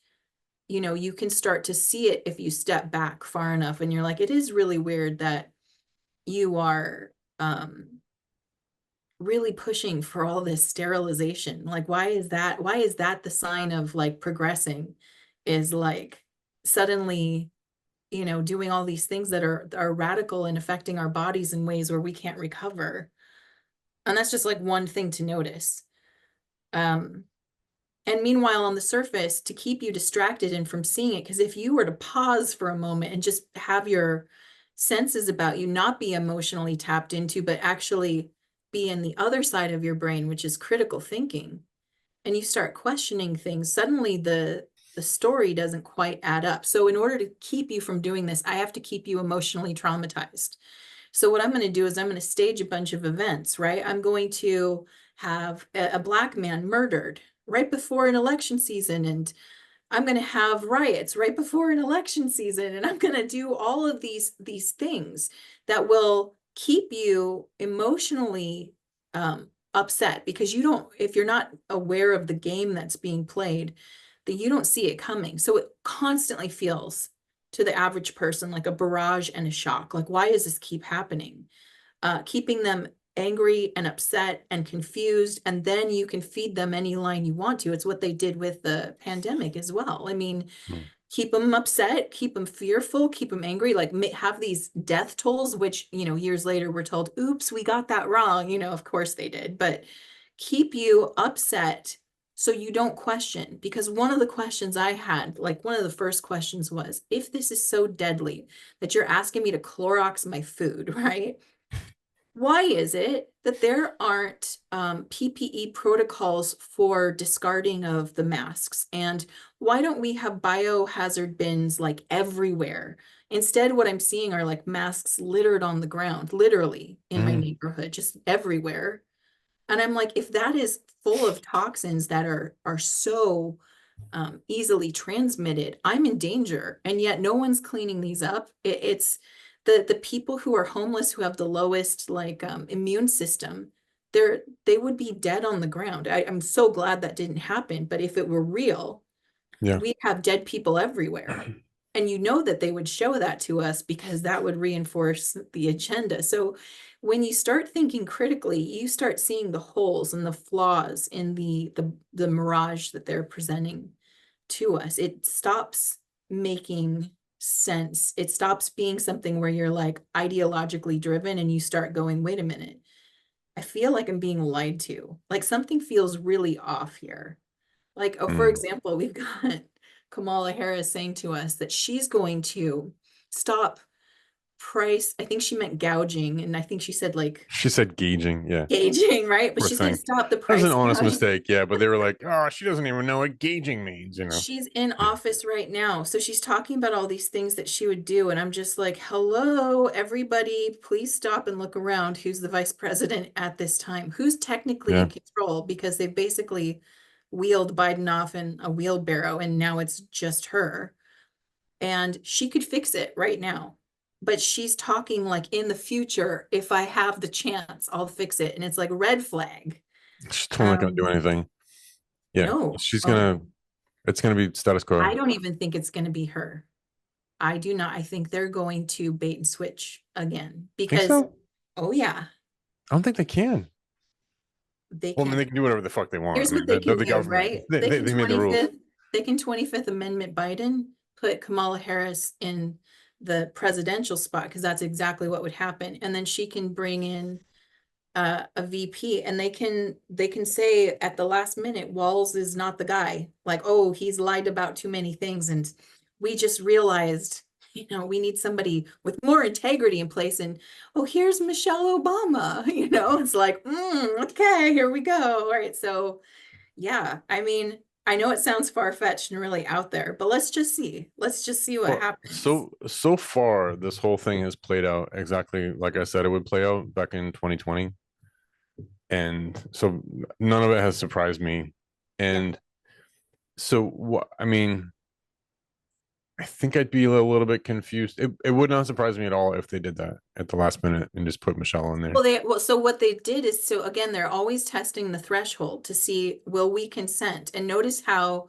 Speaker 2: you can start to see it if you step back far enough, and you're like, it is really weird that you are really pushing for all this sterilization. Like, why is that the sign of like progressing, is like suddenly doing all these things that are radical and affecting our bodies in ways where we can't recover. And that's just like one thing to notice. And meanwhile, on the surface, to keep you distracted and from seeing it, because if you were to pause for a moment and just have your senses about you not be emotionally tapped into, but actually be in the other side of your brain, which is critical thinking, and you start questioning things, suddenly the story doesn't quite add up. So in order to keep you from doing this, I have to keep you emotionally traumatized. So what I'm going to do is I'm going to stage a bunch of events, right? I'm going to have a Black man murdered right before an election season, and I'm going to have riots right before an election season, and I'm going to do all of these things that will keep you emotionally upset, because if you're not aware of the game that's being played, that you don't see it coming. So it constantly feels to the average person like a barrage and a shock. Like, why does this keep happening? Keeping them angry and upset and confused, and then you can feed them any line you want to. It's what they did with the pandemic as well. I mean,
Speaker 1: Mm.
Speaker 2: keep them upset, keep them fearful, keep them angry, like have these death tolls, which, years later we're told, oops, we got that wrong. Of course they did, but keep you upset so you don't question. Because one of the questions I had, like one of the first questions was, if this is so deadly that you're asking me to Clorox my food, right? Why is it that there aren't PPE protocols for discarding of the masks? And why don't we have biohazard bins like everywhere? Instead, what I'm seeing are like masks littered on the ground, literally in my neighborhood, just everywhere. And I'm like, if that is full of toxins that are so easily transmitted, I'm in danger. And yet no one's cleaning these up. It's the people who are homeless, who have the lowest like immune system, they would be dead on the ground. I'm so glad that didn't happen. But if it were real,
Speaker 1: Yeah.
Speaker 2: we'd have dead people everywhere. And that they would show that to us because that would reinforce the agenda. So when you start thinking critically, you start seeing the holes and the flaws in the mirage that they're presenting to us. It stops making sense. It stops being something where you're like ideologically driven and you start going, wait a minute, I feel like I'm being lied to. Like something feels really off here. Like, oh, for
Speaker 1: Mm.
Speaker 2: example, we've got Kamala Harris saying to us that she's going to stop price. I think she meant gouging, and I think she said like
Speaker 1: She said gauging. Yeah.
Speaker 2: gauging, right? But
Speaker 1: Poor
Speaker 2: she's going to
Speaker 1: thing.
Speaker 2: stop the
Speaker 1: That was an
Speaker 2: price
Speaker 1: honest
Speaker 2: gouging.
Speaker 1: mistake. Yeah. But they were like, oh, she doesn't even know what gauging means.
Speaker 2: She's in office right now. So she's talking about all these things that she would do. And I'm just like, hello, everybody, please stop and look around. Who's the vice president at this time? Who's technically
Speaker 1: Yeah.
Speaker 2: in control? Because they've basically wheeled Biden off in a wheelbarrow and now it's just her. And she could fix it right now. But she's talking like in the future, if I have the chance, I'll fix it. And it's like red flag.
Speaker 1: She's totally not going to do anything. Yeah.
Speaker 2: No.
Speaker 1: She's
Speaker 2: Oh,
Speaker 1: going to, it's going to be status quo.
Speaker 2: I don't even think it's going to be her. I do not. I think they're going to bait and switch again
Speaker 1: Think
Speaker 2: because,
Speaker 1: so?
Speaker 2: oh yeah,
Speaker 1: I don't think they can.
Speaker 2: they
Speaker 1: Well, I mean, they
Speaker 2: can.
Speaker 1: can do whatever the fuck they want. I
Speaker 2: Here's
Speaker 1: mean,
Speaker 2: what they
Speaker 1: they're
Speaker 2: can
Speaker 1: the
Speaker 2: do,
Speaker 1: government.
Speaker 2: right?
Speaker 1: They,
Speaker 2: They
Speaker 1: they,
Speaker 2: can
Speaker 1: they made the rules.
Speaker 2: 25th Amendment Biden, put Kamala Harris in the presidential spot because that's exactly what would happen. And then she can bring in a VP and they can say at the last minute, Walls is not the guy. Like, oh, he's lied about too many things. And we just realized, we need somebody with more integrity in place. And oh, here's Michelle Obama. It's like, okay, here we go. All right. So yeah, I mean, I know it sounds far-fetched and really out there, but let's just see. Let's just see what
Speaker 1: Well,
Speaker 2: happens.
Speaker 1: so far, this whole thing has played out exactly like I said it would play out back in 2020. And so none of it has surprised me.
Speaker 2: Yeah.
Speaker 1: And so what I mean, I think I'd be a little bit confused. It would not surprise me at all if they did that at the last minute and just put Michelle in there.
Speaker 2: So what they did is, so again, they're always testing the threshold to see, will we consent? And notice how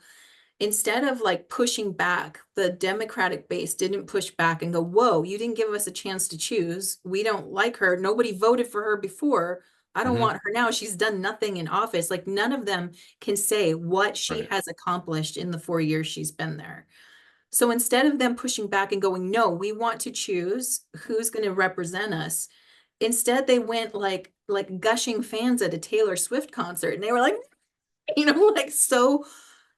Speaker 2: instead of like pushing back, the Democratic base didn't push back and go, whoa, you didn't give us a chance to choose. We don't like her. Nobody voted for her before. I don't
Speaker 1: Mm-hmm.
Speaker 2: want her now. She's done nothing in office. Like none of them can say what she
Speaker 1: Right.
Speaker 2: has accomplished in the 4 years she's been there. So instead of them pushing back and going, no, we want to choose who's going to represent us. Instead, they went like gushing fans at a Taylor Swift concert, and they were like, like so.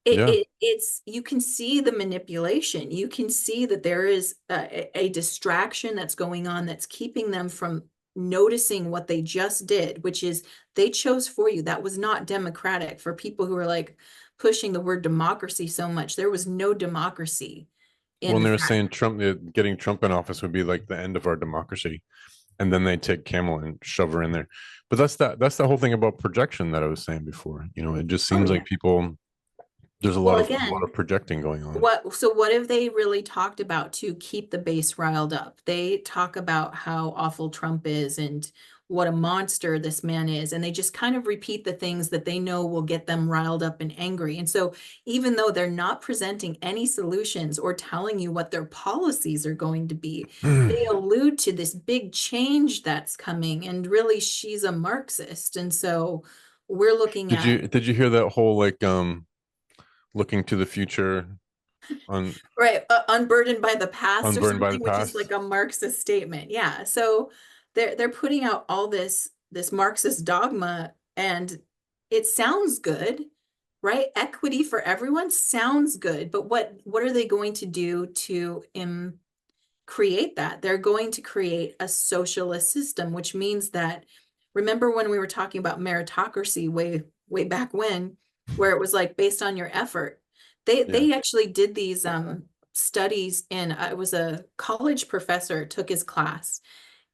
Speaker 1: Yeah.
Speaker 2: It's you can see the manipulation. You can see that there is a distraction that's going on that's keeping them from noticing what they just did, which is they chose for you. That was not democratic. For people who are like pushing the word democracy so much, there was no democracy in
Speaker 1: When
Speaker 2: the
Speaker 1: they were
Speaker 2: fact.
Speaker 1: saying Trump, getting Trump in office would be like the end of our democracy, and then they take Kamala and shove her in there. But that's the whole thing about projection that I was saying before. It just
Speaker 2: Oh
Speaker 1: seems
Speaker 2: yeah.
Speaker 1: like people there's a
Speaker 2: Well,
Speaker 1: lot
Speaker 2: again,
Speaker 1: of projecting going on.
Speaker 2: what have they really talked about to keep the base riled up? They talk about how awful Trump is and what a monster this man is. And they just kind of repeat the things that they know will get them riled up and angry. And so even though they're not presenting any solutions or telling you what their policies are going to be, they allude to this big change that's coming. And really, she's a Marxist. And so we're looking
Speaker 1: Did
Speaker 2: at,
Speaker 1: you hear that whole like looking to the future on
Speaker 2: right, unburdened by the past or
Speaker 1: unburned by the
Speaker 2: something, which is
Speaker 1: past?
Speaker 2: like a Marxist statement. Yeah. So they're putting out all this Marxist dogma, and it sounds good, right? Equity for everyone sounds good, but what are they going to do to create that? They're going to create a socialist system, which means that, remember when we were talking about meritocracy way back when, where it was like based on your effort.
Speaker 1: Yeah.
Speaker 2: They actually did these studies in, it was a college professor took his class,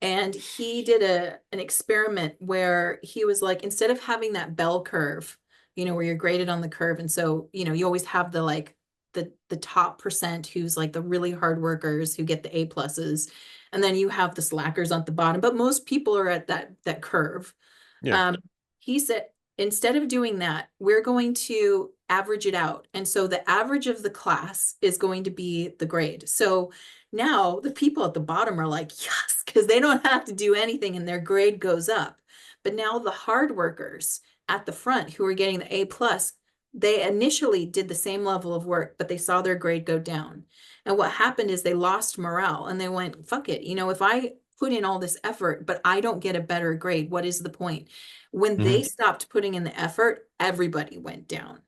Speaker 2: and he did an experiment where he was like, instead of having that bell curve, where you're graded on the curve, and so you always have the like the top percent who's like the really hard workers who get the A pluses, and then you have the slackers on the bottom, but most people are at that curve.
Speaker 1: Yeah.
Speaker 2: um, he said, instead of doing that, we're going to average it out. And so the average of the class is going to be the grade. So now the people at the bottom are like, yes, because they don't have to do anything and their grade goes up. But now the hard workers at the front who are getting the A plus, they initially did the same level of work, but they saw their grade go down. And what happened is they lost morale and they went, fuck it. If I put in all this effort, but I don't get a better grade, what is the point? When they
Speaker 1: Hmm.
Speaker 2: stopped putting in the effort, everybody went down.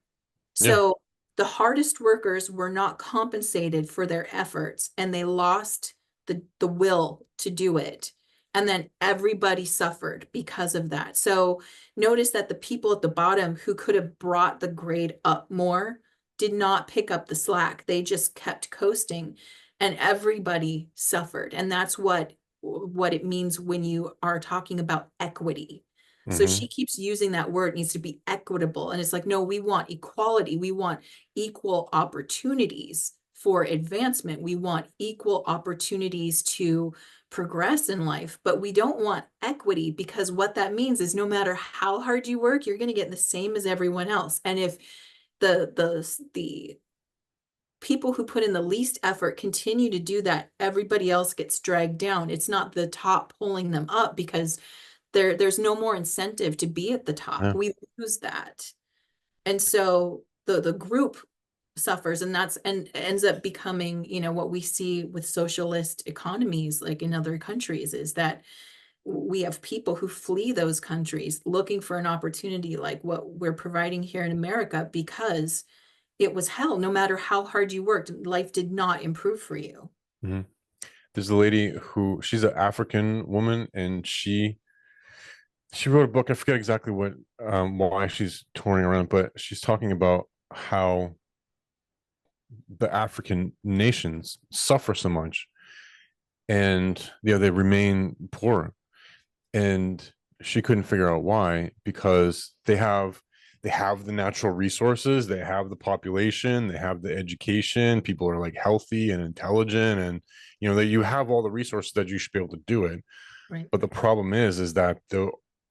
Speaker 1: Yeah.
Speaker 2: So the hardest workers were not compensated for their efforts and they lost the will to do it. And then everybody suffered because of that. So notice that the people at the bottom who could have brought the grade up more did not pick up the slack. They just kept coasting and everybody suffered. And that's what it means when you are talking about equity. So
Speaker 1: Hmm.
Speaker 2: she keeps using that word, it needs to be equitable. And it's like, no, we want equality. We want equal opportunities for advancement. We want equal opportunities to progress in life, but we don't want equity, because what that means is no matter how hard you work, you're going to get the same as everyone else. And if the people who put in the least effort continue to do that, everybody else gets dragged down. It's not the top pulling them up, because there's no more incentive to be at the top.
Speaker 1: Yeah.
Speaker 2: We lose that. And so the group suffers, and that's and ends up becoming, what we see with socialist economies like in other countries, is that we have people who flee those countries looking for an opportunity like what we're providing here in America, because it was hell. No matter how hard you worked, life did not improve for you.
Speaker 1: Hmm. There's a lady who she's an African woman, and she wrote a book. I forget exactly what why she's touring around, but she's talking about how the African nations suffer so much, and they remain poor, and she couldn't figure out why, because they have the natural resources, they have the population, they have the education, people are like healthy and intelligent, and that you have all the resources that you should be able to do it.
Speaker 2: Right.
Speaker 1: But the problem is that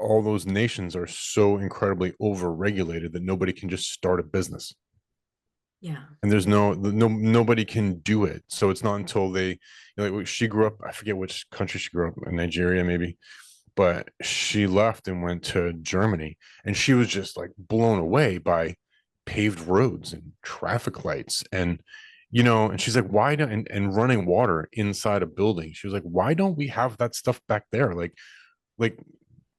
Speaker 1: all those nations are so incredibly overregulated that nobody can just start a business,
Speaker 2: Yeah.
Speaker 1: and there's nobody can do it. So it's not until like she grew up, I forget which country she grew up in, Nigeria maybe, but she left and went to Germany, and she was just like blown away by paved roads and traffic lights, and she's like, why don't and running water inside a building. She was like, why don't we have that stuff back there? Like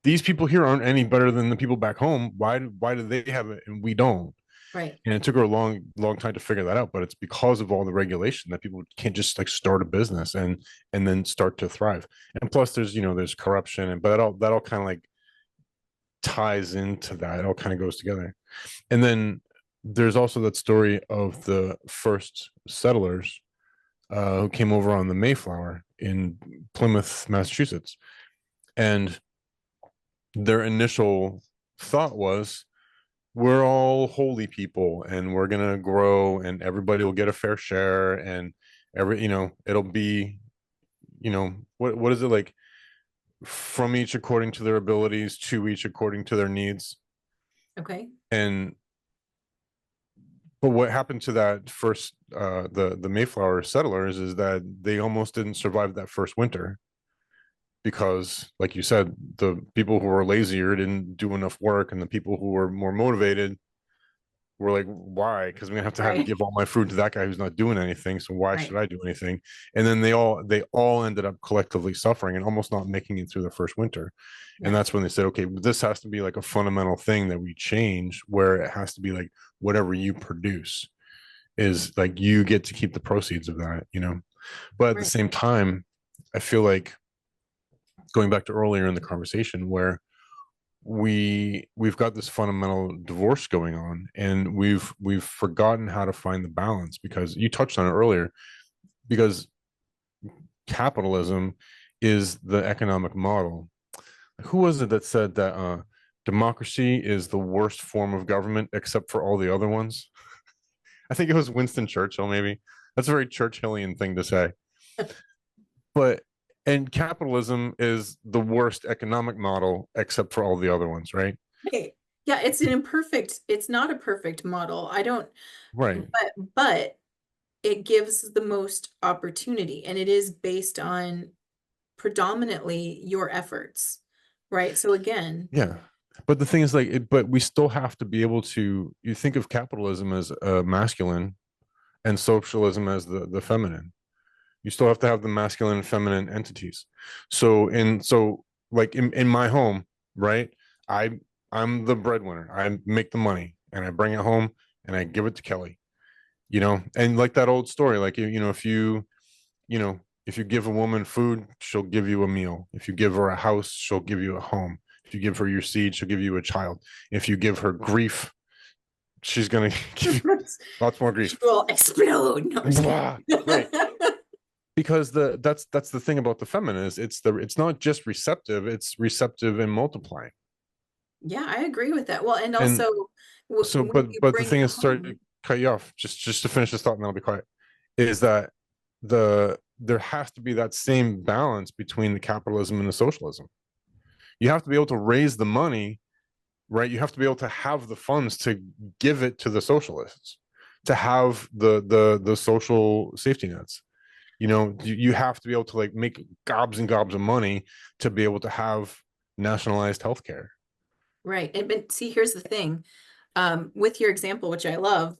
Speaker 1: these people here aren't any better than the people back home. Why do they have it and we don't?
Speaker 2: Right.
Speaker 1: And it took her a long time to figure that out, but it's because of all the regulation that people can't just like start a business and then start to thrive. And plus there's corruption, and but that all kind of like ties into that. It all kind of goes together. And then there's also that story of the first settlers who came over on the Mayflower in Plymouth, Massachusetts. And their initial thought was, we're all holy people and we're gonna grow and everybody will get a fair share, and it'll be, what is it like, from each according to their abilities, to each according to their needs.
Speaker 2: Okay.
Speaker 1: And but what happened to that first the Mayflower settlers is that they almost didn't survive that first winter because, like you said, the people who were lazier didn't do enough work, and the people who were more motivated were like, why? Because I'm gonna have to
Speaker 2: Right.
Speaker 1: give all my food to that guy who's not doing anything, so why
Speaker 2: Right.
Speaker 1: should I do anything? And then they all ended up collectively suffering and almost not making it through the first winter. And
Speaker 2: Yeah.
Speaker 1: that's when they said, okay, this has to be like a fundamental thing that we change, where it has to be like whatever you produce is like you get to keep the proceeds of that. But at the
Speaker 2: Right.
Speaker 1: same time, I feel like going back to earlier in the conversation where we've got this fundamental divorce going on, and we've forgotten how to find the balance, because you touched on it earlier, because capitalism is the economic model. Who was it that said that democracy is the worst form of government except for all the other ones? I think it was Winston Churchill, maybe. That's a very Churchillian thing to say. But and capitalism is the worst economic model except for all the other ones, right?
Speaker 2: Hey, yeah, it's not a perfect model. I don't,
Speaker 1: Right.
Speaker 2: but it gives the most opportunity, and it is based on predominantly your efforts, right? So again,
Speaker 1: Yeah. But the thing is, like, but we still have to be able to. You think of capitalism as masculine and socialism as the feminine. You still have to have the masculine and feminine entities. So like in my home, right? I I'm the breadwinner. I make the money and I bring it home and I give it to Kelly. And like that old story, like you know, if you give a woman food, she'll give you a meal. If you give her a house, she'll give you a home. If you give her your seed, she'll give you a child. If you give her grief, she's gonna give you lots more
Speaker 2: she
Speaker 1: grief.
Speaker 2: will explode. No, I'm just
Speaker 1: Blah. Right.
Speaker 2: kidding.
Speaker 1: Because that's the thing about the feminine is it's not just receptive, it's receptive and multiplying.
Speaker 2: Yeah, I agree with that. Well, and
Speaker 1: And
Speaker 2: also
Speaker 1: so
Speaker 2: when
Speaker 1: but
Speaker 2: you
Speaker 1: but the
Speaker 2: bring it
Speaker 1: thing is, sorry to
Speaker 2: home,
Speaker 1: cut you off, just to finish this thought and then I'll be quiet, is that there has to be that same balance between the capitalism and the socialism. You have to be able to raise the money, right? You have to be able to have the funds to give it to the socialists, to have the social safety nets. You have to be able to like make gobs and gobs of money to be able to have nationalized healthcare.
Speaker 2: right? And but see, here's the thing. With your example, which I love,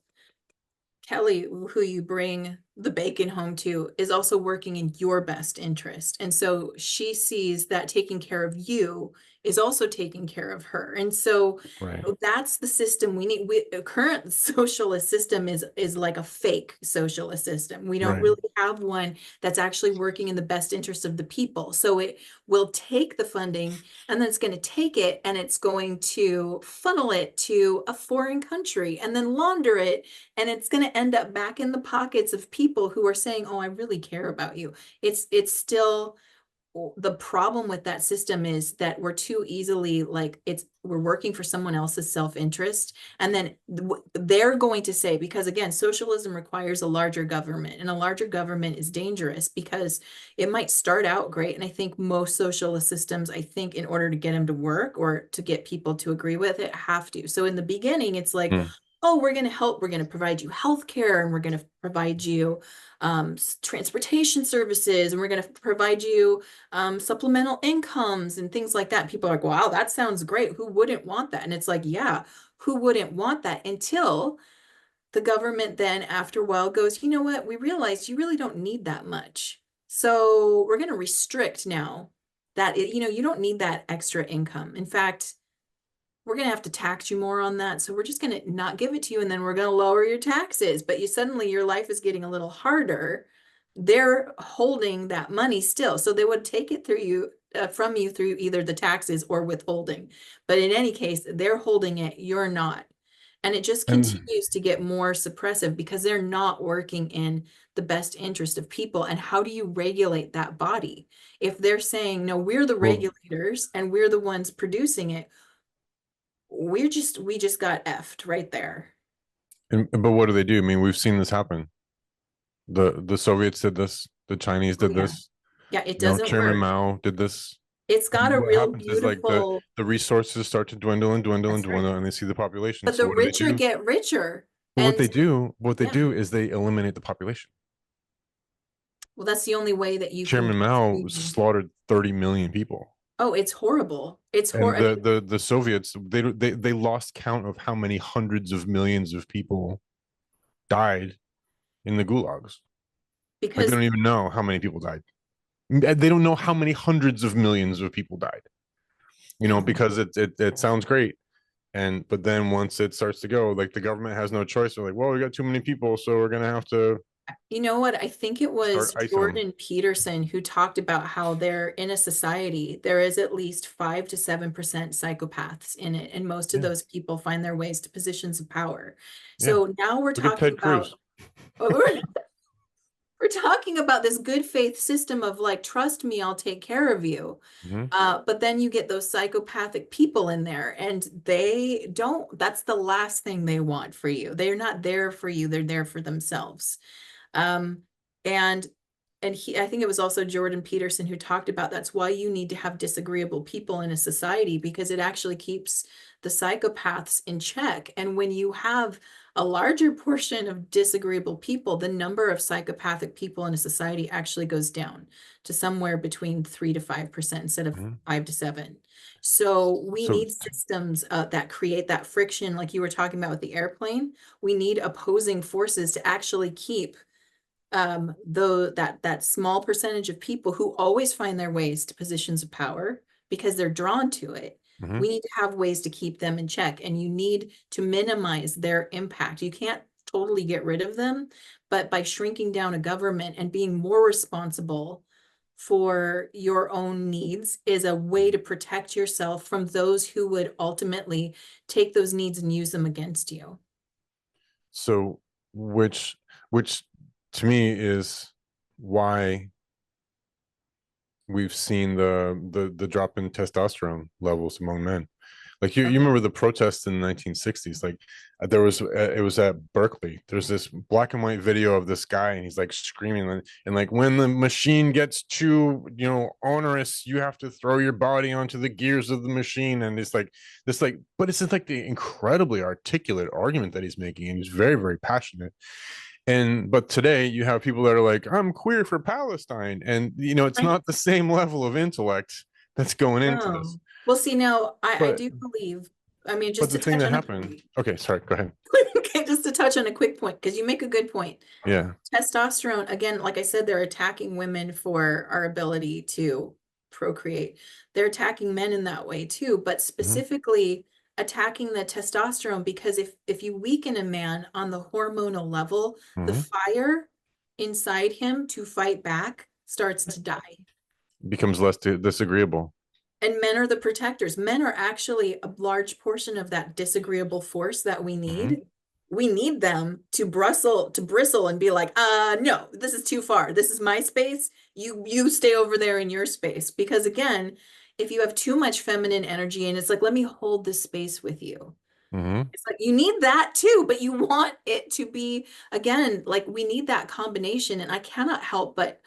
Speaker 2: Kelly, who you bring the bacon home to, is also working in your best interest. And so she sees that taking care of you is also taking care of her. And so
Speaker 1: Right.
Speaker 2: that's the system we need. A current socialist system is like a fake socialist system. We don't
Speaker 1: Right.
Speaker 2: really have one that's actually working in the best interest of the people. So it will take the funding, and then it's going to take it and it's going to funnel it to a foreign country and then launder it, and it's going to end up back in the pockets of people who are saying, oh, I really care about you. It's still, the problem with that system is that we're too easily like, we're working for someone else's self-interest, and then they're going to say, because again, socialism requires a larger government, and a larger government is dangerous because it might start out great. And I think most socialist systems, I think in order to get them to work or to get people to agree with it, have to. So in the beginning it's like,
Speaker 1: Hmm.
Speaker 2: oh, we're going to help, we're going to provide you health care, and we're going to provide you transportation services, and we're going to provide you supplemental incomes and things like that. People are like, wow, that sounds great. Who wouldn't want that? And it's like, yeah, who wouldn't want that? Until the government then after a while goes, you know what? We realize you really don't need that much. So we're going to restrict now that, you don't need that extra income. In fact, we're going to have to tax you more on that. So we're just going to not give it to you. And then we're going to lower your taxes. But suddenly your life is getting a little harder. They're holding that money still. So they would take it through you, from you through either the taxes or withholding. But in any case, they're holding it, you're not. And it just
Speaker 1: And
Speaker 2: continues to get more suppressive because they're not working in the best interest of people. And how do you regulate that body? If they're saying, no, we're the
Speaker 1: well,
Speaker 2: regulators and we're the ones producing it, we just got effed right there.
Speaker 1: but what do they do? I mean, we've seen this happen. The Soviets did this. The Chinese
Speaker 2: Oh
Speaker 1: did
Speaker 2: yeah.
Speaker 1: this.
Speaker 2: Yeah, it doesn't
Speaker 1: Chairman
Speaker 2: work.
Speaker 1: Mao did this.
Speaker 2: It's got
Speaker 1: And
Speaker 2: a
Speaker 1: what
Speaker 2: real
Speaker 1: happens is like
Speaker 2: beautiful.
Speaker 1: the resources start to dwindle and dwindle and
Speaker 2: That's right.
Speaker 1: dwindle, and they see the population.
Speaker 2: But
Speaker 1: So
Speaker 2: the
Speaker 1: what do they
Speaker 2: richer
Speaker 1: do?
Speaker 2: get richer.
Speaker 1: But
Speaker 2: And
Speaker 1: what they
Speaker 2: yeah,
Speaker 1: do is they eliminate the population.
Speaker 2: well, that's the only way that you can
Speaker 1: Chairman
Speaker 2: get
Speaker 1: Mao
Speaker 2: to.
Speaker 1: slaughtered 30 million people.
Speaker 2: Oh, it's horrible. It's
Speaker 1: And
Speaker 2: horrible.
Speaker 1: the Soviets, they lost count of how many hundreds of millions of people died in the gulags. Like they
Speaker 2: Because
Speaker 1: don't even know how many people died. They don't know how many hundreds of millions of people died. Because it sounds great. And but then once it starts to go, like the government has no choice. They're like, well, we got too many people, so we're gonna have to
Speaker 2: you know what? I think it
Speaker 1: start
Speaker 2: was
Speaker 1: icing them.
Speaker 2: Jordan Peterson who talked about how there in a society, there is at least 5 to 7% psychopaths in it. And most of
Speaker 1: Yeah,
Speaker 2: those people find their ways to positions of power.
Speaker 1: yeah.
Speaker 2: So now we're
Speaker 1: Look at
Speaker 2: talking
Speaker 1: Ted
Speaker 2: about,
Speaker 1: Cruz.
Speaker 2: we're talking about this good faith system of like, trust me, I'll take care of you.
Speaker 1: Mm-hmm.
Speaker 2: But then you get those psychopathic people in there and they don't, that's the last thing they want for you. They're not there for you. They're there for themselves. Um, and I think it was also Jordan Peterson who talked about that's why you need to have disagreeable people in a society because it actually keeps the psychopaths in check. And when you have a larger portion of disagreeable people, the number of psychopathic people in a society actually goes down to somewhere between 3 to 5% instead of
Speaker 1: Mm-hmm.
Speaker 2: 5 to 7. So we
Speaker 1: So
Speaker 2: need systems that create that friction, like you were talking about with the airplane. We need opposing forces to actually keep though that small percentage of people who always find their ways to positions of power because they're drawn to it.
Speaker 1: mm-hmm.
Speaker 2: We need to have ways to keep them in check, and you need to minimize their impact. You can't totally get rid of them, but by shrinking down a government and being more responsible for your own needs is a way to protect yourself from those who would ultimately take those needs and use them against you.
Speaker 1: So which to me is why we've seen the drop in testosterone levels among men. Like you remember the protests in the 1960s? Like there was it was at Berkeley. There's this black and white video of this guy, and he's like screaming, and like when the machine gets too onerous, you have to throw your body onto the gears of the machine, and it's like this but it's just like the incredibly articulate argument that he's making, and he's very very passionate. And but today you have people that are like, I'm queer for Palestine, and it's
Speaker 2: Right.
Speaker 1: not the same level of intellect that's going into this.
Speaker 2: Oh, well, see, now I
Speaker 1: But
Speaker 2: do believe, I mean,
Speaker 1: but
Speaker 2: just
Speaker 1: the
Speaker 2: to
Speaker 1: thing
Speaker 2: touch
Speaker 1: that
Speaker 2: on a
Speaker 1: happened, okay, sorry, go ahead.
Speaker 2: okay, just to touch on a quick point, because you make a good point.
Speaker 1: Yeah.
Speaker 2: Testosterone, again, like I said, they're attacking women for our ability to procreate. They're attacking men in that way too, but
Speaker 1: Mm-hmm.
Speaker 2: specifically attacking the testosterone because if you weaken a man on the hormonal level, the
Speaker 1: Mm-hmm.
Speaker 2: fire inside him to fight back starts to die.
Speaker 1: Becomes less disagreeable.
Speaker 2: And men are the protectors. Men are actually a large portion of that disagreeable force that we
Speaker 1: Mm-hmm.
Speaker 2: need. We need them to bristle and be like, no, this is too far. This is my space. You stay over there in your space. Because again, if you have too much feminine energy and it's like, let me hold this space with you.
Speaker 1: Mm-hmm.
Speaker 2: It's like you need that too, but you want it to be, again, like we need that combination. And I cannot help but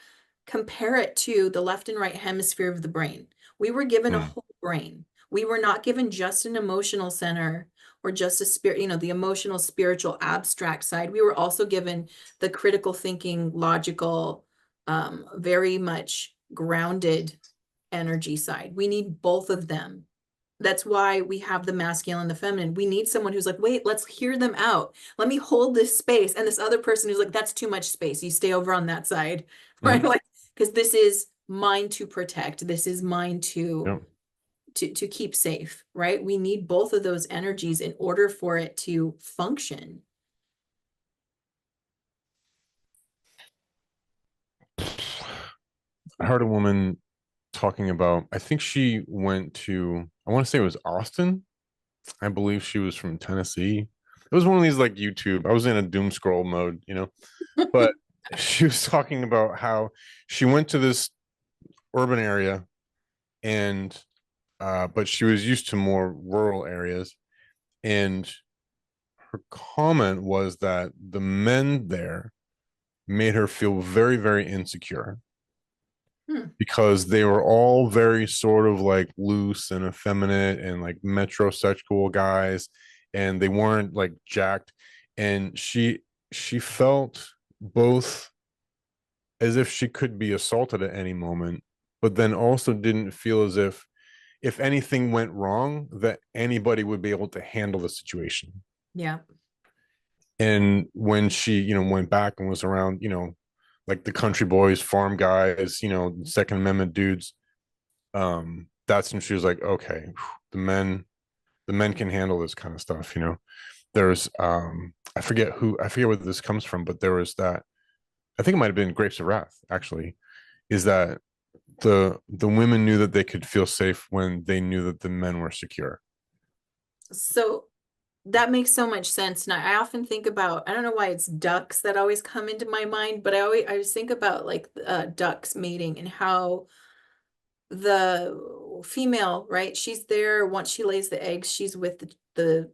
Speaker 2: compare it to the left and right hemisphere of the brain. We were given a
Speaker 1: Mm.
Speaker 2: whole brain. We were not given just an emotional center or just a spirit, the emotional, spiritual, abstract side. We were also given the critical thinking, logical, very much grounded energy side. We need both of them. That's why we have the masculine and the feminine. We need someone who's like, wait, let's hear them out. Let me hold this space. And this other person who's like, that's too much space. You stay over on that side, right?
Speaker 1: Mm-hmm.
Speaker 2: Like, because this is mine to protect. This is mine to
Speaker 1: Yep.
Speaker 2: to keep safe, right? We need both of those energies in order for it to function.
Speaker 1: I heard a woman talking about, I think she went to, I want to say it was Austin. I believe she was from Tennessee. It was one of these like YouTube. I was in a doom scroll mode. But she was talking about how she went to this urban area and but she was used to more rural areas, and her comment was that the men there made her feel very very insecure,
Speaker 2: Hmm.
Speaker 1: because they were all very sort of like loose and effeminate and like metrosexual guys, and they weren't like jacked. And she felt both as if she could be assaulted at any moment, but then also didn't feel as if anything went wrong, that anybody would be able to handle the situation.
Speaker 2: Yeah.
Speaker 1: And when she, went back and was around, like the country boys, farm guys, Second Amendment dudes, that's when she was like, okay, the men can handle this kind of stuff. There's I forget where this comes from, but there was that, I think it might have been Grapes of Wrath, actually, is that the women knew that they could feel safe when they knew that the men were secure.
Speaker 2: So that makes so much sense. And I often think about, I don't know why it's ducks that always come into my mind, but I just think about like ducks mating and how the female, right? She's there once she lays the eggs, she's with the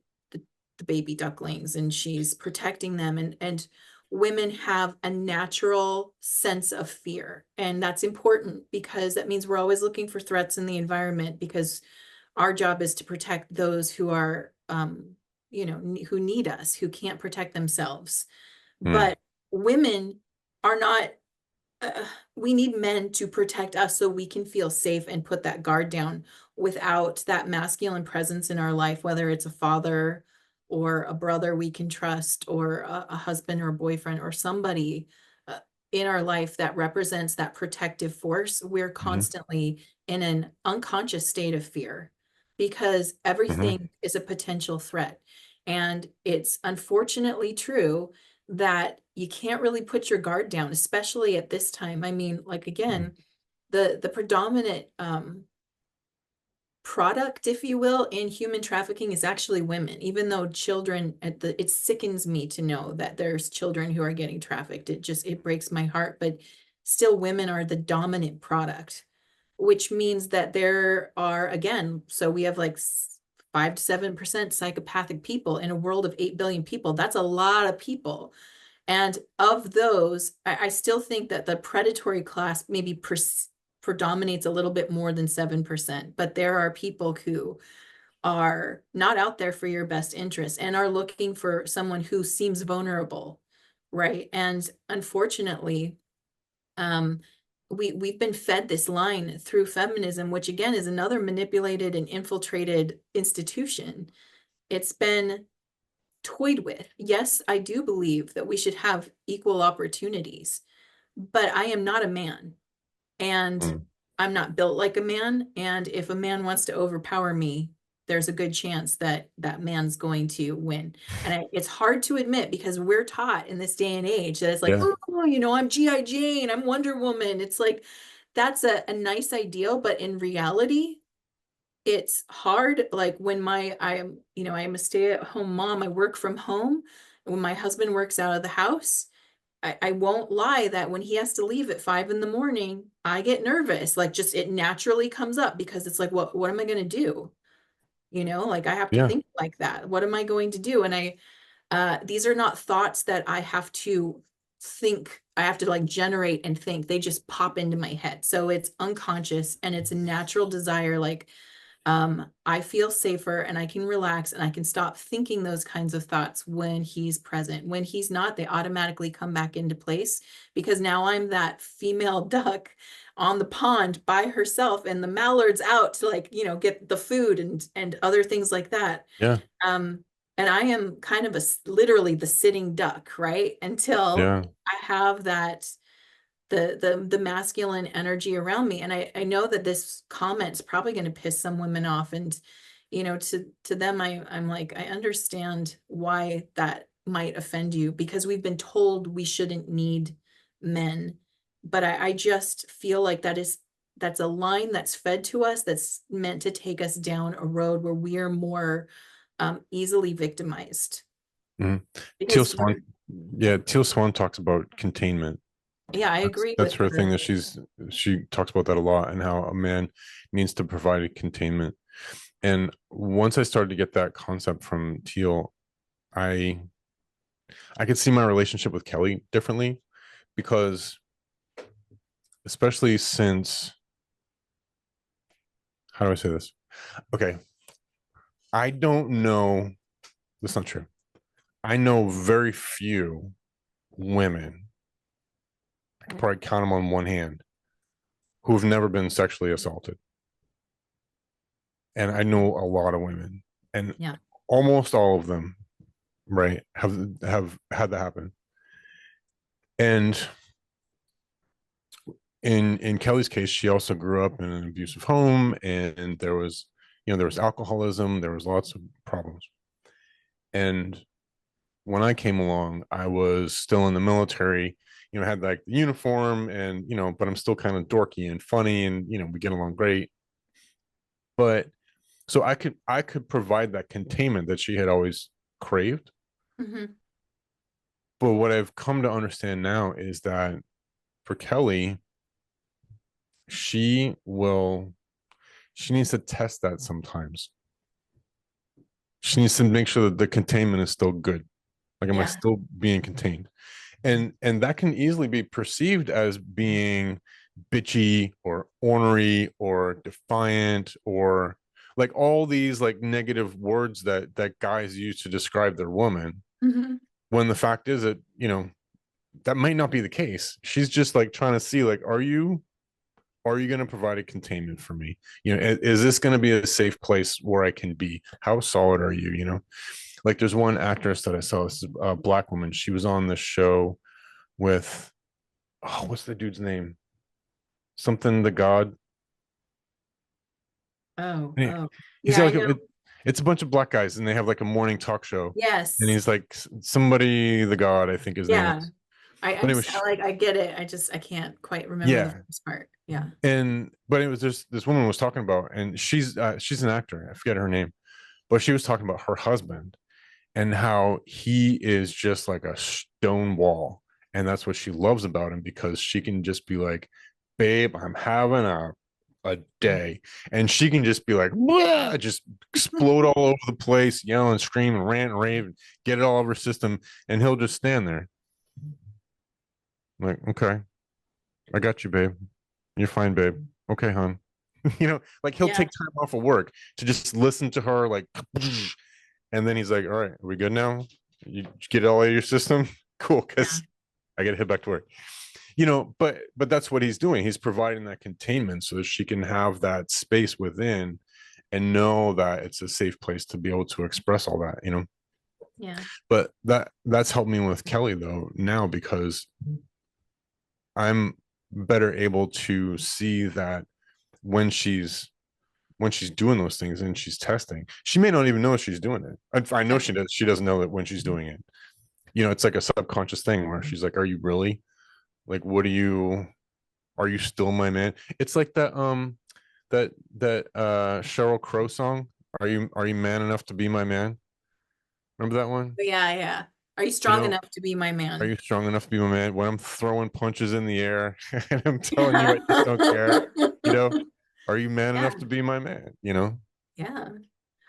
Speaker 2: baby ducklings and she's protecting them and women have a natural sense of fear. And that's important because that means we're always looking for threats in the environment because our job is to protect those who are who need us, who can't protect themselves.
Speaker 1: Mm,
Speaker 2: But women are not we need men to protect us so we can feel safe and put that guard down without that masculine presence in our life, whether it's a father or a brother we can trust or a husband or a boyfriend or somebody in our life that represents that protective force. We're
Speaker 1: mhm,
Speaker 2: constantly in an unconscious state of fear because
Speaker 1: mhm.
Speaker 2: everything is a potential threat. And it's unfortunately true that you can't really put your guard down, especially at this time. I mean, like
Speaker 1: Mm.
Speaker 2: again, the predominant product, if you will, in human trafficking is actually women, even though children it sickens me to know that there's children who are getting trafficked. It breaks my heart, but still women are the dominant product, which means that there are again, so we have like 5 to 7% psychopathic people in a world of 8 billion people. That's a lot of people. And of those, I still think that the predatory class maybe predominates a little bit more than 7%, but there are people who are not out there for your best interest and are looking for someone who seems vulnerable, right? And unfortunately, um, we've been fed this line through feminism, which again is another manipulated and infiltrated institution. It's been toyed with. Yes, I do believe that we should have equal opportunities, but I am not a man and
Speaker 1: Mm.
Speaker 2: I'm not built like a man. And if a man wants to overpower me, there's a good chance that that man's going to win. And it's hard to admit because we're taught in this day and age that it's like,
Speaker 1: Yeah,
Speaker 2: oh, I'm G.I. Jane, I'm Wonder Woman. It's like, that's a nice ideal, but in reality, it's hard. Like when I am a stay-at-home mom, I work from home. When my husband works out of the house, I won't lie that when he has to leave at 5 in the morning, I get nervous. Like just it naturally comes up because it's like, what am I going to do? Like I have to
Speaker 1: yeah,
Speaker 2: think like that. What am I going to do? And these are not thoughts that I have to think. I have to like generate and think. They just pop into my head. So it's unconscious and it's a natural desire. Like I feel safer and I can relax and I can stop thinking those kinds of thoughts when he's present. When he's not, they automatically come back into place because now I'm that female duck on the pond by herself and the mallard's out to like, get the food and other things like that.
Speaker 1: yeah,
Speaker 2: Um, and I am kind of literally the sitting duck, right? Until
Speaker 1: yeah,
Speaker 2: I have that the masculine energy around me. And I know that this comment's probably going to piss some women off. And, to them, I'm like, I understand why that might offend you because we've been told we shouldn't need men. But I just feel like that's a line that's fed to us that's meant to take us down a road where we are more easily victimized.
Speaker 1: mhm. Teal
Speaker 2: Because
Speaker 1: Swan, yeah, Teal Swan talks about containment.
Speaker 2: yeah, I
Speaker 1: That's
Speaker 2: agree
Speaker 1: that's
Speaker 2: with
Speaker 1: her thing,
Speaker 2: her.
Speaker 1: that she talks about that a lot, and how a man needs to provide a containment. And once I started to get that concept from Teal, I I could see my relationship with Kelly differently, because especially since, how do I say this? Okay, I don't know. That's not true. I know very few women. I could probably count them on one hand who have never been sexually assaulted. And I know a lot of women, and
Speaker 2: Yeah.
Speaker 1: almost all of them, right, have had that happen. And in Kelly's case, she also grew up in an abusive home, and there was, there was alcoholism, there was lots of problems. And when I came along, I was still in the military, had like the uniform, and but I'm still kind of dorky and funny, and we get along great. But so I could provide that containment that she had always craved.
Speaker 2: Mm-hmm.
Speaker 1: But what I've come to understand now is that for Kelly, she will she needs to test that sometimes. She needs to make sure that the containment is still good. Like, am I
Speaker 2: Yeah.
Speaker 1: still being contained? And that can easily be perceived as being bitchy or ornery or defiant, or like all these like negative words that guys use to describe their woman,
Speaker 2: Mm-hmm.
Speaker 1: when the fact is that that might not be the case. She's just like trying to see, like, are you going to provide a containment for me? Is this going to be a safe place where I can be? How solid are you? Like, there's one actress that I saw, this is a black woman. She was on the show with, oh, what's the dude's name? Something the God.
Speaker 2: Oh,
Speaker 1: He-
Speaker 2: oh.
Speaker 1: He's
Speaker 2: Yeah, I
Speaker 1: like
Speaker 2: know.
Speaker 1: it's a bunch of black guys, and they have like a morning talk show, and
Speaker 2: Yes.
Speaker 1: he's like somebody the God, I think his name
Speaker 2: Yeah.
Speaker 1: is. But
Speaker 2: I'm like, I get it. I can't quite remember the
Speaker 1: yeah,
Speaker 2: first part. Yeah.
Speaker 1: and but it was this woman was talking about, and she's an actor. I forget her name, but she was talking about her husband and how he is just like a stone wall, and that's what she loves about him, because she can just be like, babe, I'm having a day, and she can just be like, "Wah!" Just explode all over the place, yell and scream and rant and rave and get it all over her system, and he'll just stand there like, okay, I got you, babe, you're fine, babe, okay, hon. Like, he'll
Speaker 2: Yeah.
Speaker 1: take time off of work to just listen to her, like, and then he's like, all right, are we good now? You get it all out of your system? Cool,
Speaker 2: Yeah.
Speaker 1: because I gotta head back to work. But that's what he's doing. He's providing that containment so that she can have that space within and know that it's a safe place to be able to express all that.
Speaker 2: Yeah.
Speaker 1: But that's helped me with Kelly though now, because I'm better able to see that when she's when she's doing those things and she's testing, she may not even know she's doing it. I know
Speaker 2: Yeah.
Speaker 1: she does. She doesn't know that when she's doing it. It's like a subconscious thing where she's like, are you really, like, what are you still my man? It's like that Cheryl Crow song. Are you man enough to be my man? Remember that one?
Speaker 2: But yeah, yeah. Are you
Speaker 1: You
Speaker 2: strong
Speaker 1: know,
Speaker 2: enough to be my
Speaker 1: are
Speaker 2: man?
Speaker 1: you strong enough to be my man? When I'm throwing punches in the air and I'm telling you I just don't care,
Speaker 2: Yeah.
Speaker 1: you know, are you man enough
Speaker 2: Yeah.
Speaker 1: to be my man?
Speaker 2: Yeah.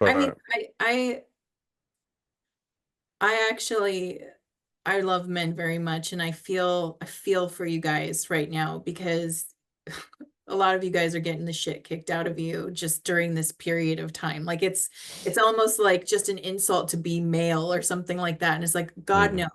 Speaker 2: I mean,
Speaker 1: But
Speaker 2: I actually I love men very much, and I feel for you guys right now because a lot of you guys are getting the shit kicked out of you just during this period of time. Like it's almost like just an insult to be male or something like that. And it's like, God,
Speaker 1: mm,
Speaker 2: no.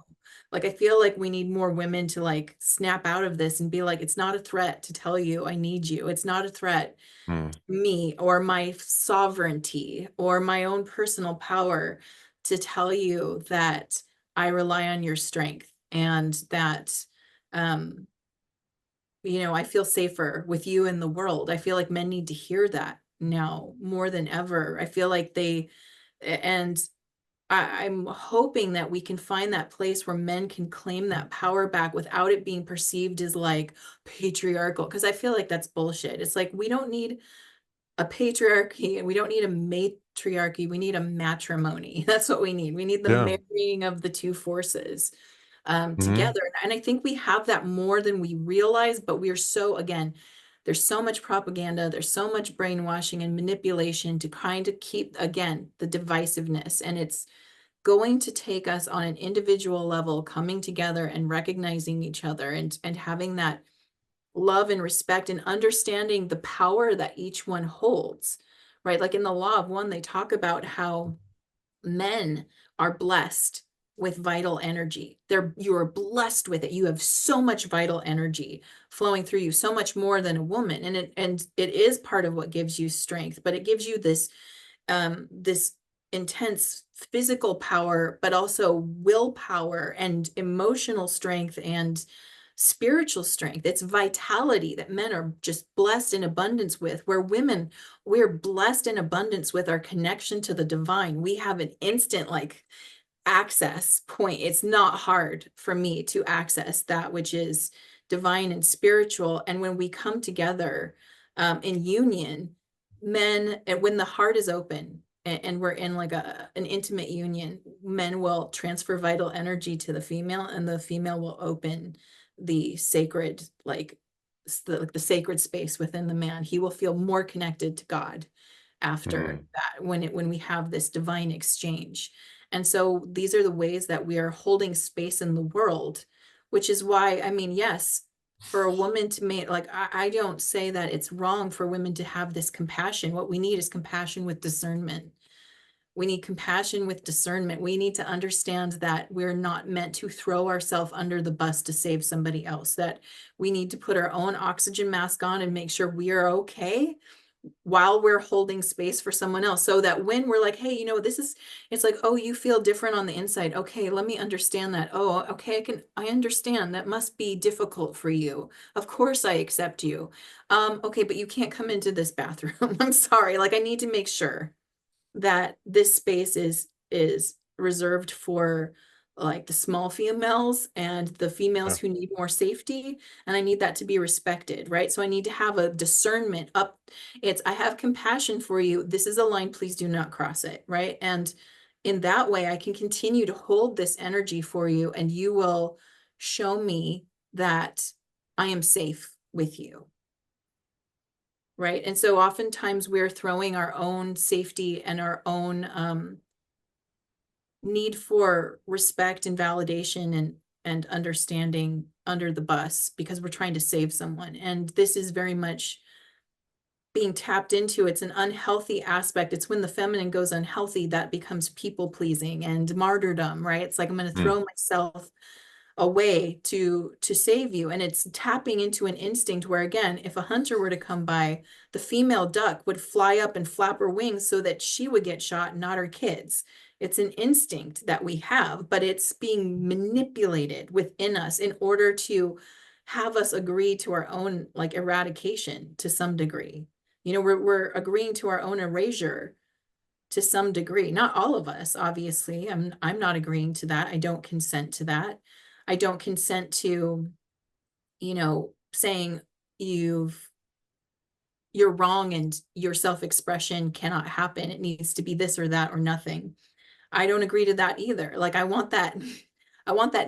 Speaker 2: Like I feel like we need more women to like snap out of this and be like, it's not a threat to tell you I need you. It's not a threat
Speaker 1: mm,
Speaker 2: to me or my sovereignty or my own personal power to tell you that I rely on your strength and that um I feel safer with you in the world. I feel like men need to hear that now more than ever. I feel like and I'm hoping that we can find that place where men can claim that power back without it being perceived as like patriarchal. Because I feel like that's bullshit. It's like we don't need a patriarchy and we don't need a matriarchy. We need a matrimony. That's what we need. We need the
Speaker 1: yeah,
Speaker 2: marrying of the two forces
Speaker 1: mm-hmm,
Speaker 2: together. And I think we have that more than we realize, but we are so, again, there's so much propaganda, there's so much brainwashing and manipulation to kind of keep, again, the divisiveness. And it's going to take us on an individual level coming together and recognizing each other and having that love and respect and understanding the power that each one holds, right? Like in the Law of One, they talk about how men are blessed with vital energy. You are blessed with it. You have so much vital energy flowing through you, so much more than a woman. And it is part of what gives you strength, but it gives you this intense physical power, but also willpower and emotional strength and spiritual strength. It's vitality that men are just blessed in abundance with, where women, we're blessed in abundance with our connection to the divine. We have an instant like access point. It's not hard for me to access that which is divine and spiritual. And when we come together in union, men, and when the heart is open and we're in like an intimate union, men will transfer vital energy to the female, and the female will open the sacred, like the sacred space within the man. He will feel more connected to God after that, when we have this divine exchange. And so these are the ways that we are holding space in the world, which is why, I mean, yes, for a woman to make, like, I don't say that it's wrong for women to have this compassion. What we need is compassion with discernment. We need compassion with discernment. We need to understand that we're not meant to throw ourselves under the bus to save somebody else, that we need to put our own oxygen mask on and make sure we are okay while we're holding space for someone else, so that when we're like, hey, it's like, oh, you feel different on the inside. Okay, let me understand that. Oh, okay, I understand that must be difficult for you. Of course I accept you. Okay, but you can't come into this bathroom. I'm sorry. Like, I need to make sure that this space is reserved for like the small females and the females
Speaker 1: Yeah.
Speaker 2: who need more safety, and I need that to be respected, right? So I need to have a discernment up. I have compassion for you, this is a line, please do not cross it, right? And in that way I can continue to hold this energy for you, and you will show me that I am safe with you. Right. And so oftentimes we're throwing our own safety and our own need for respect and validation and understanding under the bus because we're trying to save someone. And this is very much being tapped into. It's an unhealthy aspect. It's when the feminine goes unhealthy that becomes people pleasing and martyrdom, right? It's like, I'm going to throw myself a way to save you. And it's tapping into an instinct where, again, if a hunter were to come by, the female duck would fly up and flap her wings so that she would get shot, not her kids. It's an instinct that we have, but it's being manipulated within us in order to have us agree to our own like eradication to some degree. We're agreeing to our own erasure to some degree. Not all of us, obviously. I'm not agreeing to that. I don't consent to that. I don't consent to, saying you're wrong and your self-expression cannot happen. It needs to be this or that or nothing. I don't agree to that either. Like, I want that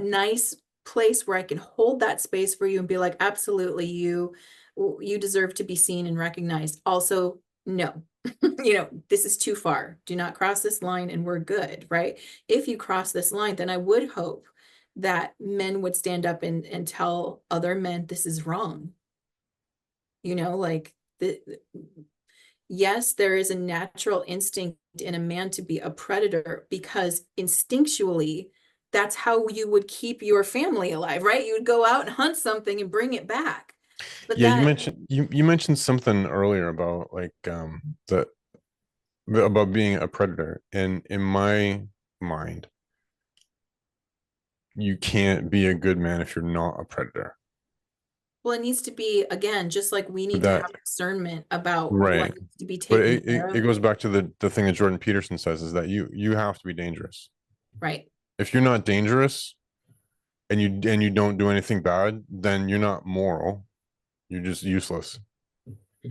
Speaker 2: nice place where I can hold that space for you and be like, absolutely, you deserve to be seen and recognized. Also, no, this is too far. Do not cross this line and we're good, right? If you cross this line, then I would hope that men would stand up and tell other men this is wrong. Like yes, there is a natural instinct in a man to be a predator because instinctually that's how you would keep your family alive, right? You would go out and hunt something and bring it back. But
Speaker 1: Yeah,
Speaker 2: that
Speaker 1: you mentioned something earlier about like about being a predator. And in my mind, you can't be a good man if you're not a predator.
Speaker 2: Well, it needs to be, again, just like we need to
Speaker 1: That
Speaker 2: have discernment about
Speaker 1: right.
Speaker 2: what needs to be
Speaker 1: But
Speaker 2: taken care
Speaker 1: it
Speaker 2: of.
Speaker 1: goes back to the thing that Jordan Peterson says is that you have to be dangerous.
Speaker 2: Right.
Speaker 1: If you're not dangerous and you don't do anything bad, then you're not moral. You're just useless.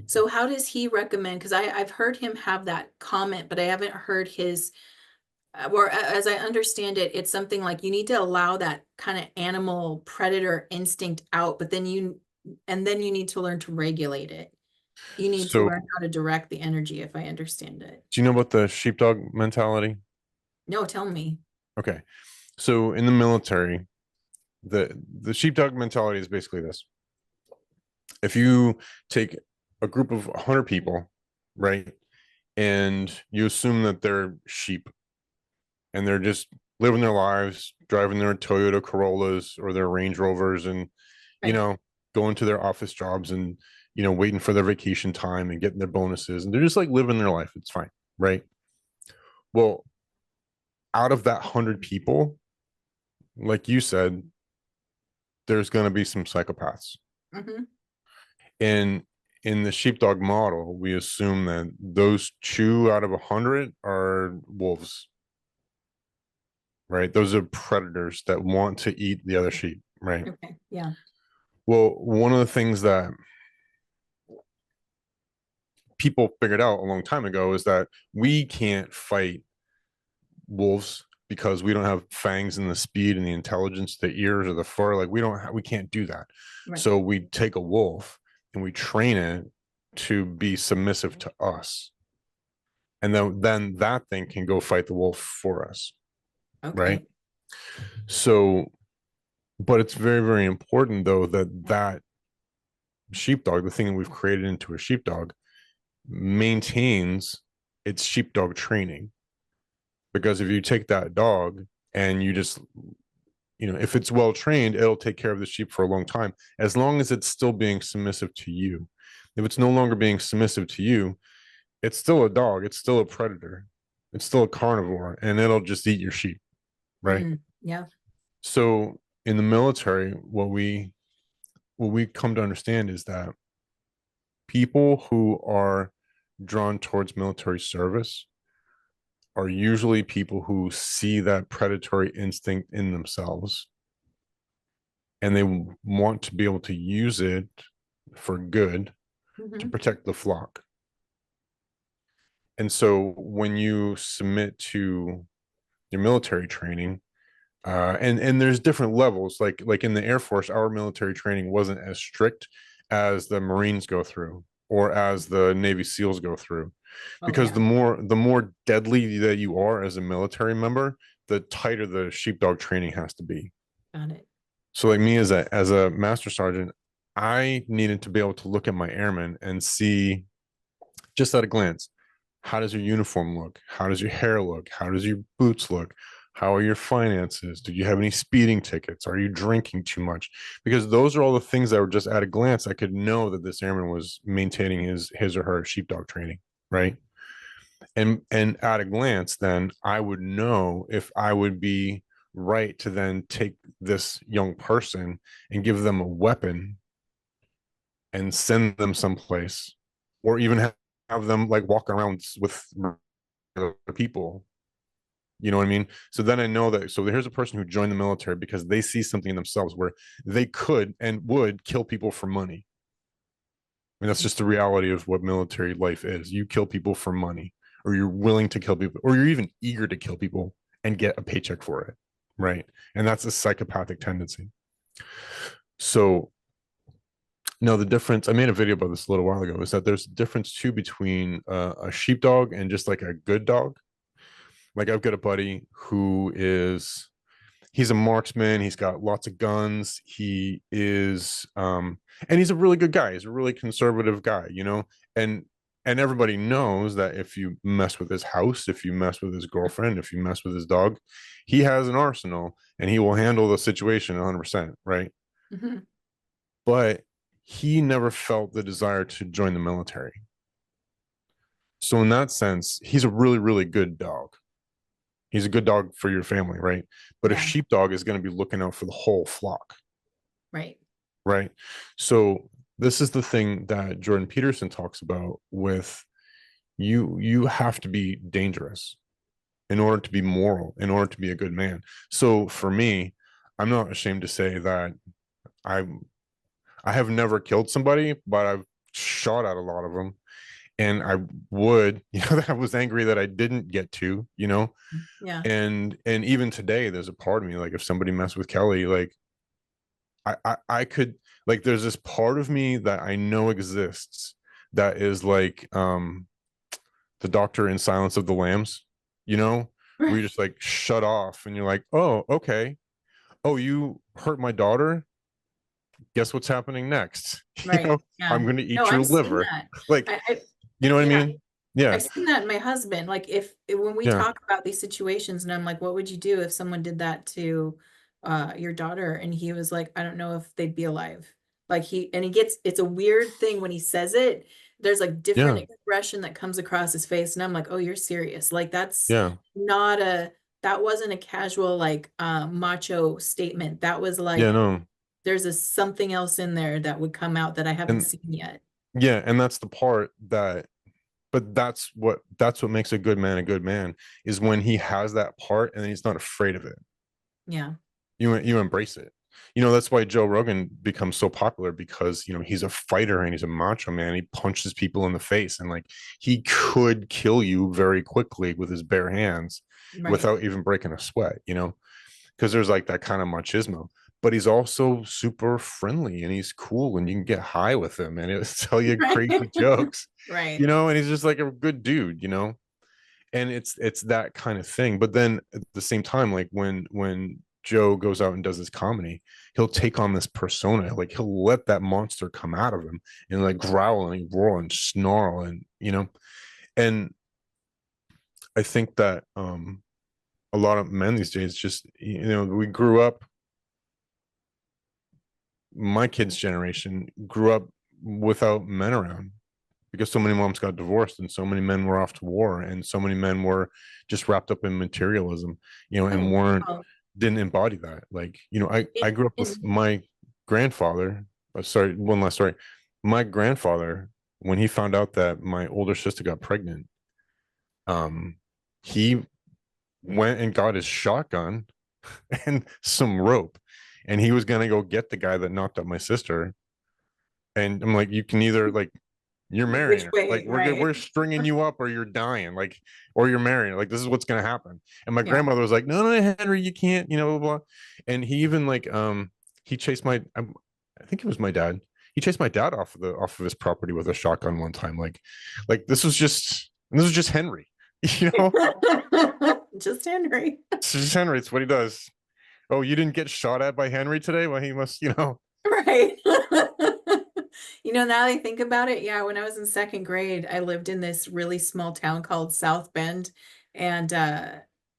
Speaker 2: So how does he recommend? Because I've heard him have that comment, but I haven't heard his, or as I understand it, it's something like you need to allow that kind of animal predator instinct out, but then you need to learn to regulate it. You need to
Speaker 1: So,
Speaker 2: learn how to direct the energy, if I understand it.
Speaker 1: do you know about the sheepdog mentality?
Speaker 2: No, tell me.
Speaker 1: Okay. So in the military, the sheepdog mentality is basically this. If you take a group of 100 people, right, and you assume that they're sheep and they're just living their lives, driving their Toyota Corollas or their Range Rovers, and you
Speaker 2: Right.
Speaker 1: know, going to their office jobs and waiting for their vacation time and getting their bonuses, and they're just like living their life. It's fine, right? Well, out of that 100 people, like you said, there's going to be some psychopaths.
Speaker 2: Mm-hmm.
Speaker 1: And in the sheepdog model, we assume that those 2 out of 100 are wolves, right? Those are predators that want to eat the other sheep, right?
Speaker 2: Okay. Yeah.
Speaker 1: Well, one of the things that people figured out a long time ago is that we can't fight wolves because we don't have fangs and the speed and the intelligence, the ears or the fur. Like we can't do that.
Speaker 2: Right.
Speaker 1: So we take a wolf and we train it to be submissive to us. And then that thing can go fight the wolf for us. Right.
Speaker 2: Okay.
Speaker 1: So, but it's very, very important though that sheepdog, the thing that we've created into a sheepdog, maintains its sheepdog training. Because if you take that dog and you just, if it's well trained, it'll take care of the sheep for a long time, as long as it's still being submissive to you. If it's no longer being submissive to you, it's still a dog, it's still a predator, it's still a carnivore, and it'll just eat your sheep, right?
Speaker 2: Yeah.
Speaker 1: So in the military, what we come to understand is that people who are drawn towards military service are usually people who see that predatory instinct in themselves and they want to be able to use it for good to
Speaker 2: Mm-hmm.
Speaker 1: protect the flock. And so when you submit to your military training, and there's different levels, like in the Air Force, our military training wasn't as strict as the Marines go through or as the Navy SEALs go through,
Speaker 2: Oh,
Speaker 1: because
Speaker 2: yeah.
Speaker 1: the more deadly that you are as a military member, the tighter the sheepdog training has to be.
Speaker 2: Got it.
Speaker 1: So like me as a master sergeant, I needed to be able to look at my airmen and see just at a glance, how does your uniform look? How does your hair look? How does your boots look? How are your finances? Do you have any speeding tickets? Are you drinking too much? Because those are all the things that were just at a glance I could know that this airman was maintaining his or her sheepdog training, right? And at a glance, then I would know if I would be right to then take this young person and give them a weapon and send them someplace, or even have them like walk around with people. You know what I mean? So then I know that. So here's a person who joined the military because they see something in themselves where they could and would kill people for money. I mean, that's just the reality of what military life is. You kill people for money, or you're willing to kill people, or you're even eager to kill people and get a paycheck for it. Right. And that's a psychopathic tendency. So, no, the difference, I made a video about this a little while ago, is that there's a difference too between a sheepdog and just like a good dog. Like I've got a buddy who he's a marksman. He's got lots of guns. He is, and he's a really good guy. He's a really conservative guy, and and everybody knows that if you mess with his house, if you mess with his girlfriend, if you mess with his dog, he has an arsenal and he will handle the situation 100%, right?
Speaker 2: Mm-hmm.
Speaker 1: But he never felt the desire to join the military. So in that sense, he's a really, really good dog. He's a good dog for your family, right? But a
Speaker 2: Yeah.
Speaker 1: sheepdog is going to be looking out for the whole flock,
Speaker 2: Right.
Speaker 1: right? So this is the thing that Jordan Peterson talks about with you have to be dangerous in order to be moral, in order to be a good man. So for me, I'm not ashamed to say that I I have never killed somebody, but I've shot at a lot of them. And I would, I was angry that I didn't get to,
Speaker 2: Yeah.
Speaker 1: and even today there's a part of me, like if somebody messed with Kelly, like I could, like there's this part of me that I know exists that is like the doctor in Silence of the Lambs, where you just like shut off and you're like, oh, okay, oh, you hurt my daughter, guess what's happening next?
Speaker 2: Right.
Speaker 1: I'm
Speaker 2: Yeah.
Speaker 1: going to
Speaker 2: No,
Speaker 1: eat your
Speaker 2: I've seen
Speaker 1: liver.
Speaker 2: that.
Speaker 1: Like,
Speaker 2: I
Speaker 1: you know what I
Speaker 2: yeah,
Speaker 1: mean? Yeah.
Speaker 2: I've seen that in my husband. Like if when we
Speaker 1: Yeah.
Speaker 2: talk about these situations and I'm like, what would you do if someone did that to your daughter? And he was like, I don't know if they'd be alive. Like he gets it's a weird thing when he says it. There's like different
Speaker 1: Yeah.
Speaker 2: expression that comes across his face. And I'm like, oh, you're serious. Like
Speaker 1: Yeah.
Speaker 2: not a that wasn't a casual like macho statement. That was
Speaker 1: Yeah.
Speaker 2: like
Speaker 1: No.
Speaker 2: there's a something else in there that would come out that I haven't
Speaker 1: And
Speaker 2: seen yet.
Speaker 1: yeah. And that's the part that, but that's what makes a good man is when he has that part and then he's not afraid of it.
Speaker 2: Yeah.
Speaker 1: You embrace it. That's why Joe Rogan becomes so popular because he's a fighter and he's a macho man. He punches people in the face and like he could kill you very quickly with his bare hands
Speaker 2: Right.
Speaker 1: without even breaking a sweat. Because there's like that kind of machismo. But he's also super friendly and he's cool and you can get high with him and he'll tell you
Speaker 2: Right.
Speaker 1: crazy jokes,
Speaker 2: Right.
Speaker 1: and he's just like a good dude. And it's that kind of thing. But then at the same time, like when Joe goes out and does his comedy, he'll take on this persona. Like he'll let that monster come out of him and like growl and roar and snarl and I think that a lot of men these days just we grew up. My kids' generation grew up without men around because so many moms got divorced and so many men were off to war and so many men were just wrapped up in materialism, and
Speaker 2: Oh,
Speaker 1: weren't
Speaker 2: well,
Speaker 1: didn't embody that. Like, I
Speaker 2: it,
Speaker 1: grew up with
Speaker 2: and
Speaker 1: my grandfather. Sorry, one last story. My grandfather, when he found out that my older sister got pregnant, um, he went and got his shotgun and some rope, and he was gonna go get the guy that knocked up my sister. And I'm like, you can either like you're marrying
Speaker 2: which
Speaker 1: her. Like
Speaker 2: way,
Speaker 1: we're
Speaker 2: right?
Speaker 1: stringing you up or you're dying. Like, or you're marrying her. Like, this is what's gonna happen. And my
Speaker 2: Yeah.
Speaker 1: grandmother was like, no, no, Henry, you can't, blah, blah. And he even like he chased I think it was my dad. He chased my dad off of his property with a shotgun one time. Like this was just Henry. You know,
Speaker 2: Just Henry.
Speaker 1: it's just Henry. It's what he does. Oh, you didn't get shot at by Henry today? Well, he must.
Speaker 2: Right. Now that I think about it, yeah, when I was in second grade, I lived in this really small town called South Bend, and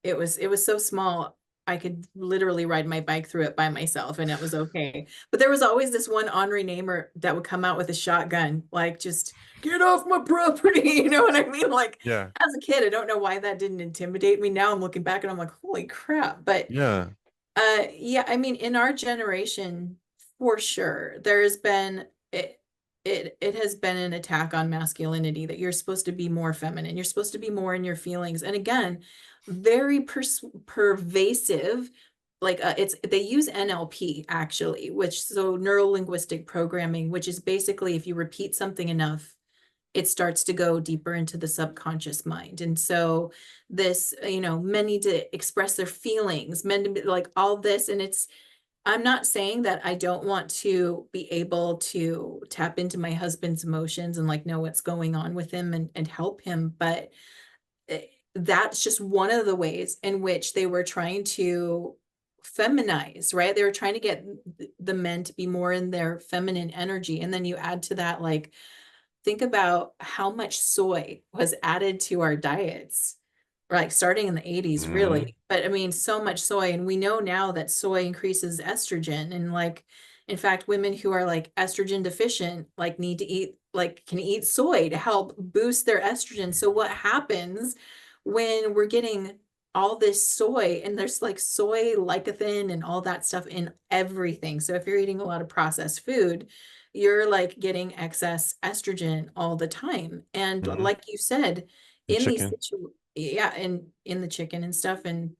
Speaker 2: it was so small I could literally ride my bike through it by myself and it was okay. But there was always this one Henri Namer that would come out with a shotgun, like just get off my property, you know what I mean? Like
Speaker 1: Yeah.
Speaker 2: as a kid, I don't know why that didn't intimidate me. Now I'm looking back and I'm like, holy crap. But
Speaker 1: Yeah.
Speaker 2: yeah, I mean, in our generation, for sure, there's been it has been an attack on masculinity that you're supposed to be more feminine. You're supposed to be more in your feelings. And again, very pervasive. Like it's they use NLP actually, which so neuro linguistic programming, which is basically if you repeat something enough, it starts to go deeper into the subconscious mind. And so this, men need to express their feelings, men to be like all this. And I'm not saying that I don't want to be able to tap into my husband's emotions and like know what's going on with him and help him. But that's just one of the ways in which they were trying to feminize, right? They were trying to get the men to be more in their feminine energy. And then you add to that, like, think about how much soy was added to our diets, like starting in the 80s,
Speaker 1: Mhm.
Speaker 2: really. But I mean, so much soy. And we know now that soy increases estrogen. And like, in fact, women who are like estrogen deficient, like need to eat, like can eat soy to help boost their estrogen. So what happens when we're getting all this soy and there's like soy lecithin and all that stuff in everything. So if you're eating a lot of processed food, you're like getting excess estrogen all the time. And
Speaker 1: Mhm.
Speaker 2: like you said,
Speaker 1: And
Speaker 2: in these
Speaker 1: chicken.
Speaker 2: yeah, and in the chicken and stuff, and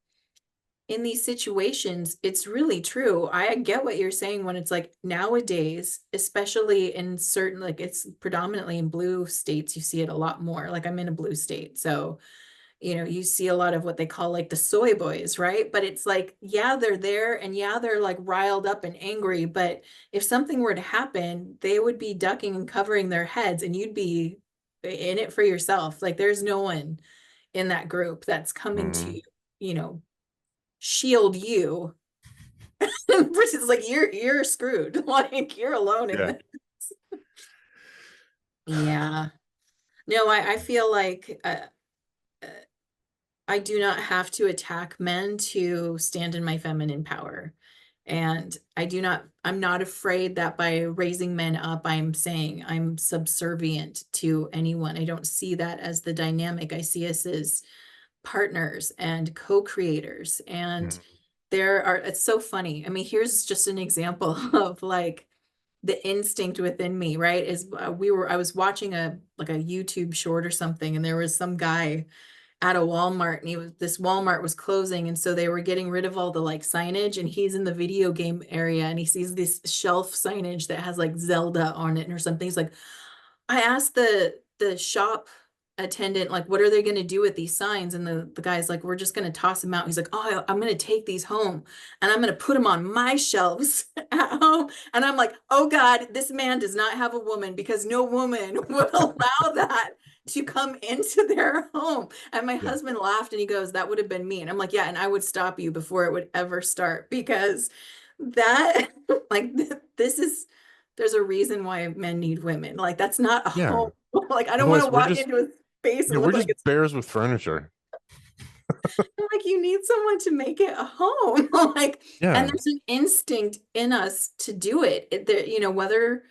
Speaker 2: in these situations, it's really true. I get what you're saying when it's like nowadays, especially in certain, like it's predominantly in blue states, you see it a lot more. Like I'm in a blue state. So you see a lot of what they call like the soy boys, right? But it's like, yeah, they're there and yeah, they're like riled up and angry. But if something were to happen, they would be ducking and covering their heads and you'd be in it for yourself. Like there's no one in that group that's coming to,
Speaker 1: Mhm.
Speaker 2: you know, shield you It's like you're screwed. Like you're alone in
Speaker 1: Yeah.
Speaker 2: this. Yeah. No, I feel like uh, I do not have to attack men to stand in my feminine power. And I'm not afraid that by raising men up, I'm saying I'm subservient to anyone. I don't see that as the dynamic. I see us as partners and co-creators. And
Speaker 1: Mm.
Speaker 2: it's so funny. I mean, here's just an example of like the instinct within me, right? I was watching a YouTube short or something, and there was some guy at a Walmart, and this Walmart was closing, and so they were getting rid of all the like signage, and he's in the video game area and he sees this shelf signage that has like Zelda on it or something. He's like, I asked the shop attendant, like, what are they going to do with these signs? And the guy's like, we're just going to toss them out. He's like, oh, I'm going to take these home and I'm going to put them on my shelves at home. And I'm like, oh God, this man does not have a woman, because no woman would allow that to come into their home. And my
Speaker 1: Yeah.
Speaker 2: husband laughed and he goes, that would have been me. And I'm like, yeah, and I would stop you before it would ever start, because that like this is there's a reason why men need women. Like that's not a
Speaker 1: Yeah.
Speaker 2: home. Like I don't want
Speaker 1: Otherwise,
Speaker 2: to
Speaker 1: we're
Speaker 2: walk
Speaker 1: just
Speaker 2: into a space
Speaker 1: yeah,
Speaker 2: and
Speaker 1: we're
Speaker 2: look like
Speaker 1: just
Speaker 2: it's
Speaker 1: bears with furniture.
Speaker 2: like you need someone to make it a home. Like, and
Speaker 1: Yeah.
Speaker 2: there's an instinct in us to do it. Whether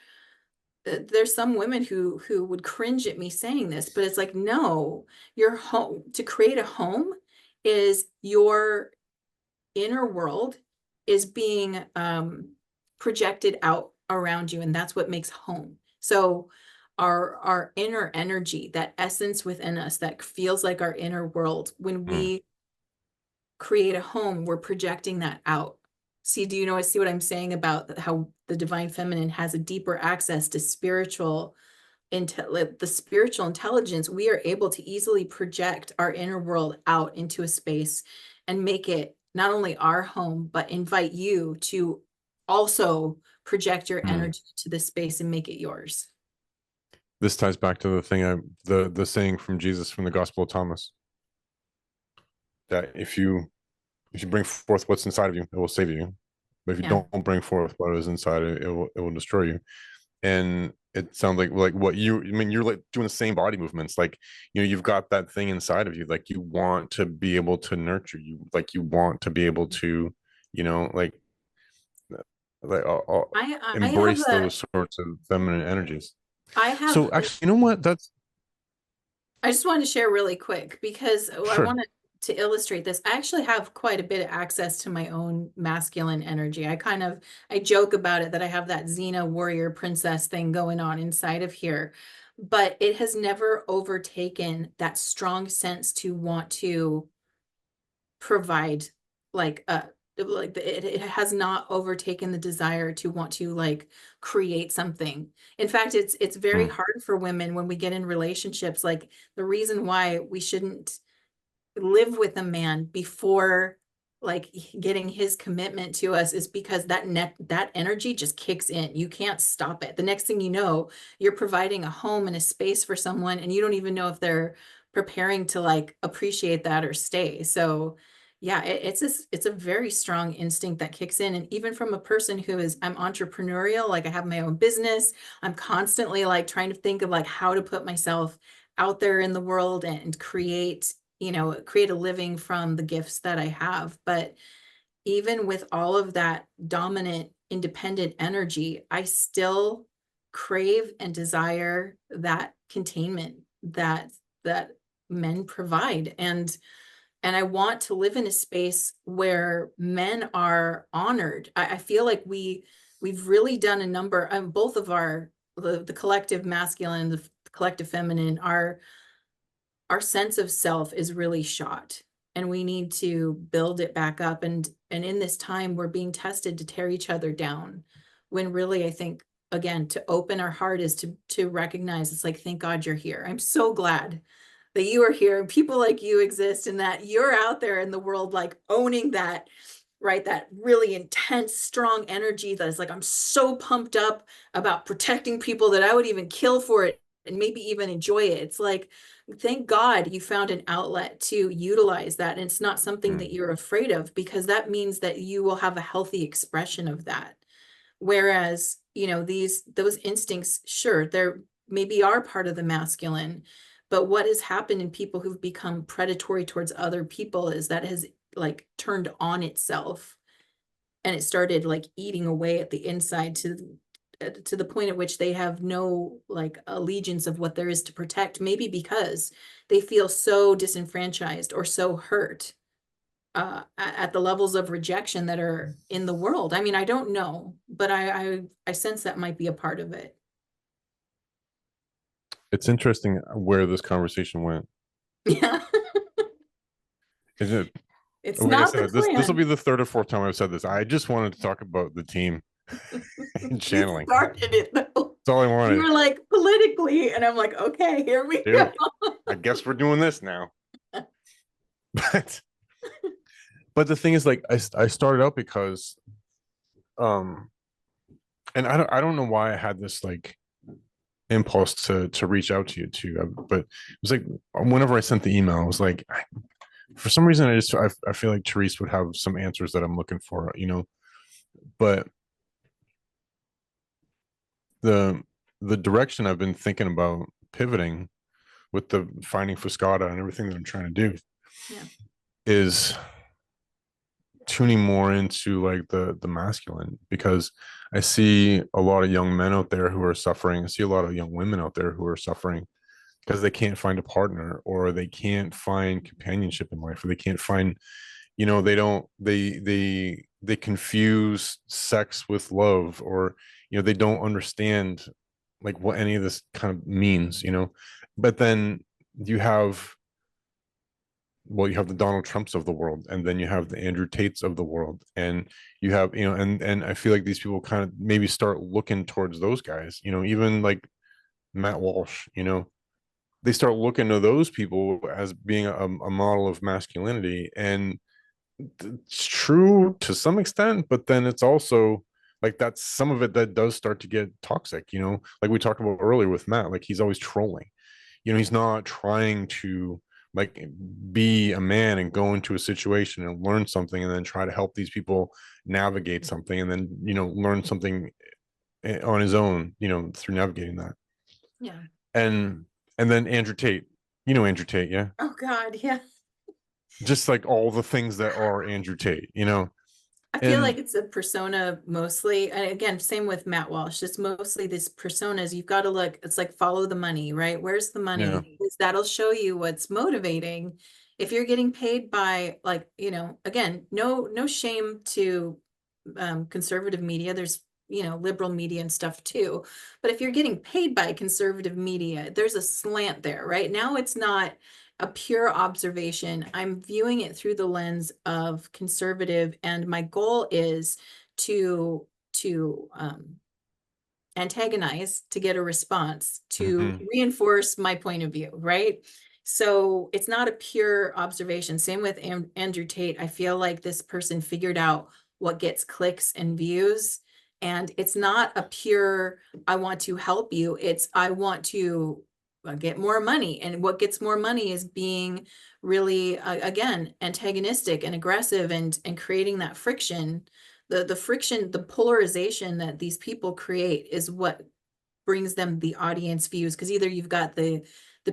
Speaker 2: there's some women who would cringe at me saying this, but it's like, no, your home to create a home is your inner world is being projected out around you, and that's what makes home. So our inner energy, that essence within us that feels like our inner world, when
Speaker 1: Mm.
Speaker 2: we create a home, we're projecting that out. See what I'm saying about how the divine feminine has a deeper access to the spiritual intelligence? We are able to easily project our inner world out into a space and make it not only our home, but invite you to also project your
Speaker 1: Mm.
Speaker 2: energy to this space and make it yours.
Speaker 1: This ties back to the saying from Jesus from the Gospel of Thomas, that if you bring forth what's inside of you, it will save you. But if you
Speaker 2: Yeah.
Speaker 1: don't bring forth what is inside, it will destroy you. And it sounds like what I mean, you're like doing the same body movements. Like, you've got that thing inside of you. Like you want to be able to nurture you. Like you want to be able to, you know,
Speaker 2: I have
Speaker 1: embrace those sorts of feminine energies.
Speaker 2: I have
Speaker 1: So actually, you know what? That's
Speaker 2: I just wanted to share really quick because I
Speaker 1: sure.
Speaker 2: wanted to illustrate this. I actually have quite a bit of access to my own masculine energy. I joke about it that I have that Xena warrior princess thing going on inside of here, but it has never overtaken that strong sense to want to provide like it has not overtaken the desire to want to like create something. In fact, it's very
Speaker 1: Mm.
Speaker 2: hard for women when we get in relationships. Like the reason why we shouldn't live with a man before like getting his commitment to us is because that energy just kicks in. You can't stop it. The next thing you know, you're providing a home and a space for someone, and you don't even know if they're preparing to like appreciate that or stay. So yeah, it's a very strong instinct that kicks in. And even from a person I'm entrepreneurial, like I have my own business, I'm constantly like trying to think of like how to put myself out there in the world and create a living from the gifts that I have. But even with all of that dominant, independent energy, I still crave and desire that containment that men provide. And I want to live in a space where men are honored. I feel like we've really done a number, both of the collective masculine, the collective feminine, our sense of self is really shot, and we need to build it back up. And in this time we're being tested to tear each other down, when really I think, again, to open our heart is to recognize, it's like, thank God you're here. I'm so glad that you are here and people like you exist, and that you're out there in the world like owning that, right? That really intense, strong energy that is like, I'm so pumped up about protecting people that I would even kill for it and maybe even enjoy it. It's like, thank God you found an outlet to utilize that. And it's not something that you're afraid of, because that means that you will have a healthy expression of that. Whereas, those instincts, sure, they're maybe are part of the masculine, but what has happened in people who've become predatory towards other people is that has like turned on itself, and it started like eating away at the inside to the point at which they have no like allegiance of what there is to protect, maybe because they feel so disenfranchised or so hurt at the levels of rejection that are in the world. I mean, I don't know, but I sense that might be a part of it.
Speaker 1: It's interesting where this conversation went.
Speaker 2: Yeah,
Speaker 1: Is it?
Speaker 2: it's
Speaker 1: Like I
Speaker 2: not the
Speaker 1: said, this will
Speaker 2: plan.
Speaker 1: be the third or fourth time I've said this. I just wanted to talk about the team and
Speaker 2: You
Speaker 1: channeling.
Speaker 2: started it though.
Speaker 1: That's all I
Speaker 2: You
Speaker 1: wanted.
Speaker 2: were like politically, and I'm like, okay, here we go.
Speaker 1: Dude, I guess we're doing this now. But the thing is, like, I started out because um and I don't know why I had this like impulse to reach out to you too. But it was like whenever I sent the email, I was like, for some reason, I feel like Therese would have some answers that I'm looking for, But the the direction I've been thinking about pivoting with the Finding Fuscata and everything that I'm trying to do
Speaker 2: Yeah.
Speaker 1: is tuning more into like the masculine, because I see a lot of young men out there who are suffering. I see a lot of young women out there who are suffering because they can't find a partner, or they can't find companionship in life, or they can't find, they don't they confuse sex with love, or they don't understand like what any of this kind of means. But then you have, well, you have the Donald Trumps of the world, and then you have the Andrew Tates of the world, and you have, and I feel like these people kind of maybe start looking towards those guys, even like Matt Walsh, they start looking to those people as being a model of masculinity. And it's true to some extent, but then it's also like that's some of it that does start to get toxic, like we talked about earlier with Matt. Like, he's always trolling. He's not trying to like be a man and go into a situation and learn something and then try to help these people navigate something, and then learn something on his own, through navigating that.
Speaker 2: Yeah.
Speaker 1: And then Andrew Tate, Andrew Tate, yeah,
Speaker 2: Oh God, yeah.
Speaker 1: just like all the things that are Andrew Tate,
Speaker 2: I feel like
Speaker 1: and
Speaker 2: it's a persona mostly. And again, same with Matt Walsh. It's mostly this personas. You've got to look, it's like follow the money, right? Where's the money?
Speaker 1: yeah.
Speaker 2: Because that'll show you what's motivating. If you're getting paid by like, again, no shame to conservative media. There's, liberal media and stuff too. But if you're getting paid by conservative media, there's a slant there, right? Now it's not a pure observation. I'm viewing it through the lens of conservative, and my goal is to antagonize, to get a response, to
Speaker 1: Mm-hmm.
Speaker 2: reinforce my point of view, right? So it's not a pure observation. Same with Andrew Tate. I feel like this person figured out what gets clicks and views. And it's not a pure, I want to help you. It's, I want to get more money. And what gets more money is being really, again, antagonistic and aggressive, and creating that friction. The friction, the polarization that these people create is what brings them the audience views. Because either you've got the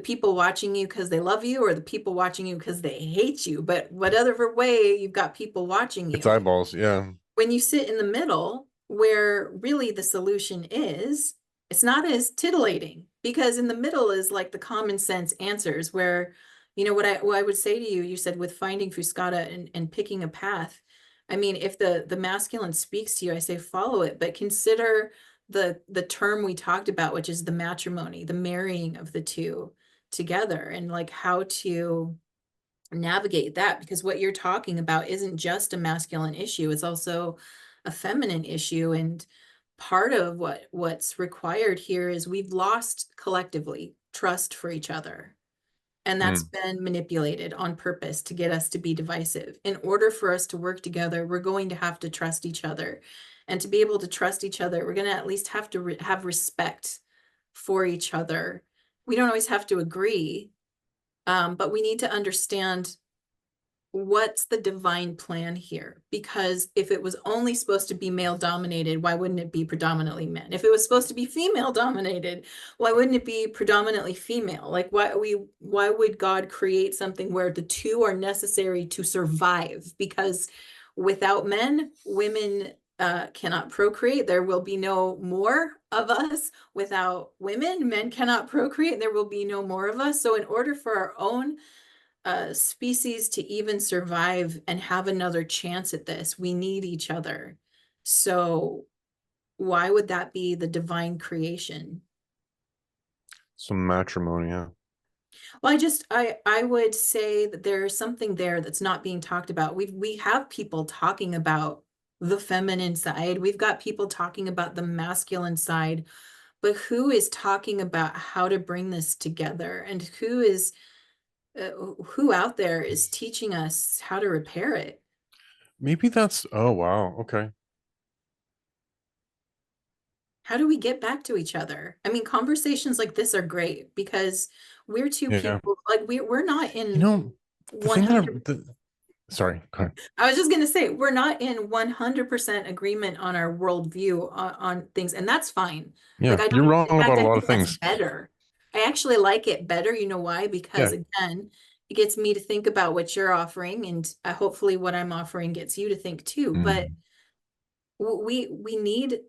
Speaker 2: people watching you because they love you, or the people watching you because they hate you. But whatever way, you've got people watching
Speaker 1: It's
Speaker 2: you.
Speaker 1: eyeballs, yeah.
Speaker 2: When you sit in the middle, where really the solution is, it's not as titillating, because in the middle is like the common sense answers where, what I would say to you, you said with finding Fuscata and picking a path. I mean, if the masculine speaks to you, I say follow it, but consider the term we talked about, which is the matrimony, the marrying of the two together, and like how to navigate that, because what you're talking about isn't just a masculine issue, it's also a feminine issue. And part of what's required here is we've lost collectively trust for each other, and that's
Speaker 1: Mm.
Speaker 2: been manipulated on purpose to get us to be divisive. In order for us to work together, we're going to have to trust each other, and to be able to trust each other, we're going to at least have to have respect for each other, we don't always have to agree, but we need to understand what's the divine plan here? Because if it was only supposed to be male dominated, why wouldn't it be predominantly men? If it was supposed to be female dominated, why wouldn't it be predominantly female? Like why would God create something where the two are necessary to survive? Because without men, women cannot procreate. There will be no more of us. Without women, men cannot procreate. There will be no more of us. So in order for our own species to even survive and have another chance at this, we need each other. So why would that be the divine creation?
Speaker 1: Some matrimony, yeah.
Speaker 2: Well, I would say that there's something there that's not being talked about. We have people talking about the feminine side. We've got people talking about the masculine side, but who is talking about how to bring this together, and uh, who out there is teaching us how to repair it?
Speaker 1: Maybe that's, oh wow, okay.
Speaker 2: How do we get back to each other? I mean, conversations like this are great because we're two
Speaker 1: Yeah.
Speaker 2: people, like we're not
Speaker 1: You
Speaker 2: in
Speaker 1: know, the thing that
Speaker 2: 100.
Speaker 1: sorry, go ahead.
Speaker 2: I was just going to say, we're not in 100% agreement on our worldview on things, and that's fine. Like,
Speaker 1: Yeah,
Speaker 2: I
Speaker 1: you're
Speaker 2: don't, in
Speaker 1: wrong
Speaker 2: fact,
Speaker 1: about a
Speaker 2: I
Speaker 1: lot
Speaker 2: think
Speaker 1: of
Speaker 2: that's
Speaker 1: things.
Speaker 2: better. I actually like it better. You know why? Because
Speaker 1: Yeah.
Speaker 2: again, it gets me to think about what you're offering, and hopefully what I'm offering gets you to think too. But
Speaker 1: Mm.
Speaker 2: we need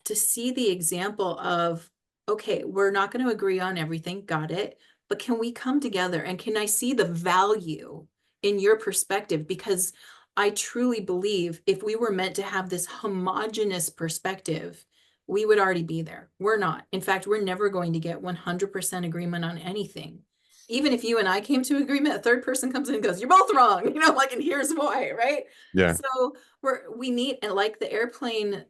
Speaker 2: to see the example of, okay, we're not going to agree on everything, got it, but can we come together and can I see the value in your perspective? Because I truly believe if we were meant to have this homogenous perspective, we would already be there. We're not. In fact, we're never going to get 100% agreement on anything. Even if you and I came to agreement, a third person comes in and goes, "You're both wrong," like, and here's why, right?
Speaker 1: Yeah.
Speaker 2: So we need, and like the airplane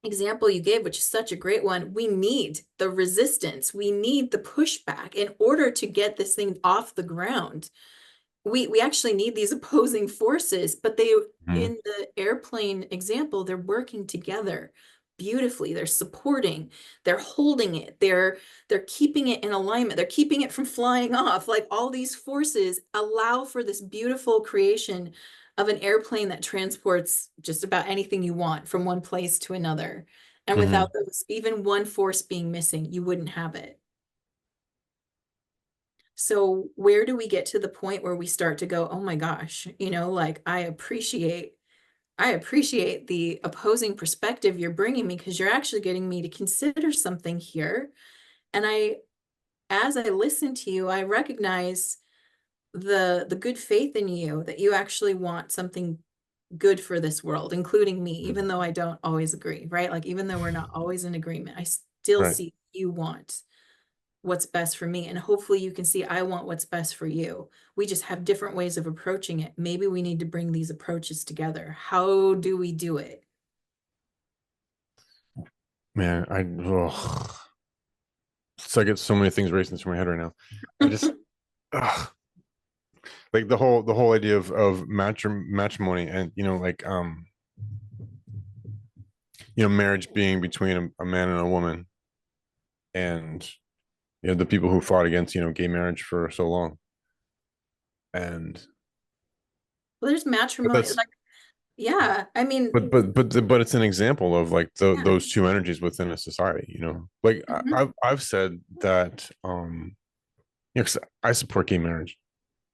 Speaker 2: example you gave, which is such a great one, we need the resistance, we need the pushback in order to get this thing off the ground. We actually need these opposing forces, but they,
Speaker 1: Mm.
Speaker 2: in the airplane example, they're working together beautifully. They're supporting, they're holding it, they're keeping it in alignment, they're keeping it from flying off. Like, all these forces allow for this beautiful creation of an airplane that transports just about anything you want from one place to another. And
Speaker 1: Hmm.
Speaker 2: without those, even one force being missing, you wouldn't have it. So where do we get to the point where we start to go, oh my gosh, like, I appreciate the opposing perspective you're bringing me, because you're actually getting me to consider something here. And as I listen to you, I recognize the good faith in you, that you actually want something good for this world, including me, even though I don't always agree, right? Like, even though we're not always in agreement, I still
Speaker 1: Right.
Speaker 2: see you want what's best for me. And hopefully you can see I want what's best for you. We just have different ways of approaching it. Maybe we need to bring these approaches together. How do we do it?
Speaker 1: Man, it's like it's so many things racing through my head right now. I just ugh, like the whole idea of matrimony, and like marriage being between a man and a woman, and the people who fought against gay marriage for so long. And
Speaker 2: Well, there's
Speaker 1: but
Speaker 2: matrimony.
Speaker 1: that's
Speaker 2: Like, yeah, I mean,
Speaker 1: but it's an example of like
Speaker 2: yeah.
Speaker 1: those two energies within a society, like
Speaker 2: Mhm.
Speaker 1: I've said that you know, 'cause I support gay marriage,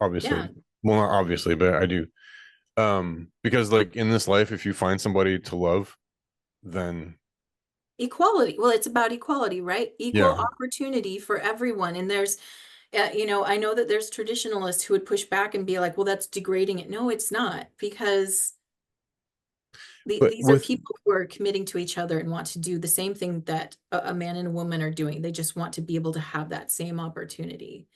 Speaker 2: Yeah.
Speaker 1: obviously. Well, not obviously, but I do. Because like in this life, if you find somebody to love, then
Speaker 2: Equality. Well, it's about equality, right? Equal
Speaker 1: yeah.
Speaker 2: opportunity for everyone. And there's, I know that there's traditionalists who would push back and be like, well, that's degrading it. No, it's not, because
Speaker 1: But
Speaker 2: these are
Speaker 1: with
Speaker 2: people who are committing to each other and want to do the same thing that a man and a woman are doing. They just want to be able to have that same opportunity.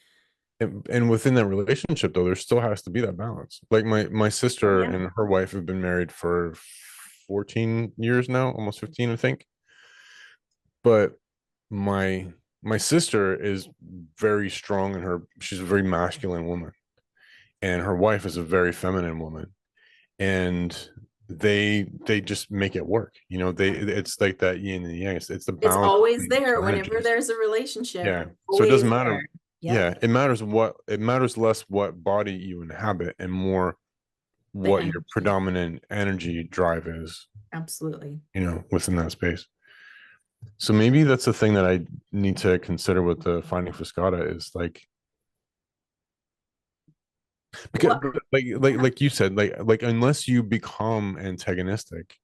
Speaker 1: and within that relationship though, there still has to be that balance. Like my
Speaker 2: Oh,
Speaker 1: sister
Speaker 2: yeah.
Speaker 1: and her wife have been married for 14 years now, almost 15, I think. But my sister is very strong in her, she's a very masculine woman, and her wife is a very feminine woman. And they just make it work. It's like that yin and yang. It's the
Speaker 2: It's
Speaker 1: balance
Speaker 2: always
Speaker 1: between
Speaker 2: there
Speaker 1: two
Speaker 2: whenever
Speaker 1: energies.
Speaker 2: there's a relationship.
Speaker 1: Yeah. So it doesn't
Speaker 2: Always
Speaker 1: matter.
Speaker 2: there.
Speaker 1: Yeah,
Speaker 2: Yep.
Speaker 1: it matters less what body you inhabit and more
Speaker 2: The
Speaker 1: what your
Speaker 2: energy.
Speaker 1: predominant energy drive is,
Speaker 2: Absolutely.
Speaker 1: within that space. So maybe that's the thing that I need to consider with the Finding Fuscata is like, because
Speaker 2: Well, yeah.
Speaker 1: like you said, like unless you become antagonistic,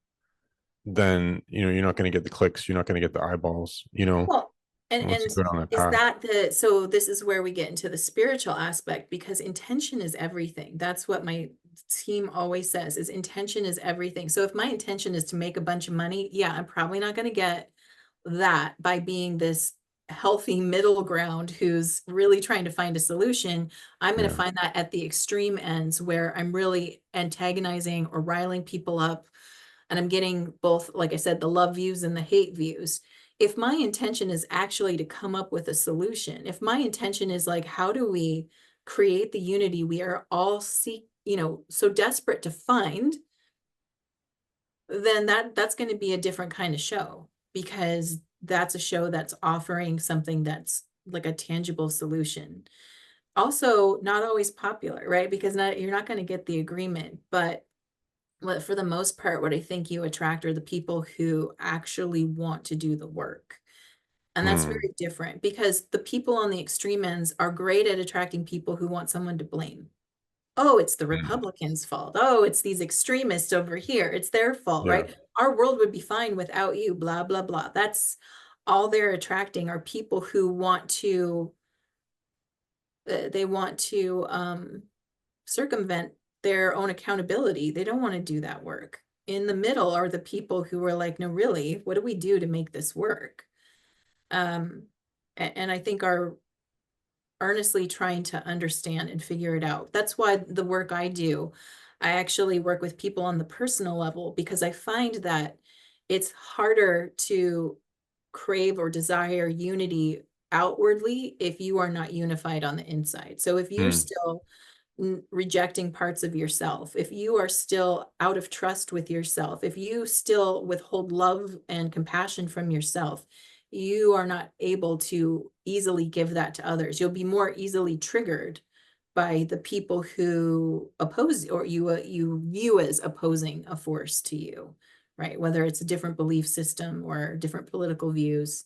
Speaker 1: then you're not going to get the clicks, you're not going to get the eyeballs,
Speaker 2: Well,
Speaker 1: unless
Speaker 2: and
Speaker 1: you go down that
Speaker 2: is
Speaker 1: path.
Speaker 2: that so this is where we get into the spiritual aspect because intention is everything. That's what my team always says is intention is everything. So if my intention is to make a bunch of money, yeah, I'm probably not going to get that by being this healthy middle ground who's really trying to find a solution. I'm going to
Speaker 1: Yeah.
Speaker 2: find that at the extreme ends where I'm really antagonizing or riling people up. And I'm getting both, like I said, the love views and the hate views. If my intention is actually to come up with a solution, if my intention is like, how do we create the unity we are all so desperate to find, then that's going to be a different kind of show because that's a show that's offering something that's like a tangible solution. Also, not always popular, right? Because you're not going to get the agreement, but for the most part, what I think you attract are the people who actually want to do the work. And that's
Speaker 1: Hmm.
Speaker 2: very different because the people on the extreme ends are great at attracting people who want someone to blame. Oh, it's the
Speaker 1: Hmm.
Speaker 2: Republicans' fault. Oh, it's these extremists over here. It's their fault,
Speaker 1: Yeah.
Speaker 2: right? Our world would be fine without you, blah, blah, blah. That's all they're attracting are people who want to, they want to circumvent their own accountability. They don't want to do that work. In the middle are the people who are like, no, really, what do we do to make this work? Um, and I think are earnestly trying to understand and figure it out. That's why the work I do, I actually work with people on the personal level because I find that it's harder to crave or desire unity outwardly if you are not unified on the inside. So if you're
Speaker 1: Hmm.
Speaker 2: still rejecting parts of yourself, if you are still out of trust with yourself, if you still withhold love and compassion from yourself, you are not able to easily give that to others. You'll be more easily triggered by the people who oppose or you view as opposing a force to you, right? Whether it's a different belief system or different political views.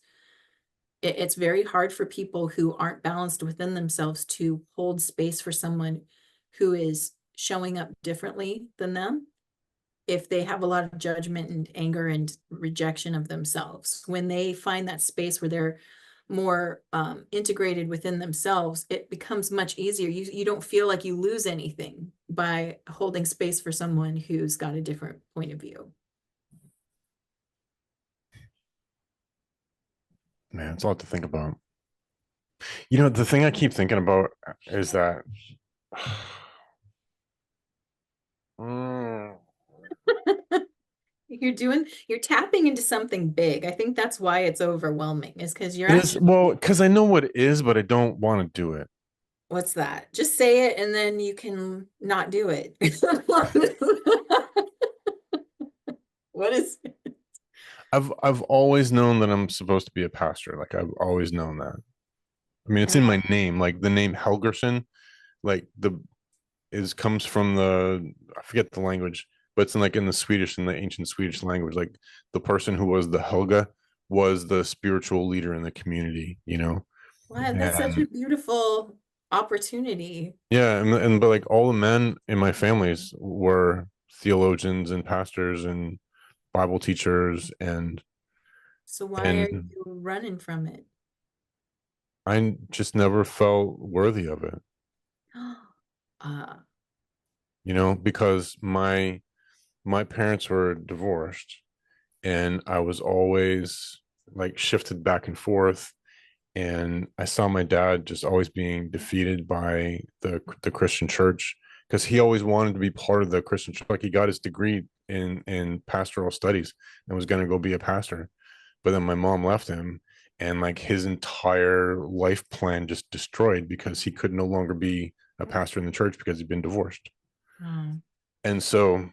Speaker 2: It's very hard for people who aren't balanced within themselves to hold space for someone who is showing up differently than them if they have a lot of judgment and anger and rejection of themselves. When they find that space where they're more integrated within themselves, it becomes much easier. You don't feel like you lose anything by holding space for someone who's got a different point of view.
Speaker 1: Man, it's a lot to think about. The thing I keep thinking about is that Mm.
Speaker 2: You're tapping into something big. I think that's why it's overwhelming, is because you're
Speaker 1: It is,
Speaker 2: actually,
Speaker 1: well, because I know what it is, but I don't want to do it.
Speaker 2: what's that? Just say it and then you can not do it. What is
Speaker 1: I've always known that I'm supposed to be a pastor. Like I've always known that. I mean, it's in
Speaker 2: it?
Speaker 1: my name. Like the name Helgerson, like the is comes from the I forget the language, but it's in the Swedish, in the ancient Swedish language. Like the person who was the Helga was the spiritual leader in the community.
Speaker 2: Wow, that's such a
Speaker 1: And
Speaker 2: beautiful opportunity.
Speaker 1: yeah, and but like all the men in my families were theologians and pastors and Bible teachers,
Speaker 2: So why are
Speaker 1: and
Speaker 2: you running from it?
Speaker 1: I just never felt worthy of it,
Speaker 2: Uh,
Speaker 1: because my parents were divorced, and I was always like shifted back and forth, and I saw my dad just always being defeated by the Christian church because he always wanted to be part of the Christian church. Like he got his degree in pastoral studies and was going to go be a pastor, but then my mom left him, and like his entire life plan just destroyed because he could no longer be a pastor in the church because he'd been divorced.
Speaker 2: oh,
Speaker 1: And so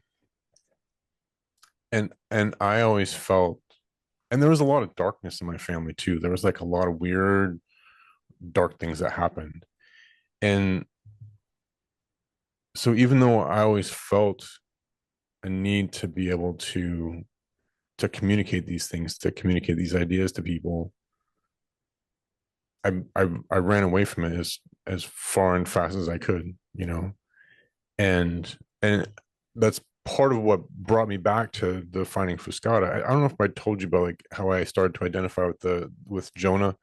Speaker 1: and I always felt, and there was a lot of darkness in my family too. There was like a lot of weird dark things that happened. And so even though I always felt a need to be able to communicate these things, to communicate these ideas to people, I ran away from it as far and fast as I could, you know. And that's part of what brought me back to the Finding Fuscata. I don't know if I told you about like how I started to identify with Jonah.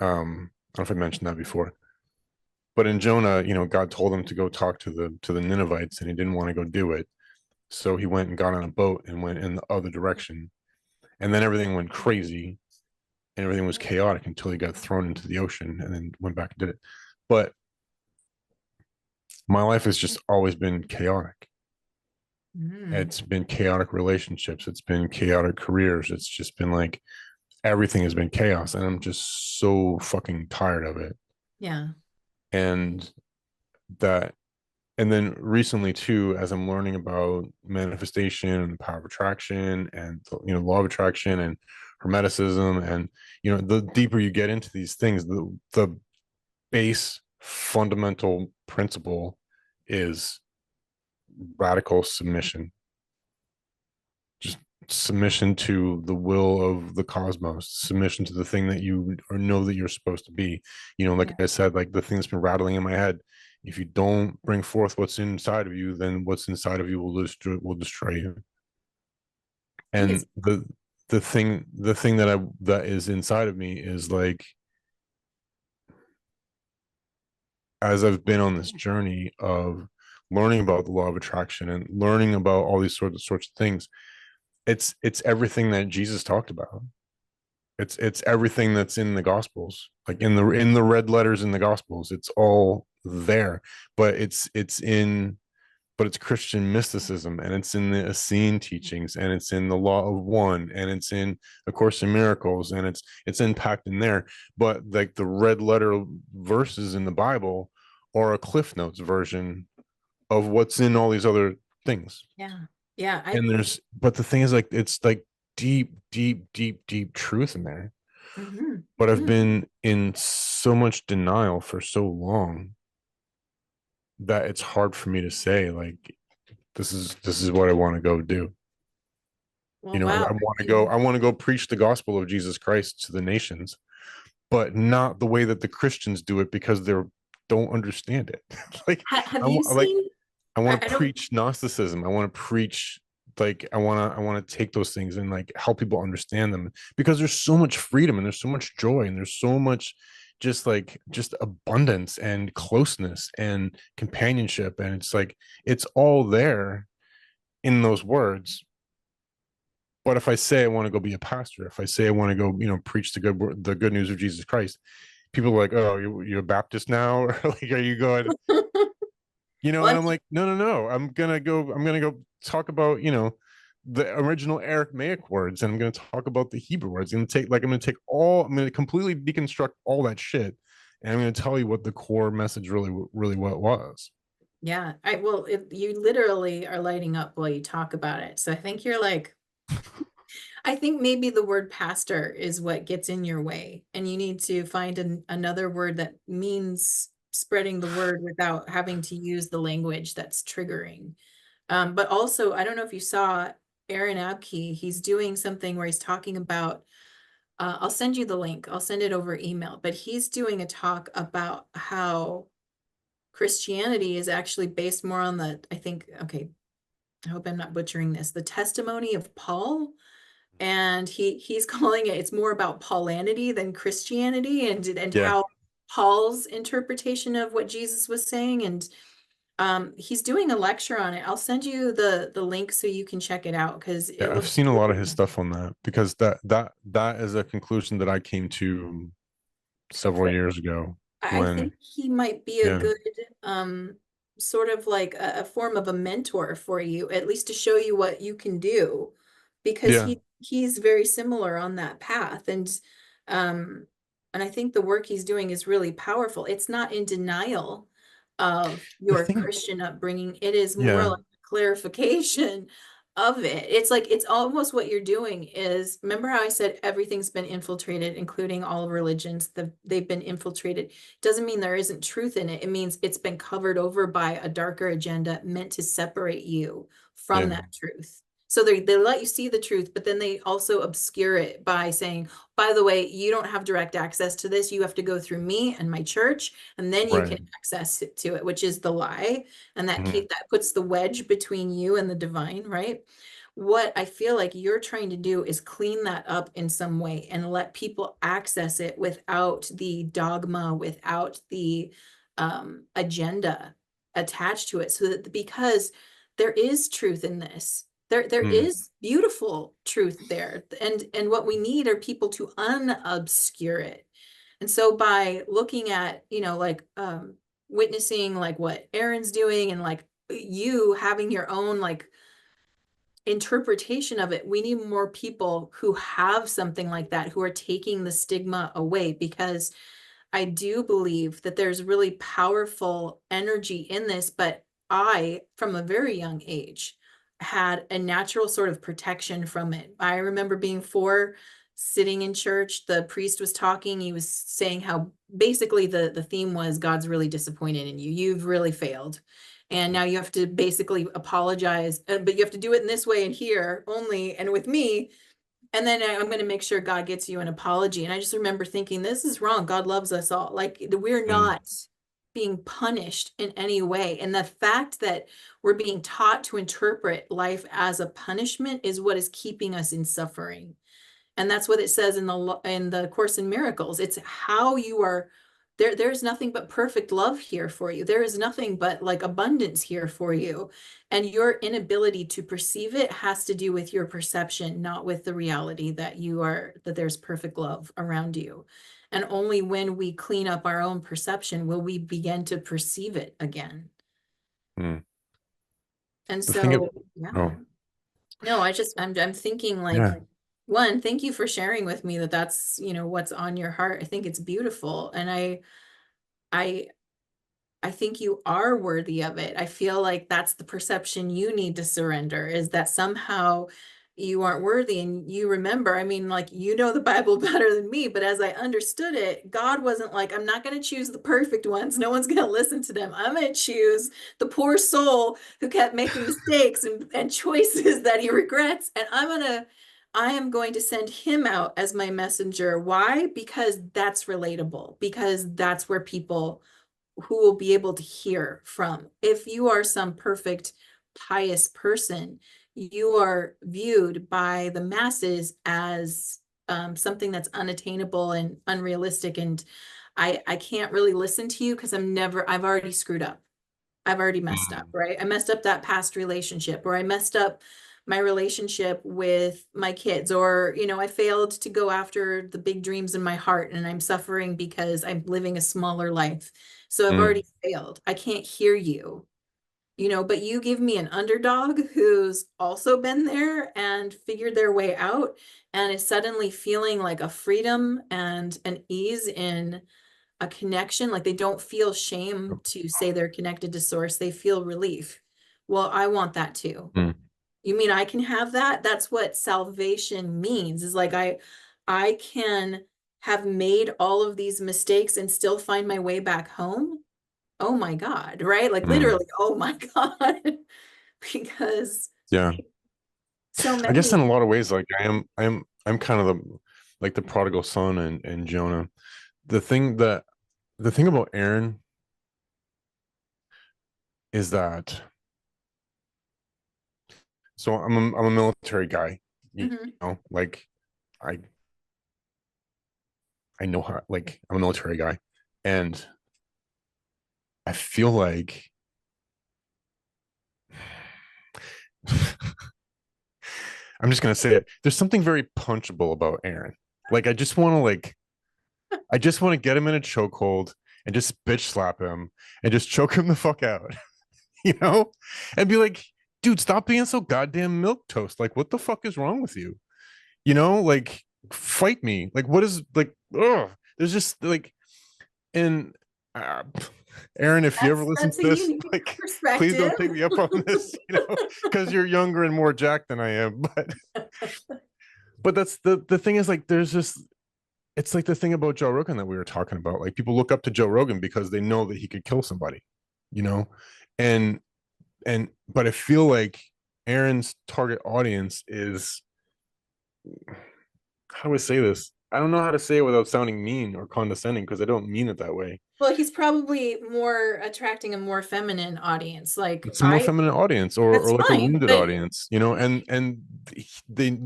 Speaker 1: I don't know if I mentioned that before. But in Jonah, you know, God told him to go talk to the Ninevites, and he didn't want to go do it. So he went and got on a boat and went in the other direction. And then everything went crazy and everything was chaotic until he got thrown into the ocean and then went back and did it. But my life has just always been chaotic.
Speaker 2: Mm,
Speaker 1: It's been chaotic relationships, it's been chaotic careers. It's just been like everything has been chaos. And I'm just so fucking tired of it.
Speaker 2: yeah.
Speaker 1: And that and then recently too, as I'm learning about manifestation and the power of attraction and you know law of attraction and hermeticism, and you know the deeper you get into these things, the base fundamental principle is radical submission, just submission to the will of the cosmos, submission to the thing that you or know that you're supposed to be. You know, like
Speaker 2: Yeah.
Speaker 1: I said, like the thing that's been rattling in my head, if you don't bring forth what's inside of you, then what's inside of you will destroy you.
Speaker 2: I think it's,
Speaker 1: And the thing that is inside of me is like, as I've been on this journey of learning about the law of attraction and learning about all these sorts of things, it's everything that Jesus talked about. It's everything that's in the gospels, like in the red letters in the gospels. It's all there, but it's Christian mysticism, and it's in the Essene teachings, and it's in the Law of One, and it's in A Course in Miracles, and it's impacted in there. But like the red letter verses in the Bible are a Cliff Notes version of what's in all these other things.
Speaker 2: yeah. Yeah.
Speaker 1: And but the thing is, like, it's like deep, deep, deep, deep truth in there.
Speaker 2: Mm-hmm,
Speaker 1: But I've
Speaker 2: mm-hmm.
Speaker 1: been in so much denial for so long that it's hard for me to say, like, this is what I want to go do. You
Speaker 2: Well,
Speaker 1: know,
Speaker 2: wow.
Speaker 1: I want to go, I want to go preach the gospel of Jesus Christ to the nations, but not the way that the Christians do it, because they don't understand it. Like,
Speaker 2: Have
Speaker 1: I
Speaker 2: you
Speaker 1: want, like,
Speaker 2: seen?
Speaker 1: I want
Speaker 2: I
Speaker 1: to
Speaker 2: don't.
Speaker 1: preach Gnosticism. I want to preach, like, I want to take those things and like help people understand them, because there's so much freedom and there's so much joy and there's so much just abundance and closeness and companionship, and it's like it's all there in those words. But if I say I want to go be a pastor, if I say I want to go, you know, preach the good news of Jesus Christ, people are like, "Oh, you're a Baptist now?" Or like, "Are you going?" You know,
Speaker 2: Well,
Speaker 1: and I'm like, no, no, no. I'm gonna go talk about, you know, the original Aramaic words, and I'm gonna talk about the Hebrew words. I'm gonna completely deconstruct all that shit, and I'm gonna tell you what the core message really what was.
Speaker 2: yeah. Well, if you literally are lighting up while you talk about it. So I think you're like, I think maybe the word pastor is what gets in your way, and you need to find another word that means spreading the word without having to use the language that's triggering. But also, I don't know if you saw Aaron Abkey, he's doing something where he's talking about, I'll send you the link, I'll send it over email, but he's doing a talk about how Christianity is actually based more on I think, okay, I hope I'm not butchering this, the testimony of Paul. And he's calling it's more about Paulinity than Christianity, and
Speaker 1: Yeah,
Speaker 2: how Paul's interpretation of what Jesus was saying. And he's doing a lecture on it. I'll send you the link so you can check it out because
Speaker 1: yeah.
Speaker 2: it
Speaker 1: I've
Speaker 2: looks
Speaker 1: seen a lot of his
Speaker 2: really
Speaker 1: stuff on that, because that is a conclusion that I came to several
Speaker 2: great.
Speaker 1: years ago
Speaker 2: I
Speaker 1: when,
Speaker 2: think he might be a
Speaker 1: yeah,
Speaker 2: good sort of like a form of a mentor for you, at least to show you what you can do, because
Speaker 1: yeah.
Speaker 2: he's very similar on that path. Um and I think the work he's doing is really powerful. It's not in denial of
Speaker 1: The
Speaker 2: your
Speaker 1: thing,
Speaker 2: Christian upbringing. It is more
Speaker 1: yeah.
Speaker 2: like clarification of it. It's like it's almost what you're doing is, remember how I said everything's been infiltrated, including all religions, they've been infiltrated. Doesn't mean there isn't truth in it. It means it's been covered over by a darker agenda meant to separate you from
Speaker 1: Yeah.
Speaker 2: that truth. So they let you see the truth, but then they also obscure it by saying, by the way, you don't have direct access to this. You have to go through me and my church, and then you
Speaker 1: Right.
Speaker 2: can access it to it, which is the lie. And
Speaker 1: Mhm.
Speaker 2: that puts the wedge between you and the divine, right? What I feel like you're trying to do is clean that up in some way and let people access it without the dogma, without the agenda attached to it. So that because there is truth in this. There
Speaker 1: Mm.
Speaker 2: is beautiful truth there. And what we need are people to unobscure it. And so by looking at, like witnessing like what Aaron's doing and like you having your own like interpretation of it, we need more people who have something like that, who are taking the stigma away, because I do believe that there's really powerful energy in this, but I, from a very young age, had a natural sort of protection from it. I remember being 4, sitting in church, the priest was talking, he was saying how basically the theme was God's really disappointed in you. You've really failed. And now you have to basically apologize, but you have to do it in this way and here only and with me, and then I'm going to make sure God gets you an apology. And I just remember thinking, this is wrong. God loves us all. Like, we're
Speaker 1: Mm.
Speaker 2: not being punished in any way. And the fact that we're being taught to interpret life as a punishment is what is keeping us in suffering. And that's what it says in the Course in Miracles. It's how you are there. There's nothing but perfect love here for you. There is nothing but like abundance here for you. And your inability to perceive it has to do with your perception, not with the reality that there's perfect love around you. And only when we clean up our own perception will we begin to perceive it again.
Speaker 1: Mm.
Speaker 2: And
Speaker 1: The thing of,
Speaker 2: so, yeah.
Speaker 1: oh,
Speaker 2: No, I'm thinking like,
Speaker 1: yeah.
Speaker 2: one, thank you for sharing with me that that's, what's on your heart. I think it's beautiful. And I I think you are worthy of it. I feel like that's the perception you need to surrender, is that somehow you aren't worthy. And you remember, I mean, like, the Bible better than me, but as I understood it, God wasn't like, I'm not going to choose the perfect ones. No one's going to listen to them. I'm going to choose the poor soul who kept making mistakes and choices that he regrets. And I am going to send him out as my messenger. Why? Because that's relatable, because that's where people who will be able to hear from. If you are some perfect, pious person, you are viewed by the masses as something that's unattainable and unrealistic. And I can't really listen to you because I've already screwed up. I've already messed up,
Speaker 1: Mm.
Speaker 2: right? I messed up that past relationship, or I messed up my relationship with my kids, or, I failed to go after the big dreams in my heart and I'm suffering because I'm living a smaller life. So I've
Speaker 1: Mm.
Speaker 2: already failed. I can't hear you, but you give me an underdog who's also been there and figured their way out and is suddenly feeling like a freedom and an ease in a connection. Like they don't feel shame to say they're connected to source. They feel relief. Well, I want that too.
Speaker 1: Mm.
Speaker 2: You mean I can have that? That's what salvation means, is like I can have made all of these mistakes and still find my way back home. Oh my God, right? Like
Speaker 1: Mm.
Speaker 2: literally, oh my God. Because
Speaker 1: Yeah.
Speaker 2: so
Speaker 1: I guess
Speaker 2: many.
Speaker 1: in a lot of ways, like I'm kind of the prodigal son and Jonah. The thing that the thing about Aaron is that, so I'm a military guy,
Speaker 2: Mhm.
Speaker 1: like I I know how, like, I'm a military guy, and I feel like I'm just gonna say it. There's something very punchable about Aaron. Like I just want to get him in a chokehold and just bitch slap him and just choke him the fuck out, you know, and be like, dude, stop being so goddamn milk toast. Like, what the fuck is wrong with you? Like, fight me. Like, what is like? Ugh. There's just like, and uh, Aaron, if you ever listen
Speaker 2: That's
Speaker 1: to
Speaker 2: a
Speaker 1: this,
Speaker 2: unique
Speaker 1: like, please
Speaker 2: perspective.
Speaker 1: don't take me up on this, because you're younger and more jacked than I am. But that's the thing is, like, there's just, it's like the thing about Joe Rogan that we were talking about. Like, people look up to Joe Rogan because they know that he could kill somebody, you know, and but I feel like Aaron's target audience is, how do I say this? I don't know how to say it without sounding mean or condescending, because I don't mean it that way.
Speaker 2: Well, he's probably more attracting a more feminine audience. Like
Speaker 1: It's a more feminine audience,
Speaker 2: that's
Speaker 1: or like a
Speaker 2: fine,
Speaker 1: wounded
Speaker 2: but
Speaker 1: audience, and they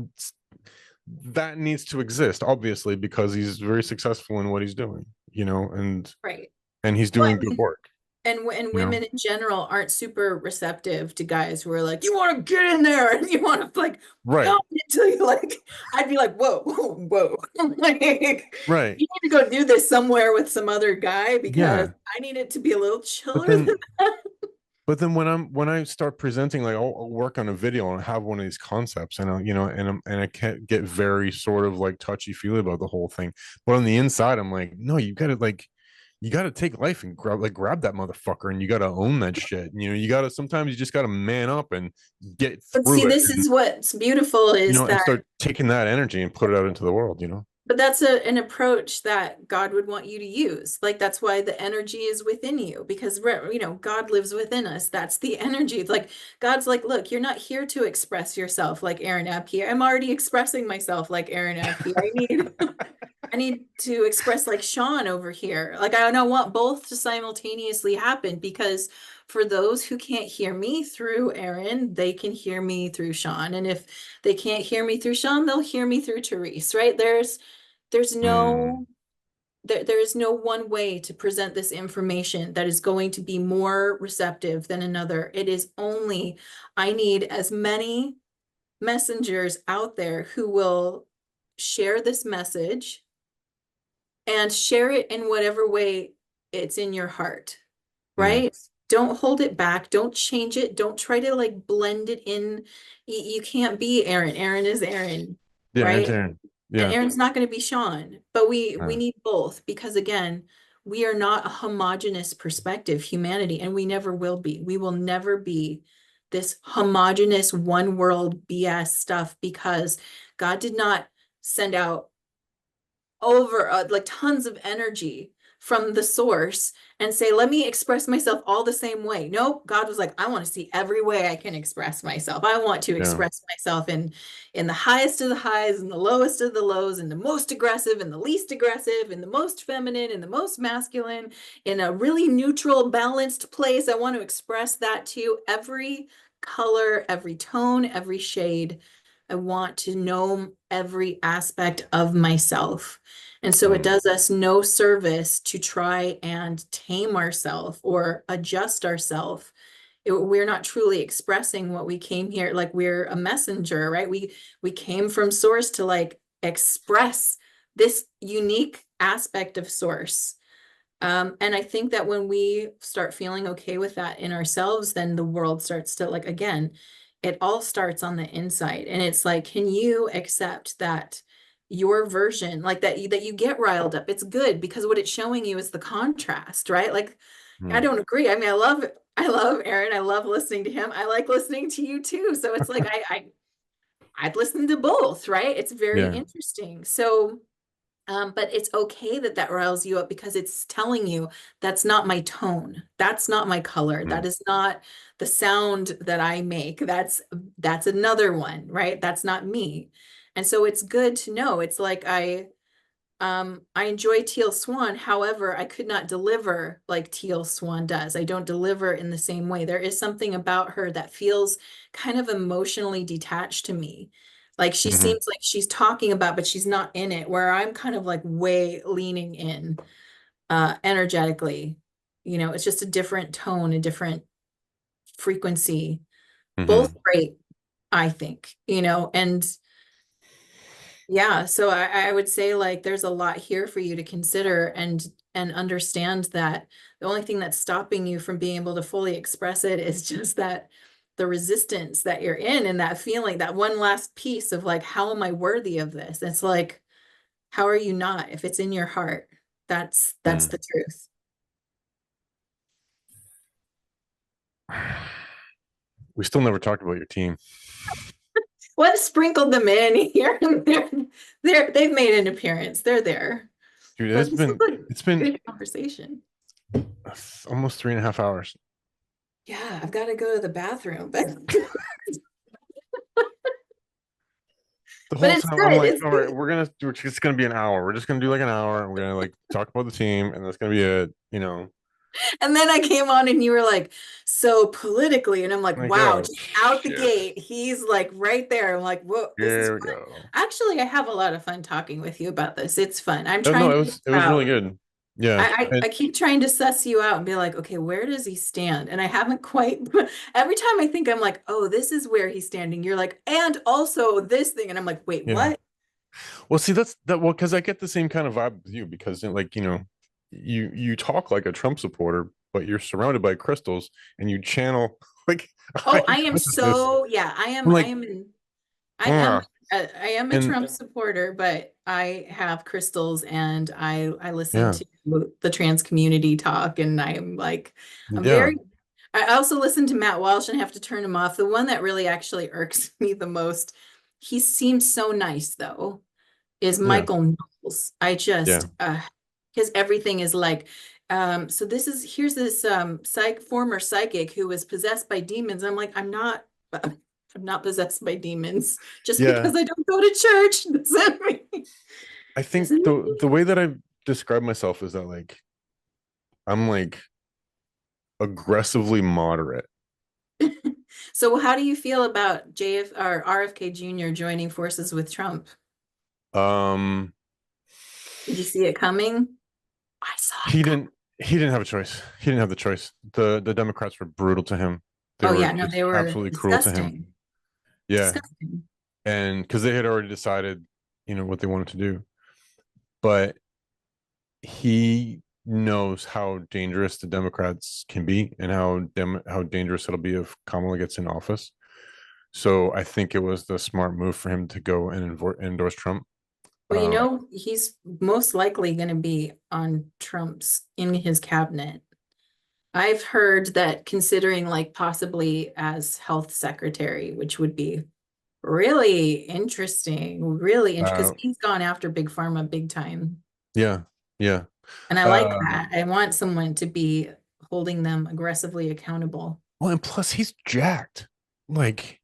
Speaker 1: that needs to exist, obviously, because he's very successful in what he's doing,
Speaker 2: right.
Speaker 1: and he's
Speaker 2: Well,
Speaker 1: doing good work,
Speaker 2: and
Speaker 1: you know.
Speaker 2: women in general aren't super receptive to guys who are like, you want to get in there and you want to like
Speaker 1: Right.
Speaker 2: pound it till you like. I'd be like, whoa, whoa, whoa. Like,
Speaker 1: Right.
Speaker 2: you need to go do this somewhere with some other guy because
Speaker 1: Yeah.
Speaker 2: I need it to be a little
Speaker 1: But
Speaker 2: chiller than
Speaker 1: then but then when I start presenting, like, I'll work on a video and have one of these concepts, and I can't get very sort of like touchy feely about the whole thing, but on the inside I'm like, no, you gotta take life and grab that motherfucker, and you gotta own that shit. You gotta, sometimes you just gotta man up and get
Speaker 2: But see,
Speaker 1: through it,
Speaker 2: this
Speaker 1: and
Speaker 2: is what's beautiful is
Speaker 1: and
Speaker 2: that,
Speaker 1: start taking that energy and put it out into the world.
Speaker 2: but that's an approach that God would want you to use. Like that's why the energy is within you because God lives within us. That's the energy. It's like God's like, look, you're not here to express yourself like Aaron Abke. I'm already expressing myself like Aaron Abke. I need to express like Sean over here. Like I don't want both to simultaneously happen because for those who can't hear me through Aaron, they can hear me through Sean. And if they can't hear me through Sean, they'll hear me through Therese, right? There's
Speaker 1: Mm,
Speaker 2: no there is no one way to present this information that is going to be more receptive than another. It is only I need as many messengers out there who will share this message and share it in whatever way it's in your heart,
Speaker 1: mm.
Speaker 2: right? Don't hold it back. Don't change it. Don't try to like blend it in. You can't be Aaron. Aaron is Aaron,
Speaker 1: Yeah, Aaron's
Speaker 2: right?
Speaker 1: Aaron.
Speaker 2: And
Speaker 1: Yeah.
Speaker 2: Aaron's not going to be Sean, but we
Speaker 1: Uh,
Speaker 2: need both because again, we are not a homogenous perspective, humanity, and we never will be. We will never be this homogenous one world BS stuff because God did not send out over like tons of energy from the source and say, let me express myself all the same way. Nope. God was like, I want to see every way I can express myself. I want to
Speaker 1: yeah.
Speaker 2: express myself in the highest of the highs and the lowest of the lows and the most aggressive and the least aggressive and the most feminine and the most masculine in a really neutral, balanced place. I want to express that to every color, every tone, every shade. I want to know every aspect of myself. And so it
Speaker 1: Mm,
Speaker 2: does us no service to try and tame ourselves or adjust ourselves. We're not truly expressing what we came here, like we're a messenger, right? We came from source to like express this unique aspect of source. And I think that when we start feeling okay with that in ourselves, then the world starts to like, again, it all starts on the inside. And it's like, can you accept that your version, like that you get riled up? It's good because what it's showing you is the contrast, right? Like, I
Speaker 1: mm.
Speaker 2: don't agree. I mean, I love Aaron. I love listening to him. I like listening to you too. So it's like I'd listen to both, right? It's very
Speaker 1: Yeah.
Speaker 2: interesting. So but it's okay that that riles you up because it's telling you that's not my tone. That's not my color.
Speaker 1: Mm,
Speaker 2: That is not the sound that I make. That's another one, right? That's not me. And so it's good to know. It's like I enjoy Teal Swan. However, I could not deliver like Teal Swan does. I don't deliver in the same way. There is something about her that feels kind of emotionally detached to me. Like she
Speaker 1: mhm,
Speaker 2: seems like she's talking about, but she's not in it, where I'm kind of like way leaning in energetically. It's just a different tone, a different frequency. Both
Speaker 1: mhm,
Speaker 2: great, I think, and yeah, so I would say like there's a lot here for you to consider and understand that the only thing that's stopping you from being able to fully express it is just that the resistance that you're in and that feeling, that one last piece of like, how am I worthy of this? It's like, how are you not if it's in your heart? That's
Speaker 1: mm.
Speaker 2: the truth.
Speaker 1: We still never talked about your team.
Speaker 2: What sprinkled them in here and there? They've made an appearance. They're there.
Speaker 1: Dude,
Speaker 2: But this is a
Speaker 1: it's been
Speaker 2: good conversation.
Speaker 1: almost 3.5 hours.
Speaker 2: Yeah, I've got to go to the bathroom, but
Speaker 1: The
Speaker 2: but
Speaker 1: whole
Speaker 2: it's
Speaker 1: time I'm
Speaker 2: good.
Speaker 1: like,
Speaker 2: It's
Speaker 1: all right,
Speaker 2: good.
Speaker 1: it's gonna be an hour. We're just gonna do like an hour and we're gonna like talk about the team and that's gonna be it, you know.
Speaker 2: And then I came on and you were like, so politically, and I'm like,
Speaker 1: Like,
Speaker 2: wow,
Speaker 1: oh
Speaker 2: just out the
Speaker 1: shit.
Speaker 2: gate, he's like right there. I'm like, whoa, this is
Speaker 1: Here we
Speaker 2: fun.
Speaker 1: go.
Speaker 2: Actually, I have a lot of fun talking with you about this. It's fun. I'm
Speaker 1: Oh,
Speaker 2: trying
Speaker 1: no,
Speaker 2: to figure
Speaker 1: it was really
Speaker 2: out.
Speaker 1: good. Yeah.
Speaker 2: I keep trying to suss you out and be like, okay, where does he stand? And I haven't quite. Every time I think I'm like, oh, this is where he's standing. You're like, and also this thing, and I'm like, wait,
Speaker 1: Yeah.
Speaker 2: what?
Speaker 1: Well, see, that's that. Well, because I get the same kind of vibe with you because, like, you talk like a Trump supporter, but you're surrounded by crystals and you channel like a
Speaker 2: Oh,
Speaker 1: higher
Speaker 2: I am
Speaker 1: consciousness.
Speaker 2: so yeah.
Speaker 1: I'm
Speaker 2: I
Speaker 1: like,
Speaker 2: am in.
Speaker 1: ah,
Speaker 2: I am a
Speaker 1: and
Speaker 2: Trump supporter, but I have crystals and I listen
Speaker 1: yeah,
Speaker 2: to the trans community talk, and I'm like, I'm
Speaker 1: yeah,
Speaker 2: very. I also listen to Matt Walsh and have to turn him off. The one that really actually irks me the most, he seems so nice though, is
Speaker 1: yeah,
Speaker 2: Michael Knowles. I
Speaker 1: yeah,
Speaker 2: just his everything is like, so here's this former psychic who was possessed by demons. I'm like, I'm not possessed by demons. Just
Speaker 1: yeah.
Speaker 2: because I don't go to church doesn't mean
Speaker 1: I think
Speaker 2: doesn't
Speaker 1: the way that I describe myself is that like I'm like aggressively moderate.
Speaker 2: mean. So how do you feel about JF or RFK Jr. joining forces with Trump?
Speaker 1: Um,
Speaker 2: Did you see it coming? I saw
Speaker 1: he
Speaker 2: it coming.
Speaker 1: didn't he didn't have a choice. He didn't have the choice. The Democrats were brutal to him. They
Speaker 2: Oh
Speaker 1: were
Speaker 2: yeah, no,
Speaker 1: just
Speaker 2: they were
Speaker 1: absolutely cruel to him.
Speaker 2: disgusting.
Speaker 1: Yeah,
Speaker 2: Disgusting.
Speaker 1: and because they had already decided, what they wanted to do, but he knows how dangerous the Democrats can be and how dangerous it'll be if Kamala gets in office. So I think it was the smart move for him to go and endorse Trump.
Speaker 2: Well,
Speaker 1: Um,
Speaker 2: he's most likely going to be on Trump's in his cabinet. I've heard that considering like possibly as health secretary, which would be really interesting, really interesting, because
Speaker 1: uh,
Speaker 2: he's gone after big pharma big time.
Speaker 1: yeah, yeah.
Speaker 2: And I like
Speaker 1: Uh,
Speaker 2: that. I want someone to be holding them aggressively accountable.
Speaker 1: well, and plus he's jacked. Like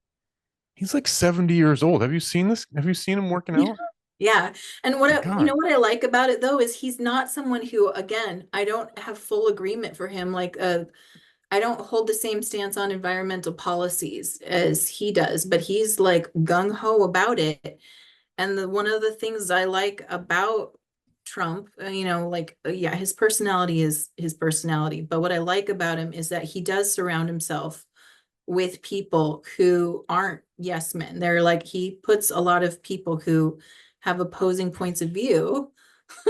Speaker 1: he's like 70 years old. Have you seen this? Have you seen him working
Speaker 2: Yeah.
Speaker 1: out?
Speaker 2: Yeah. And
Speaker 1: My
Speaker 2: you know
Speaker 1: God.
Speaker 2: what I like about it though is he's not someone who, again, I don't have full agreement for him. Like I don't hold the same stance on environmental policies as he does, but he's like gung ho about it. And one of the things I like about Trump, yeah, his personality is his personality. But what I like about him is that he does surround himself with people who aren't yes men. They're like, he puts a lot of people who have opposing points of view.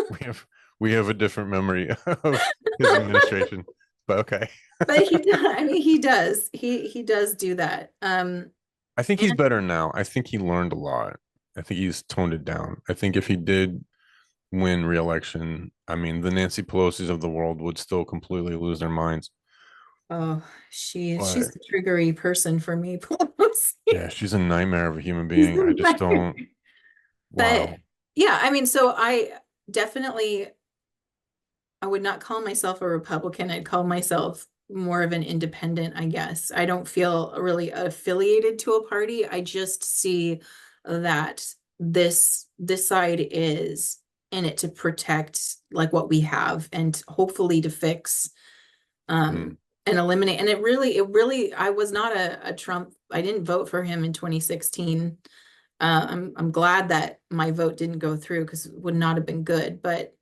Speaker 1: We have we have a different memory of his administration. But okay.
Speaker 2: But I mean, he does. He does do that.
Speaker 1: I think
Speaker 2: And
Speaker 1: he's better now. I think he learned a lot. I think he's toned it down. I think if he did win re-election, I mean, the Nancy Pelosi's of the world would still completely lose their minds.
Speaker 2: oh, she's
Speaker 1: But
Speaker 2: the triggery person for me.
Speaker 1: yeah, she's a nightmare of a human
Speaker 2: She's
Speaker 1: being. I
Speaker 2: the
Speaker 1: just
Speaker 2: nightmare.
Speaker 1: don't.
Speaker 2: But
Speaker 1: Wow.
Speaker 2: yeah, I mean, so I definitely I would not call myself a Republican. I'd call myself more of an independent, I guess. I don't feel really affiliated to a party. I just see that this side is in it to protect like what we have and hopefully to fix
Speaker 1: Mm.
Speaker 2: and eliminate. And it really, I was not a Trump. I didn't vote for him in 2016. I'm glad that my vote didn't go through because it would not have been good. But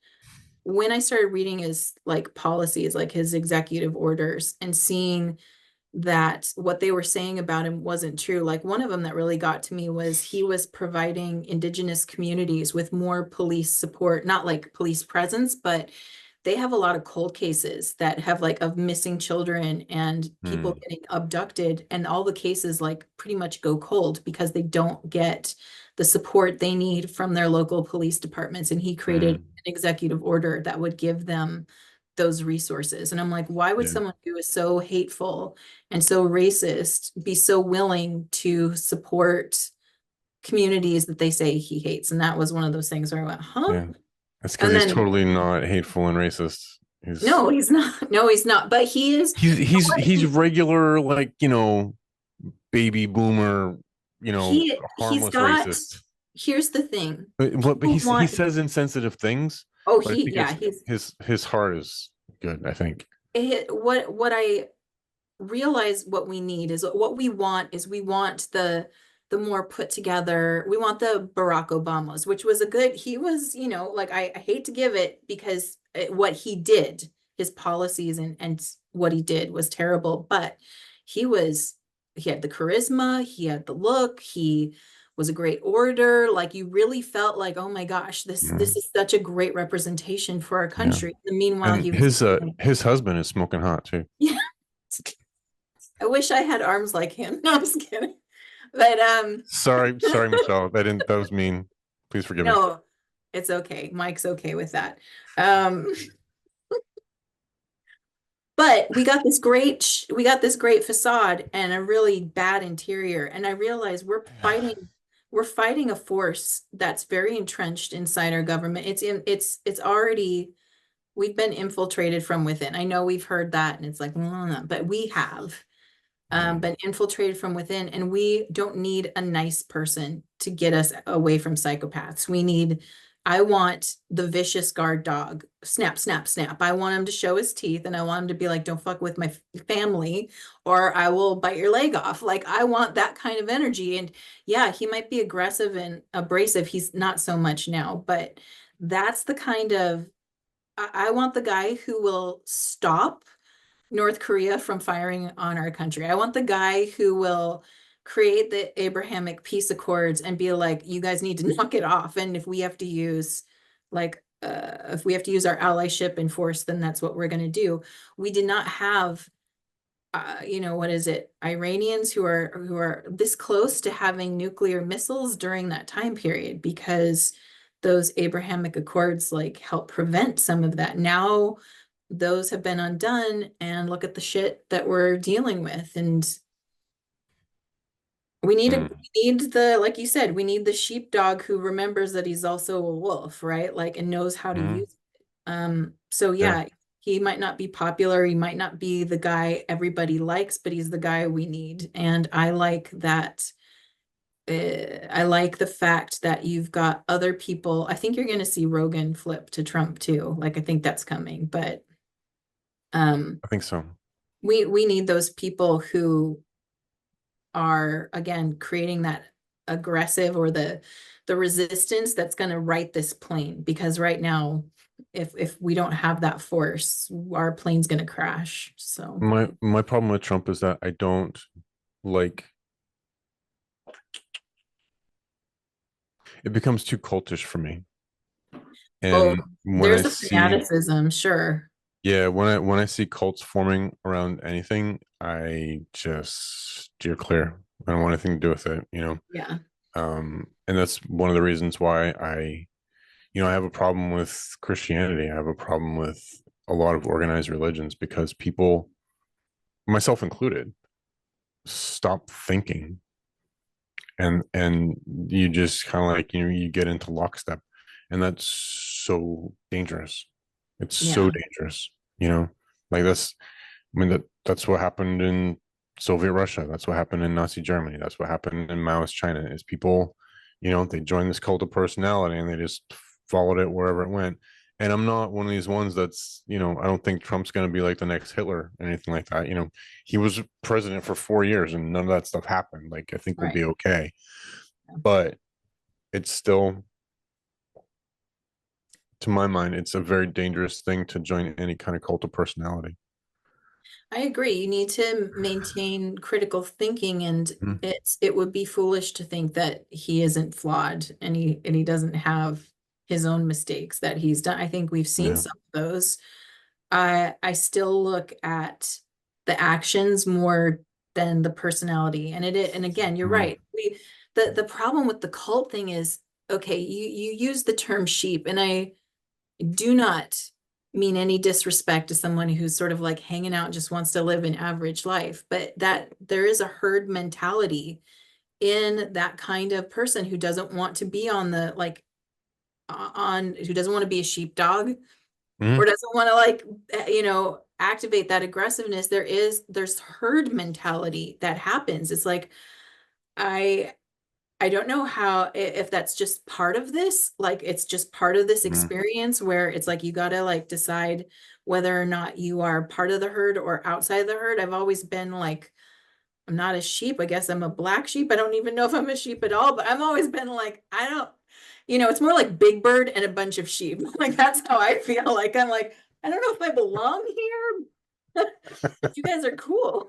Speaker 2: when I started reading his like policies, like his executive orders, and seeing that what they were saying about him wasn't true. Like one of them that really got to me was he was providing indigenous communities with more police support, not like police presence, but they have a lot of cold cases that have like of missing children and people
Speaker 1: Mm.
Speaker 2: getting abducted, and all the cases like pretty much go cold because they don't get the support they need from their local police departments. And he created
Speaker 1: Mm.
Speaker 2: an executive order that would give them those resources. And I'm like, why would
Speaker 1: Yeah.
Speaker 2: someone who is so hateful and so racist be so willing to support communities that they say he hates? And that was one of those things where I went, huh?
Speaker 1: Yeah. That's because
Speaker 2: And
Speaker 1: he's
Speaker 2: then
Speaker 1: totally not hateful and racist.
Speaker 2: no, he's not. No, he's not. But he is.
Speaker 1: He's regular, like, baby boomer,
Speaker 2: He's
Speaker 1: harmless
Speaker 2: got.
Speaker 1: racist.
Speaker 2: Here's the thing.
Speaker 1: But
Speaker 2: People
Speaker 1: he
Speaker 2: want.
Speaker 1: says insensitive things,
Speaker 2: Oh,
Speaker 1: but I think
Speaker 2: yeah,
Speaker 1: it's
Speaker 2: he's
Speaker 1: his heart is good, I think.
Speaker 2: what I realize what we need is what we want is we want the more put together. We want the Barack Obamas, which was a good. He was, like I hate to give it because what he did, his policies and what he did was terrible, but he was he had the charisma, he had the look, he was a great orator. Like you really felt like, oh my gosh, this
Speaker 1: Mhm.
Speaker 2: is such a great representation for our
Speaker 1: Yeah.
Speaker 2: country. And meanwhile,
Speaker 1: And
Speaker 2: he was
Speaker 1: his husband is smoking hot too.
Speaker 2: yeah. I wish I had arms like him. No, I'm just kidding. But
Speaker 1: Sorry, Michelle. That was mean. Please forgive me.
Speaker 2: no, it's okay. Mike's okay with that. Um, but we got this great facade and a really bad interior. And I realize we're fighting a force that's very entrenched inside our government. It's already we've been infiltrated from within. I know we've heard that and it's like, but we have.
Speaker 1: Mm,
Speaker 2: Been infiltrated from within, and we don't need a nice person to get us away from psychopaths. I want the vicious guard dog, snap, snap, snap. I want him to show his teeth, and I want him to be like, don't fuck with my family, or I will bite your leg off. Like, I want that kind of energy. And yeah, he might be aggressive and abrasive. He's not so much now, but that's the kind of, I want the guy who will stop North Korea from firing on our country. I want the guy who will create the Abrahamic peace accords and be like, you guys need to knock it off. And if we have to use if we have to use our allyship and force, then that's what we're going to do. We did not have, what is it? Iranians who are this close to having nuclear missiles during that time period because those Abrahamic accords like help prevent some of that. Now those have been undone and look at the shit that we're dealing with. And
Speaker 1: mm,
Speaker 2: we need the, like you said, we need the sheepdog who remembers that he's also a wolf, right? Like, and knows how to
Speaker 1: mm,
Speaker 2: use it. So
Speaker 1: yeah,
Speaker 2: yeah, he might not be popular, he might not be the guy everybody likes, but he's the guy we need. And I like that. I like the fact that you've got other people. I think you're going to see Rogan flip to Trump too. Like, I think that's coming, but um,
Speaker 1: I think so.
Speaker 2: we need those people who are again creating that aggressive or the resistance that's going to right this plane, because right now if we don't have that force, our plane's going to crash. So
Speaker 1: My problem with Trump is that I don't like it becomes too cultish for me.
Speaker 2: oh,
Speaker 1: And when I
Speaker 2: there's the
Speaker 1: see
Speaker 2: fanaticism, sure.
Speaker 1: yeah, when I see cults forming around anything, I just steer clear. I don't want anything to do with it.
Speaker 2: Yeah,
Speaker 1: And that's one of the reasons why I have a problem with Christianity. I have a problem with a lot of organized religions because people, myself included, stop thinking and you just kind of like you get into lockstep, and that's so dangerous. It's so
Speaker 2: yeah,
Speaker 1: dangerous, you know. Like that's what happened in Soviet Russia. That's what happened in Nazi Germany. That's what happened in Maoist China. Is people, they joined this cult of personality and they just followed it wherever it went. And I'm not one of these ones that's, I don't think Trump's going to be like the next Hitler or anything like that. He was president for 4 years and none of that stuff happened. Like, I think we'll
Speaker 2: right.
Speaker 1: be okay. But it's still, to my mind, it's a very dangerous thing to join any kind of cult of personality.
Speaker 2: I agree. You need to maintain critical thinking, and
Speaker 1: Mhm.
Speaker 2: it would be foolish to think that he isn't flawed and he doesn't have his own mistakes that he's done. I think we've seen
Speaker 1: Yeah.
Speaker 2: some of those. I still look at the actions more than the personality. And again, you're
Speaker 1: Mhm.
Speaker 2: right. The problem with the cult thing is, okay, you use the term sheep, and I do not mean any disrespect to someone who's sort of like hanging out and just wants to live an average life, but that there is a herd mentality in that kind of person who doesn't want to be on the like on who doesn't want to be a sheepdog or
Speaker 1: Hmm.
Speaker 2: doesn't want to like activate that aggressiveness. There's herd mentality that happens. It's like I I don't know how if that's just part of this, like it's just part of this
Speaker 1: Hmm.
Speaker 2: experience where it's like you gotta like decide whether or not you are part of the herd or outside the herd. I've always been like, I'm not a sheep. I guess I'm a black sheep. I don't even know if I'm a sheep at all, but I've always been like, I don't, it's more like Big Bird and a bunch of sheep. Like that's how I feel. Like I'm like, I don't know if I belong here, but you guys are cool.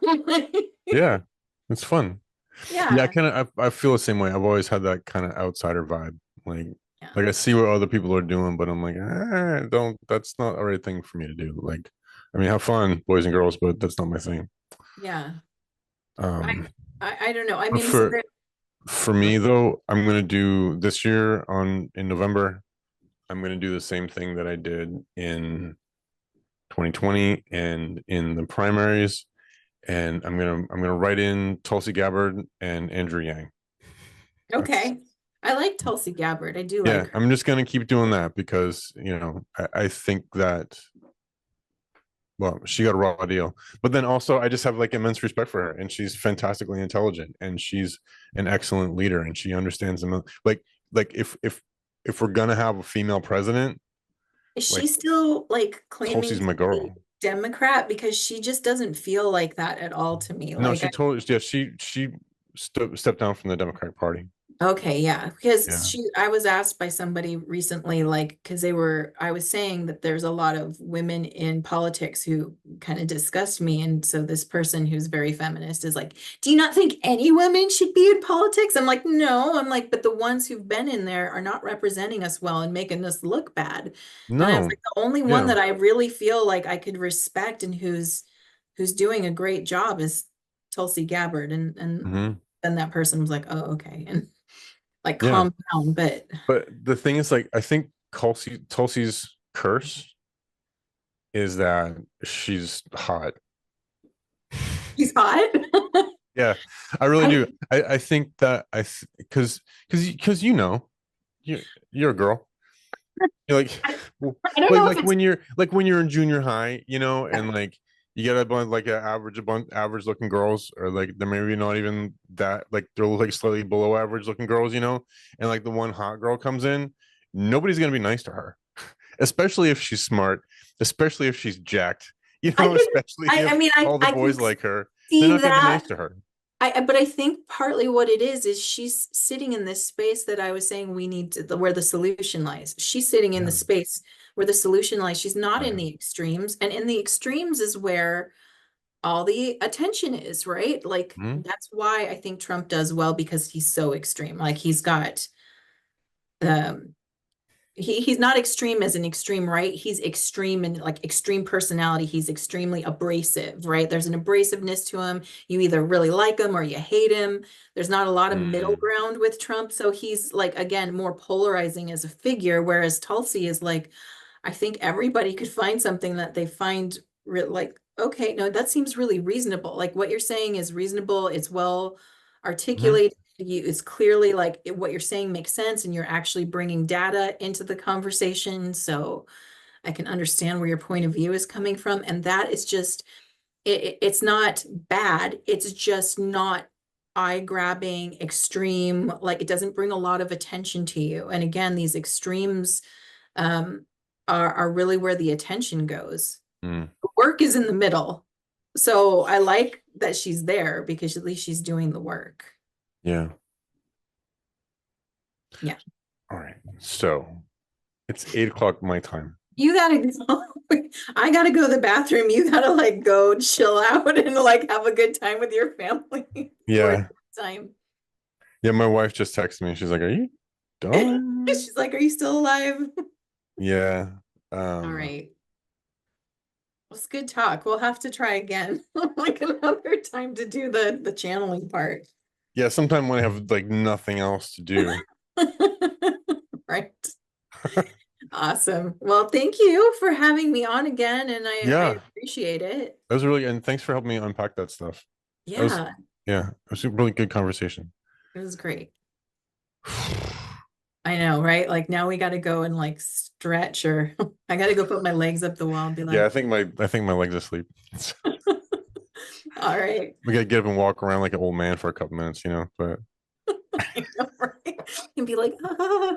Speaker 1: Yeah, it's fun. Yeah, I
Speaker 2: Yeah.
Speaker 1: kind of I feel the same way. I've always had that kind of outsider vibe. Like
Speaker 2: Yeah.
Speaker 1: like I see what other people are doing, but I'm like, don't. That's not the right thing for me to do. Like, I mean, have fun, boys and girls, but that's not my thing.
Speaker 2: Yeah. I,
Speaker 1: Um,
Speaker 2: I don't know. I
Speaker 1: but
Speaker 2: mean, so
Speaker 1: for me though, I'm gonna do this year in November. I'm gonna do the same thing that I did in 2020 and in the primaries, and I'm gonna write in Tulsi Gabbard and Andrew Yang. That's
Speaker 2: okay. I like Tulsi Gabbard. I do like
Speaker 1: Yeah,
Speaker 2: her.
Speaker 1: I'm just gonna keep doing that because I think that, well, she got a raw deal, but then also I just have like immense respect for her, and she's fantastically intelligent, and she's an excellent leader, and she understands like if we're gonna have a female president,
Speaker 2: Is she
Speaker 1: like
Speaker 2: still like claiming
Speaker 1: Tulsi's
Speaker 2: to
Speaker 1: my
Speaker 2: be
Speaker 1: girl.
Speaker 2: Democrat? Because she just doesn't feel like that at all to me.
Speaker 1: No,
Speaker 2: Like
Speaker 1: she totally, yeah, she stepped down from the Democratic Party.
Speaker 2: okay, yeah, because
Speaker 1: Yeah.
Speaker 2: I was asked by somebody recently, like, because I was saying that there's a lot of women in politics who kind of disgust me. And so this person who's very feminist is like, do you not think any women should be in politics? I'm like, no, I'm like, but the ones who've been in there are not representing us well and making us look bad. And I was
Speaker 1: No.
Speaker 2: like, the only one
Speaker 1: Yeah.
Speaker 2: that I really feel like I could respect and who's doing a great job is Tulsi Gabbard. And
Speaker 1: Hmm.
Speaker 2: then that person was like, oh, okay. And like
Speaker 1: Yeah.
Speaker 2: calm down, but
Speaker 1: But the thing is, like, I think Tulsi's curse is that she's hot.
Speaker 2: he's hot.
Speaker 1: Yeah, I really
Speaker 2: I
Speaker 1: do. I think that because you're a girl. You're like
Speaker 2: I, I don't know if it's
Speaker 1: like when you're in junior high, and like you get a bunch like a bunch average looking girls, or like they're maybe not even that, like they're like slightly below average looking girls, and like the one hot girl comes in, nobody's gonna be nice to her, especially if she's smart, especially if she's jacked,
Speaker 2: I can
Speaker 1: especially
Speaker 2: I
Speaker 1: if
Speaker 2: mean
Speaker 1: all the
Speaker 2: I can
Speaker 1: boys like her, they're
Speaker 2: see
Speaker 1: not gonna be nice
Speaker 2: that.
Speaker 1: to her.
Speaker 2: But I think partly what it is she's sitting in this space that I was saying we need to where the solution lies. She's sitting in the
Speaker 1: Yeah.
Speaker 2: space where the solution lies. She's not in
Speaker 1: Yeah.
Speaker 2: the extremes, and in the extremes is where all the attention is, right? Like
Speaker 1: Mhm.
Speaker 2: that's why I think Trump does well because he's so extreme. Like he's got um he's not extreme as an extreme right, he's extreme and like extreme personality, he's extremely abrasive, right? There's an abrasiveness to him. You either really like him or you hate him. There's not a lot of middle
Speaker 1: Mm.
Speaker 2: ground with Trump, so he's like again more polarizing as a figure, whereas Tulsi is like, I think everybody could find something that they find like, okay, no, that seems really reasonable. Like what you're saying is reasonable. It's well
Speaker 1: Mhm.
Speaker 2: articulated. It's clearly like what you're saying makes sense, and you're actually bringing data into the conversation. So I can understand where your point of view is coming from. And that is just, it's not bad. It's just not eye-grabbing, extreme. Like it doesn't bring a lot of attention to you. And again, these extremes um, are really where the attention goes.
Speaker 1: Mm.
Speaker 2: The work is in the middle. So I like that she's there because at least she's doing the work.
Speaker 1: Yeah.
Speaker 2: Yeah.
Speaker 1: All right. So it's 8 o'clock my time.
Speaker 2: You gotta go. I gotta go to the bathroom. You gotta like go chill out and like have a good time with your family for
Speaker 1: Yeah.
Speaker 2: time.
Speaker 1: Yeah. My wife just texted me. She's like, "Are you done?"
Speaker 2: She's like, "Are you still alive?"
Speaker 1: Yeah.
Speaker 2: All
Speaker 1: Um,
Speaker 2: right. Well, it's good talk. We'll have to try again, like another time to do the channeling part.
Speaker 1: yeah. Sometime when I have like nothing else to do.
Speaker 2: Right. Awesome. Well, thank you for having me on again, and I
Speaker 1: Yeah,
Speaker 2: appreciate it.
Speaker 1: that was really, and thanks for helping me unpack that stuff. That was,
Speaker 2: Yeah,
Speaker 1: yeah, it was a really good conversation.
Speaker 2: it was great. I know, right? Like now we got to go and like stretch, or I got to go put my legs up the wall and be
Speaker 1: Yeah,
Speaker 2: like,
Speaker 1: I think my legs asleep.
Speaker 2: all right.
Speaker 1: We gotta get up and walk around like an old man for a couple minutes, but
Speaker 2: I know, right? And be like, ah.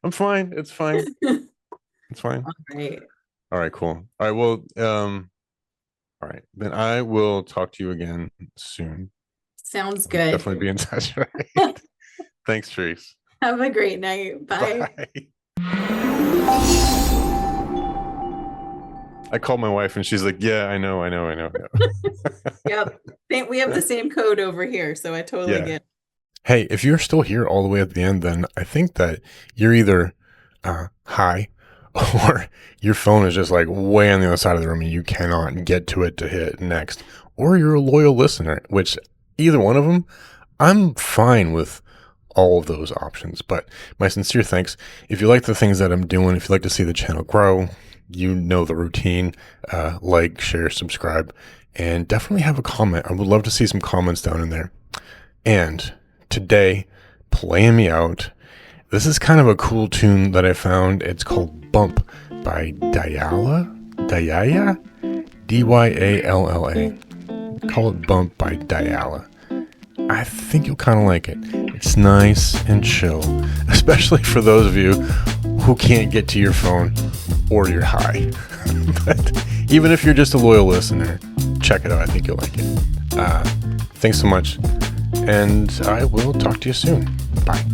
Speaker 1: I'm fine. It's fine. It's fine.
Speaker 2: All right.
Speaker 1: All right, cool. All right, well, all right. Then I will talk to you again soon.
Speaker 2: Sounds good.
Speaker 1: Definitely be in touch, right? Thanks, Therese.
Speaker 2: Have a great night. Bye.
Speaker 1: Bye. I called my wife and she's like, yeah, I know.
Speaker 2: Yep. We have the same code over here, so I totally
Speaker 1: Yeah.
Speaker 2: get it.
Speaker 1: Hey, if you're still here all the way at the end, then I think that you're either high or your phone is just like way on the other side of the room and you cannot get to it to hit next, or you're a loyal listener, which either one of them, I'm fine with all of those options. But my sincere thanks. If you like the things that I'm doing, if you like to see the channel grow, you know the routine, like, share, subscribe, and definitely have a comment. I would love to see some comments down in there. And today, playing me out, this is kind of a cool tune that I found. It's called Bump by Dyalla, Dyalla. Call it Bump by Dyalla. I think you'll kind of like it. It's nice and chill, especially for those of you who can't get to your phone or you're high. But even if you're just a loyal listener, check it out. I think you'll like it. Thanks so much, and I will talk to you soon. Bye.